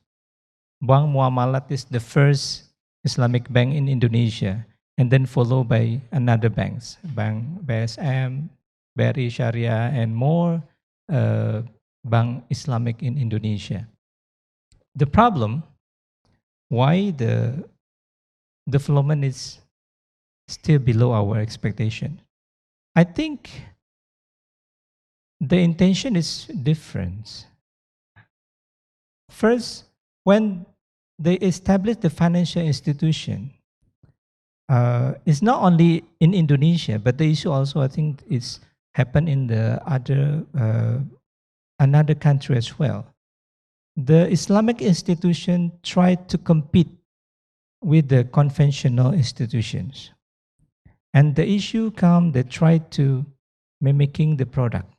Bank Muamalat is the first Islamic bank in Indonesia, and then followed by another banks, Bank BSM, BRI Syariah, and more Bank Islamic in Indonesia. The problem, why the development is still below our expectation? I think the intention is different. First, when they establish the financial institution, it's not only in Indonesia, but the issue also, I think, is happened in the other another country as well. The Islamic institution tried to compete with the conventional institutions, and the issue come, they try to mimicking the product.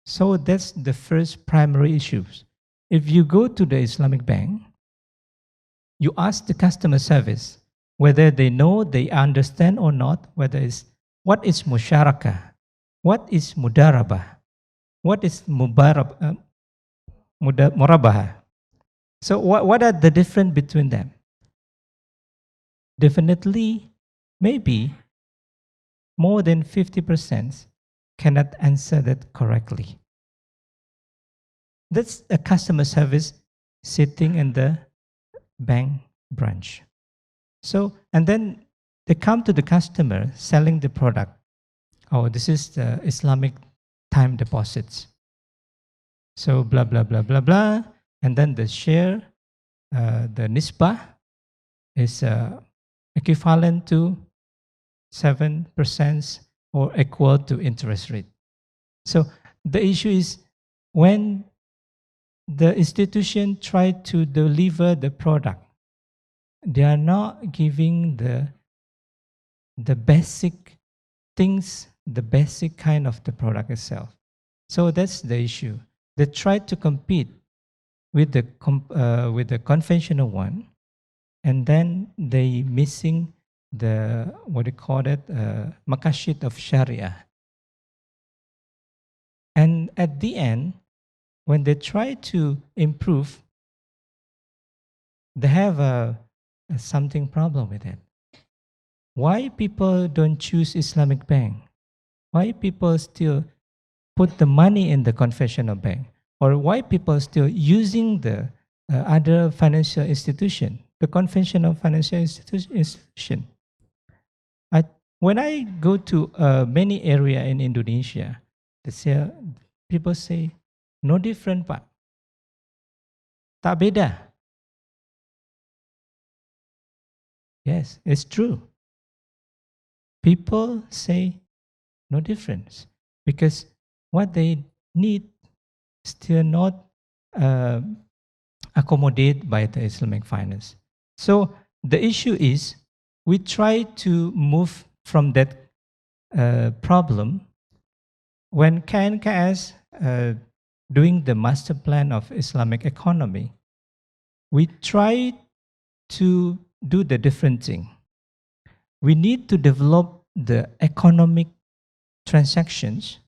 So that's the first primary issues. If you go to the Islamic bank, you ask the customer service whether they know, they understand or not, whether it's what is musyarakah, what is mudarabah, what is murabahah. So what are the difference between them? Definitely, maybe more than 50% cannot answer that correctly. That's a customer service sitting in the bank branch. So, and then they come to the customer selling the product. Oh, this is the Islamic time deposits. So blah, blah, blah, blah, blah. And then the share, the nisbah is equivalent to 7% or equal to interest rate. So the issue is when the institution try to deliver the product, they are not giving the basic things the basic kind of the product itself. So that's the issue. They try to compete with the conventional one, and then they missing the what they call it maqasid of Sharia. And at the end, when they try to improve, they have a something problem with it. Why people don't choose Islamic bank? Why people still put the money in the conventional bank? Or why people still using the other financial institution, the conventional financial institution? When I go to many area in Indonesia, people say, no different Pak. Tak beda. Yes, it's true. People say no difference because what they need still not accommodated by the Islamic finance. So the issue is we try to move from that problem when KNKS doing the master plan of Islamic economy. We try to do the different thing. We need to develop the economic transactions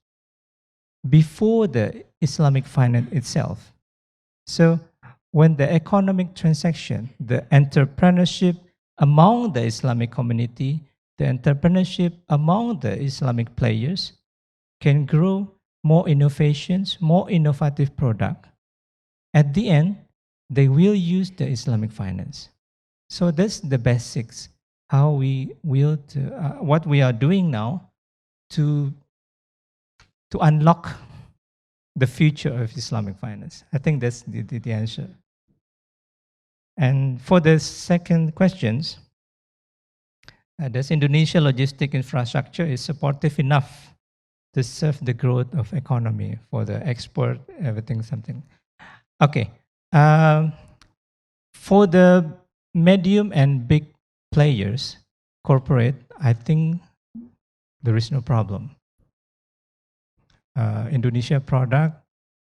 before the Islamic finance itself. So when the economic transaction, the entrepreneurship among the Islamic community, the entrepreneurship among the Islamic players can grow more innovations, more innovative product. At the end, they will use the Islamic finance. So that's the basics, how we will, what we are doing now to unlock the future of Islamic finance. I think that's the answer. And for the second questions, does Indonesia logistic infrastructure is supportive enough to serve the growth of economy for the export, everything, something? Okay. For the medium and big players, corporate, I think there is no problem. Indonesia product,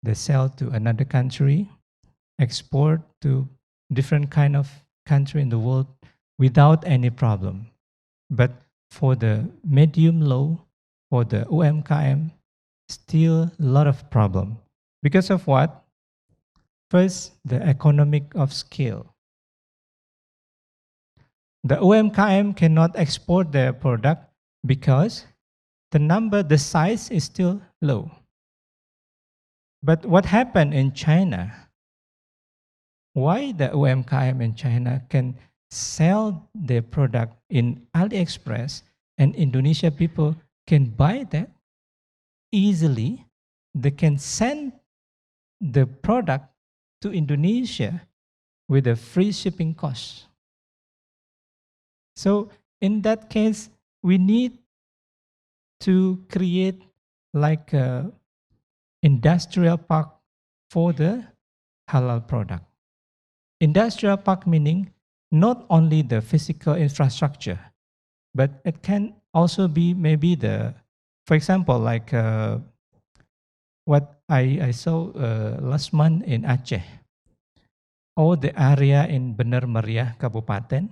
they sell to another country, export to different kind of country in the world without any problem. But for the medium low, for the UMKM, still a lot of problem. Because of what? First, the economic of scale. The UMKM cannot export their product because the size is still low. But what happened in China? Why the UMKM in China can sell their product in AliExpress and Indonesia people can buy that easily? They can send the product to Indonesia with a free shipping cost. So in that case, we need to create like a industrial park for the halal product. Industrial park meaning not only the physical infrastructure, but it can also be maybe for example, like what I saw last month in Aceh, or the area in Bener Meriah Kabupaten,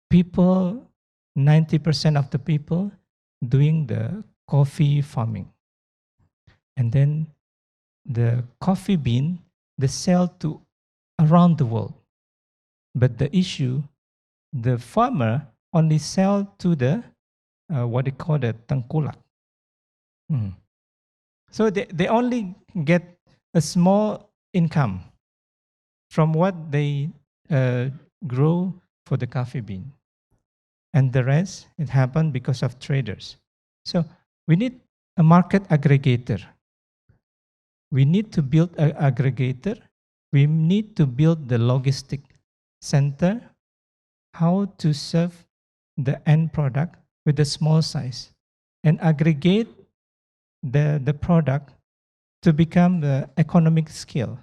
people, 90% of the people doing the coffee farming. And then the coffee bean, they sell to around the world. But the issue, the farmer only sell to the, what they call the tengkulak. So they only get a small income from what they grow for the coffee bean. And the rest, it happened because of traders. So we need a market aggregator. We need to build an aggregator. We need to build the logistic center, how to serve the end product with a small size and aggregate the product to become the economic scale.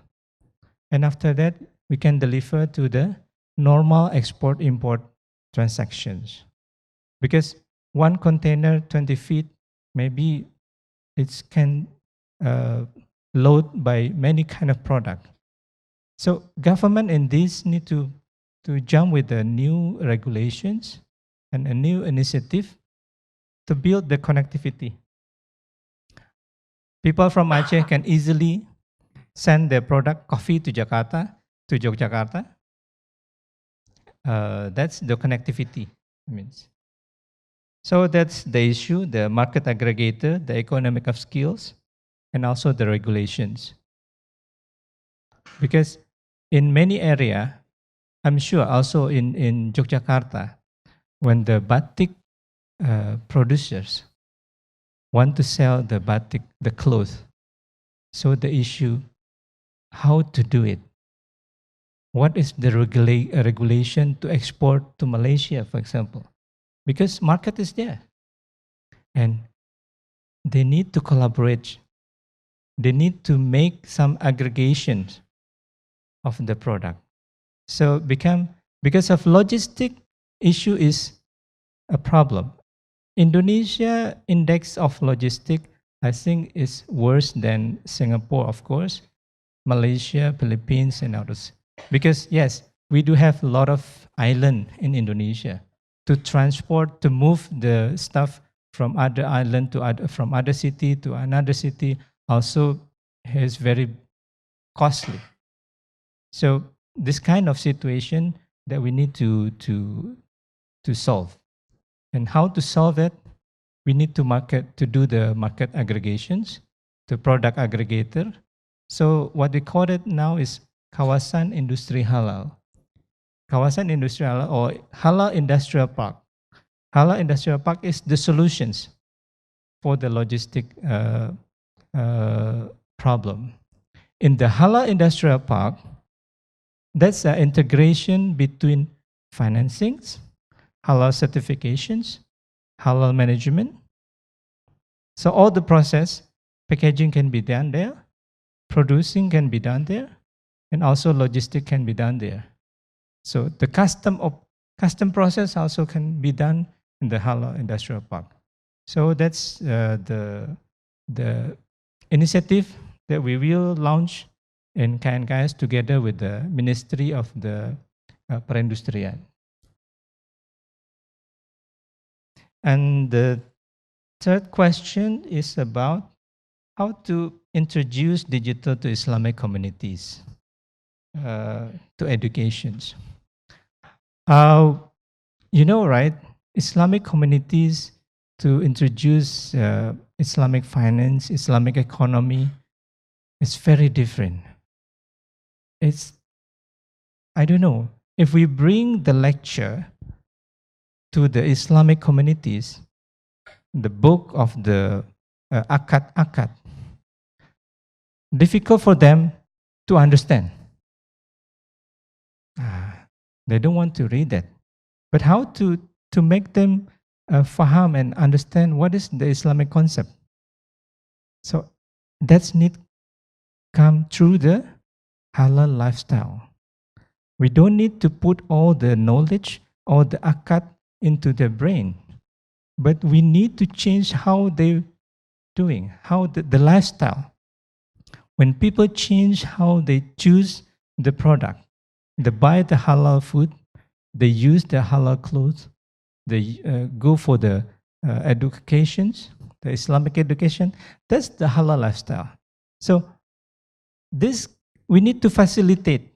And after that, we can deliver to the normal export-import transactions. Because one container 20 feet, maybe it can load by many kind of product. So government in this need to jump with the new regulations and a new initiative to build the connectivity. People from Aceh can easily send their product coffee to Jakarta, to Yogyakarta. That's the connectivity means. So that's the issue, the market aggregator, the economic of skills, and also the regulations. Because in many area, I'm sure also in Yogyakarta, when the batik producers want to sell the batik, the clothes, so the issue, how to do it? What is the regulation to export to Malaysia, for example? Because market is there. And they need to collaborate. They need to make some aggregations of the product. So because of logistic issue is a problem. Indonesia index of logistic, I think, is worse than Singapore, of course, Malaysia, Philippines, and others. Because yes, we do have a lot of island in Indonesia to transport, to move the stuff from other island to from other city to another city also is very costly. So this kind of situation that we need to solve. And how to solve it? We need to do the market aggregations, the product aggregator. So what we call it now is Kawasan Industri Halal. Kawasan Industri Halal or Halal Industrial Park. Halal Industrial Park is the solutions for the logistic problem. In the Halal Industrial Park, that's an integration between financings, halal certifications, halal management. So all the process, packaging can be done there, producing can be done there, and also logistic can be done there. So the custom process also can be done in the Halal Industrial Park. So that's the initiative that we will launch in KNKS together with the Ministry of the Perindustrian. And the third question is about how to introduce digital to Islamic communities, to educations. You know, right? Islamic communities to introduce Islamic finance, Islamic economy, it's very different. I don't know, if we bring the lecture to the Islamic communities, the book of the akad, difficult for them to understand. They don't want to read that. But how to make them faham and understand what is the Islamic concept? So that's need come through the halal lifestyle. We don't need to put all the knowledge or the akad into their brain, but we need to change how they're doing, how the lifestyle. When people change how they choose the product, they buy the halal food, they use the halal clothes, they go for the educations, the Islamic education, that's the halal lifestyle. So this we need to facilitate.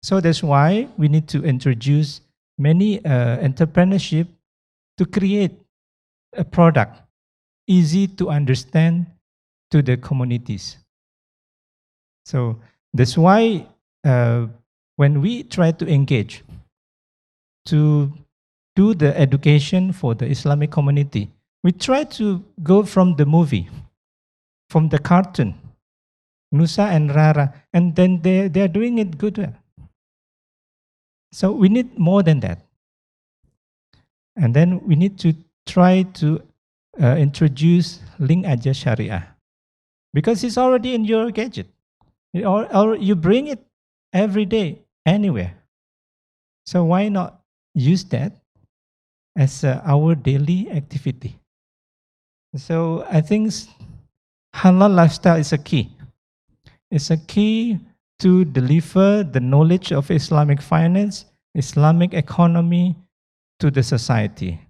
So that's why we need to introduce many entrepreneurship to create a product easy to understand to the communities. So that's why when we try to engage to do the education for the Islamic community, we try to go from the movie, from the cartoon, Nusa and Rara, and then they are doing it good. So we need more than that. And then we need to try to introduce Link Aja Sharia, because it's already in your gadget. Or you bring it every day, anywhere. So why not use that as our daily activity. So I think halal lifestyle is a key. It's a key to deliver the knowledge of Islamic finance, Islamic economy to the society.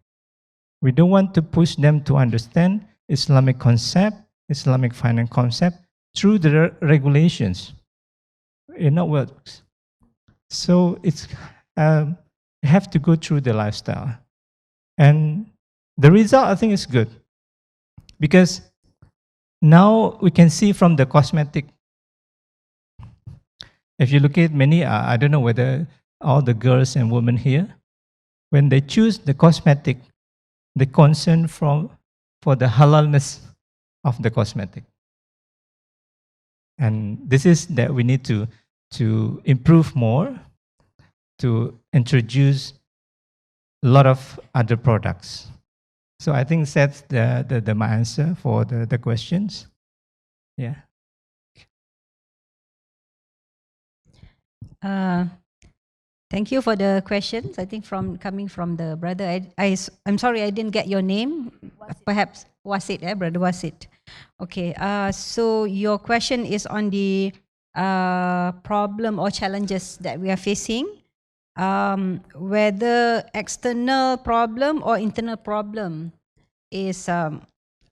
We don't want to push them to understand Islamic concept, Islamic finance concept through the regulations. It not works. So it's you have to go through the lifestyle. And the result, I think, is good. Because now we can see from the cosmetic. If you look at many, I don't know whether all the girls and women here, when they choose the cosmetic, they concern for the halalness of the cosmetic. And this is that we need to improve more, to introduce a lot of other products. So I think that's my answer for the questions. Yeah. Thank you for the questions. I think coming from the brother. I'm sorry I didn't get your name. Perhaps Wasid, brother Wasid. Okay. So your question is on the problem or challenges that we are facing, whether external problem or internal problem is, I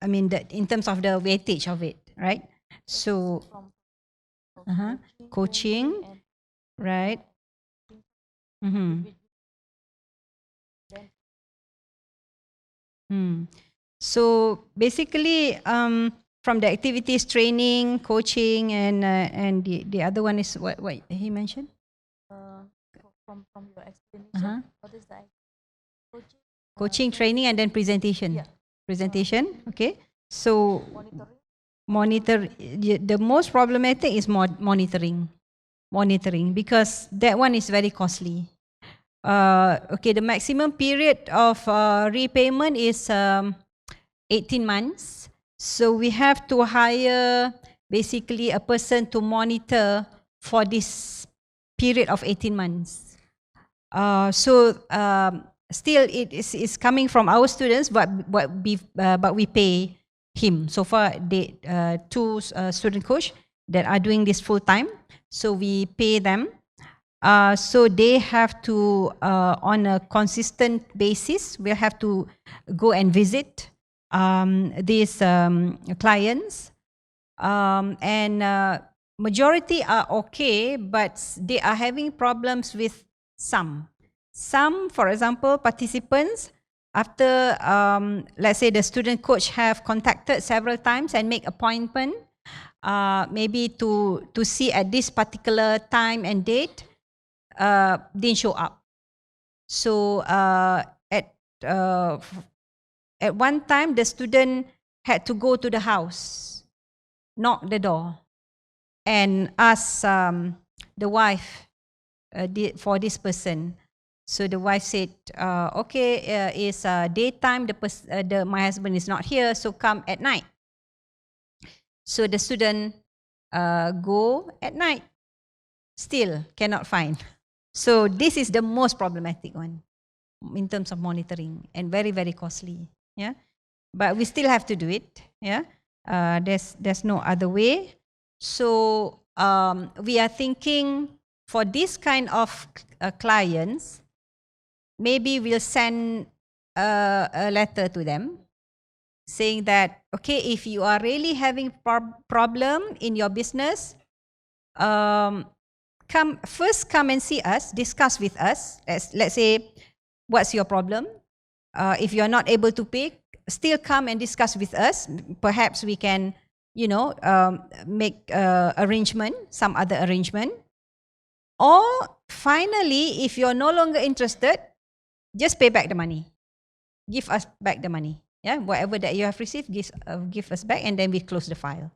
mean, in terms of the weightage of it, right? So, coaching, right? So basically, from the activities, training, coaching, and the other one is what he mentioned. From your explanation, what is the coaching, training, and then presentation. Yeah. Presentation. Okay. So the most problematic is monitoring because that one is very costly. Okay, the maximum period of repayment is 18 months. So we have to hire basically a person to monitor for this period of 18 months. Still it is coming from our students, but we pay him. So far, they two student coach that are doing this full time. So we pay them. So they have to, on a consistent basis, we'll have to go and visit these clients. And majority are okay, but they are having problems with some. Some, for example, participants, after, let's say the student coach have contacted several times and make appointment, maybe to see at this particular time and date, didn't show up. So at one time, the student had to go to the house, knock the door, and ask the wife for this person. So the wife said, okay, it's daytime, my husband is not here, so come at night. So the student go at night, still cannot find. So this is the most problematic one in terms of monitoring and very, very costly. Yeah, but we still have to do it. Yeah, there's no other way. So we are thinking for this kind of clients, maybe we'll send a letter to them saying that, okay, if you are really having problem in your business, come and see us, discuss with us. Let's say, what's your problem? If you are not able to pay, still come and discuss with us. Perhaps we can, make arrangement, some other arrangement. Or finally, if you're no longer interested, just pay back the money. Give us back the money. Yeah, whatever that you have received, give us back, and then we close the file.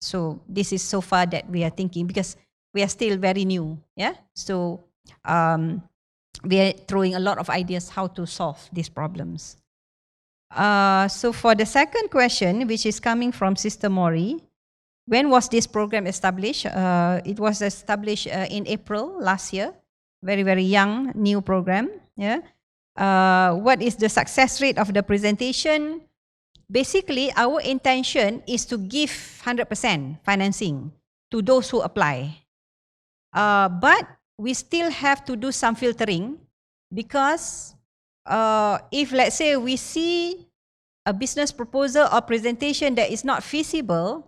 So this is so far that we are thinking, because we are still very new. Yeah, so we are throwing a lot of ideas how to solve these problems. So for the second question, which is coming from Sister Mori, when was this program established? It was established in April last year. Very, very young, new program. Yeah. What is the success rate of the presentation? Basically, our intention is to give 100% financing to those who apply. But we still have to do some filtering because if let's say we see a business proposal or presentation that is not feasible,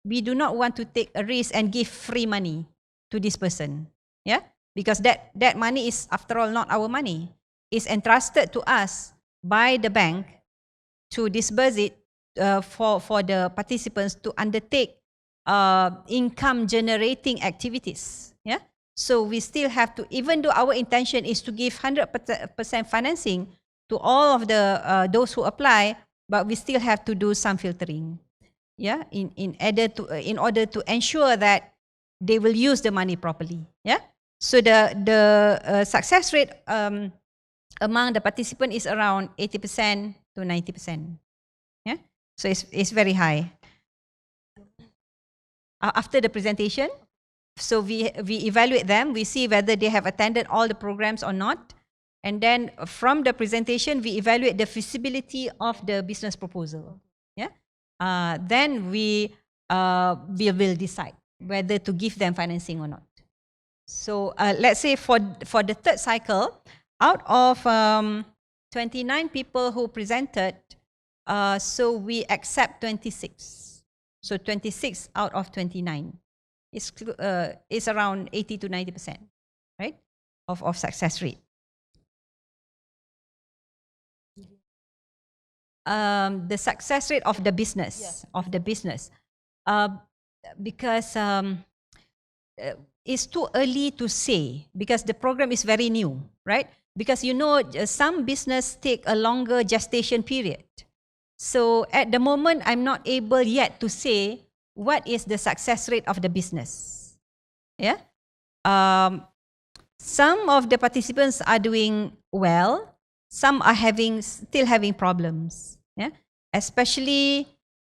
we do not want to take a risk and give free money to this person. Yeah, because that money is, after all, not our money. It's entrusted to us by the bank to disburse it for the participants to undertake income generating activities. Yeah, so we still have to, even though our intention is to give 100% financing to all of the those who apply, but we still have to do some filtering. Yeah, in order to ensure that they will use the money properly. Yeah, so the success rate among the participant is around 80% to 90%. Yeah, so it's very high. After the presentation, so we evaluate them, we see whether they have attended all the programs or not, and then from the presentation we evaluate the feasibility of the business proposal. Yeah, then we will decide whether to give them financing or not. So let's say for the third cycle, out of 29 people who presented, so we accept 26. So 26 out of 29 is around 80 to 90%, right, of success rate. The success rate of the business, because it's too early to say because the program is very new, right? Because you know some business take a longer gestation period. So at the moment, I'm not able yet to say what is the success rate of the business. Yeah, some of the participants are doing well. Some are still having problems. Yeah, especially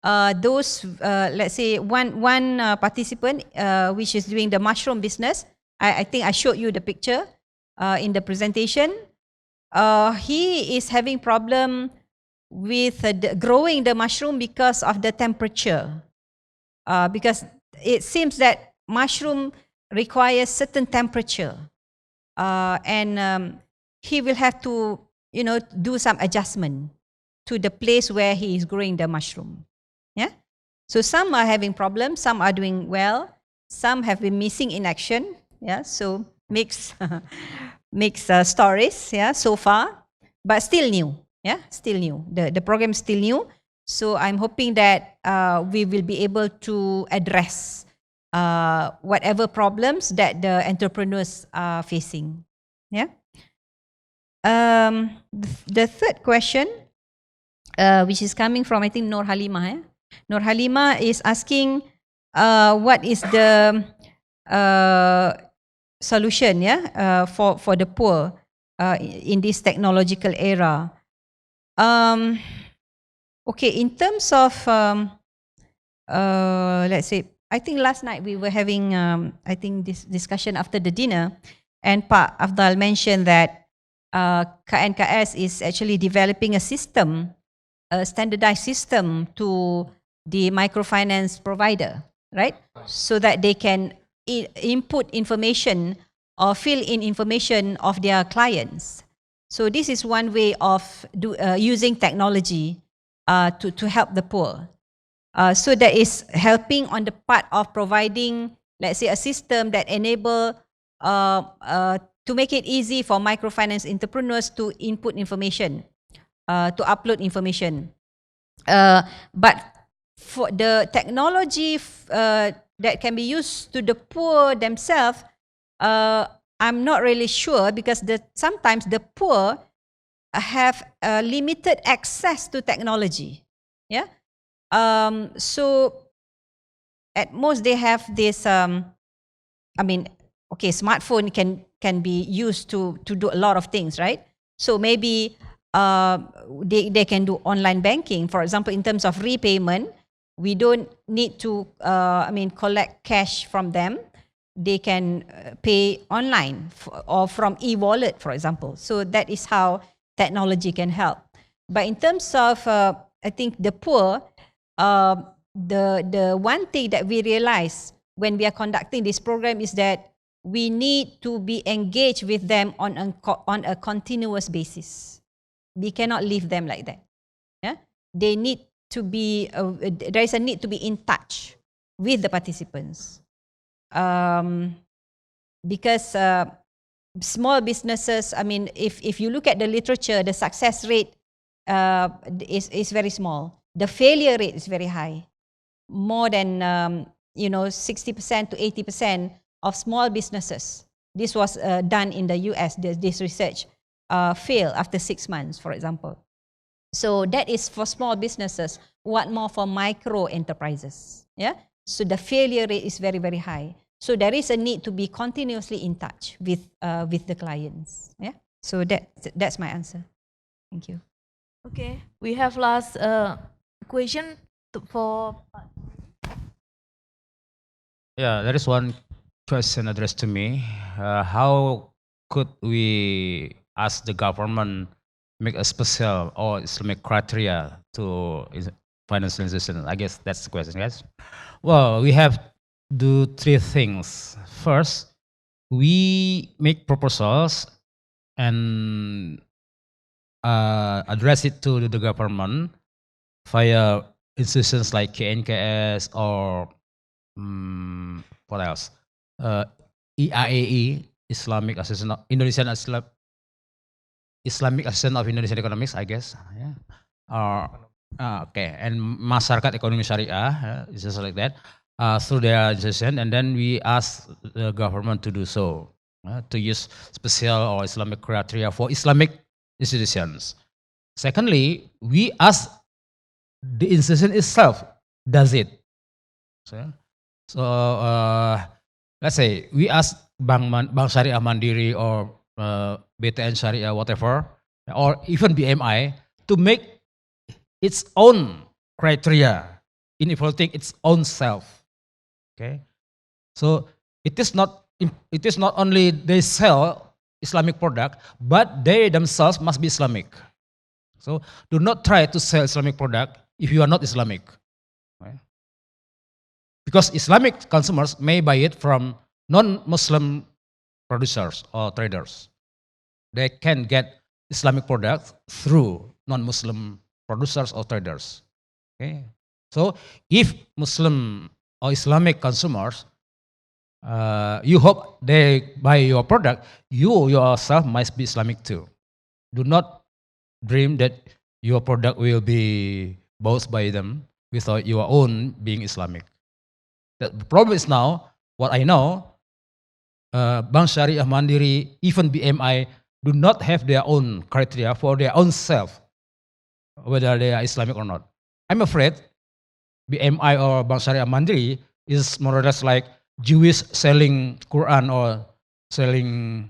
those. Let's say one participant which is doing the mushroom business. I think I showed you the picture in the presentation. He is having problem with growing the mushroom because of the temperature. Because it seems that mushroom requires certain temperature, and he will have to, do some adjustment to the place where he is growing the mushroom. Yeah. So some are having problems, some are doing well, some have been missing in action. Yeah. So mixed stories. Yeah. So far, but still new. Yeah, still new. The program is still new. So I'm hoping that we will be able to address whatever problems that the entrepreneurs are facing. Yeah. The third question, which is coming from, I think, Nur Halimah. Yeah? Nur Halimah is asking what is the solution, yeah, for the poor in this technological era. Okay, in terms of, let's say, I think last night we were having, I think, this discussion after the dinner, and Pak Afdhal mentioned that KNKS is actually developing a system, a standardized system to the microfinance provider, right? So that they can input information or fill in information of their clients. So this is one way of using technology to help the poor. So that is helping on the part of providing, let's say, a system that enable to make it easy for microfinance entrepreneurs to input information, to upload information. But for the technology that can be used to the poor themselves, I'm not really sure because sometimes the poor have limited access to technology. Yeah. So at most they have this, okay, smartphone can be used to do a lot of things, right? So maybe they can do online banking. For example, in terms of repayment, we don't need to, collect cash from them. They can pay online or from e-wallet, for example. So that is how technology can help. But in terms of, I think the poor, the one thing that we realize when we are conducting this program is that we need to be engaged with them on a continuous basis. We cannot leave them like that. Yeah, they need to be. There is a need to be in touch with the participants, because small businesses. I mean, if you look at the literature, the success rate is very small. The failure rate is very high. More than 60% to 80% of small businesses. This was done in the US. This research fail after 6 months, for example. So that is for small businesses. What more for micro enterprises? Yeah. So the failure rate is very, very high. So there is a need to be continuously in touch with the clients. Yeah. So that's my answer. Thank you. Okay, we have last question for. Yeah, there is one question addressed to me. How could we ask the government make a special or Islamic criteria to financial institutions? I guess that's the question, guys. Well, we have do 3 things. First, we make proposals and address it to the government via institutions like KNKS or what else? IAE, Islamic Association of Indonesian Islamic Association of Indonesian Economics, I guess. Yeah. Okay, and Masyarakat Ekonomi Syariah, it's just like that. Through their association, and then we ask the government to do so, to use special or Islamic criteria for Islamic institutions. Secondly, we ask the institution itself, does it? So let's say we ask Bank Syariah Mandiri or BTN Syariah, whatever, or even BMI to make its own criteria in evaluating its own self. Okay, so it is not only they sell Islamic product, but they themselves must be Islamic. So do not try to sell Islamic product if you are not Islamic. Right? Because Islamic consumers may buy it from non-Muslim producers or traders. They can get Islamic products through non-Muslim producers or traders. Okay, so if Muslim or Islamic consumers, you hope they buy your product, you yourself must be Islamic too. Do not dream that your product will be bought by them without your own being Islamic. The problem is now, what I know, Bank Syariah Mandiri, even BMI, do not have their own criteria for their own self, whether they are Islamic or not. I'm afraid BMI or Bank Syariah Mandiri is more or less like Jewish selling Quran or selling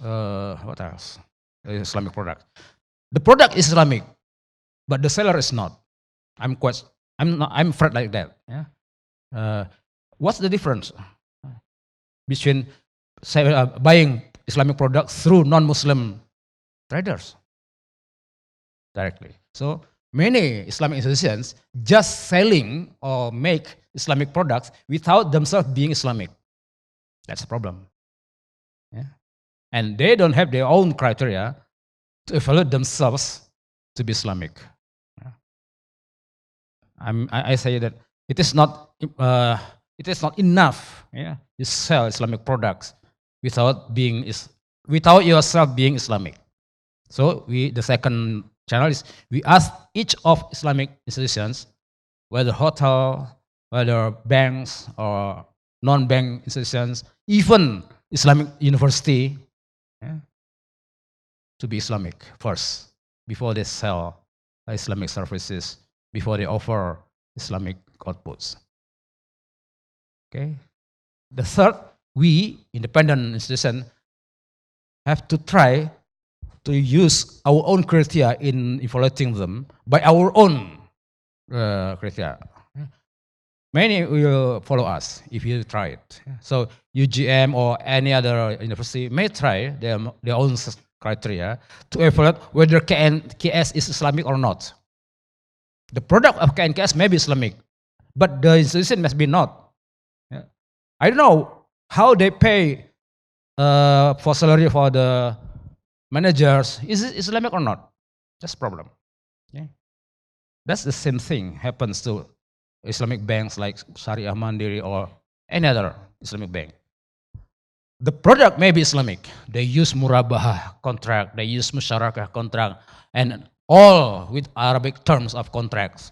what else? Islamic product. The product is Islamic, but the seller is not. I'm afraid like that. Yeah. What's the difference between buying Islamic products through non-Muslim traders directly? So many Islamic institutions just selling or make Islamic products without themselves being Islamic. That's a problem. Yeah. And they don't have their own criteria to evaluate themselves to be Islamic. Yeah. I say that it is not enough. Yeah, you sell Islamic products without yourself being Islamic. So the second channel is we ask each of Islamic institutions, whether hotel, whether banks or non-bank institutions, even Islamic university, yeah, to be Islamic first before they sell Islamic services, before they offer Islamic outputs. Okay. The third, we independent institution have to try to use our own criteria in evaluating them by our own criteria. Many will follow us if you try it. So UGM or any other university may try their own criteria to evaluate whether KNKS is Islamic or not. The product of KNKS may be Islamic, but the institution must be not. Yeah. I don't know how they pay for salary for the managers. Is it Islamic or not? That's the problem. Yeah. That's the same thing happens to Islamic banks like Syariah Mandiri or any other Islamic bank. The product may be Islamic. They use murabahah contract, they use musyarakah contract, and all with Arabic terms of contracts.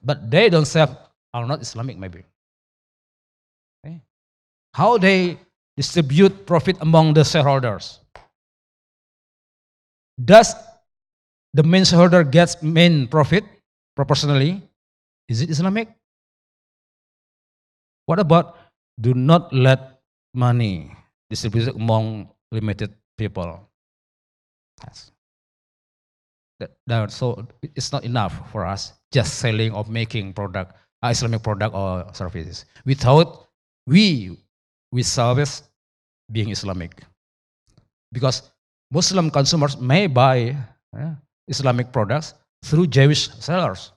But they themselves are not Islamic maybe. Okay. How they distribute profit among the shareholders? Does the main shareholder gets main profit proportionally? Is it Islamic? What about do not let money distributed among limited people? Yes. So it's not enough for us just selling or making product, Islamic product or services, without we service being Islamic. Because Muslim consumers may buy Islamic products through Jewish sellers,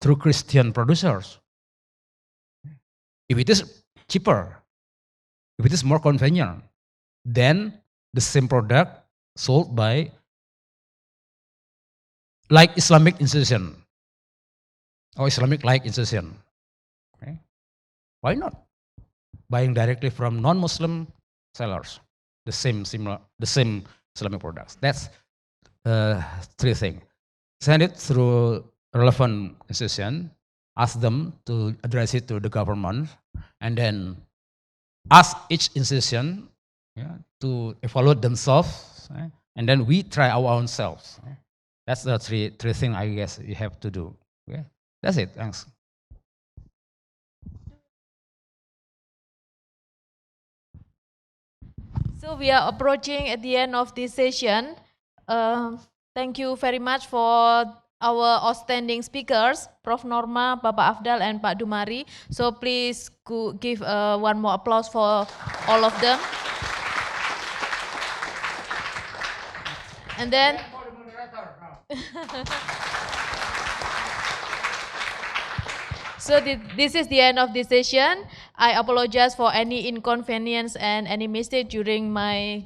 through Christian producers. If it is cheaper, if it is more convenient, then the same product sold by like Islamic institution or Islamic-like institution. Okay. Why not? Buying directly from non-Muslim sellers, the same Islamic products. That's three things. Send it through relevant institution, ask them to address it to the government, and then ask each institution to evaluate themselves, and then we try our own selves. That's the three things I guess you have to do. Okay? That's it. Thanks. So we are approaching at the end of this session. Thank you very much for our outstanding speakers, Prof. Norma, Bapak Afdhal, and Pak Dumairy. So please give one more applause for all of them. And then, so this is the end of this session. I apologize for any inconvenience and any mistake during my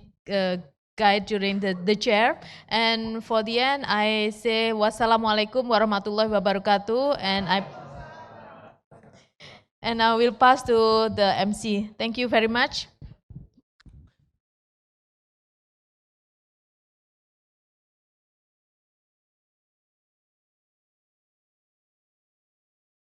guide during the chair. And for the end, I say wassalamualaikum warahmatullahi wabarakatuh, and I will pass to the MC. Thank you very much.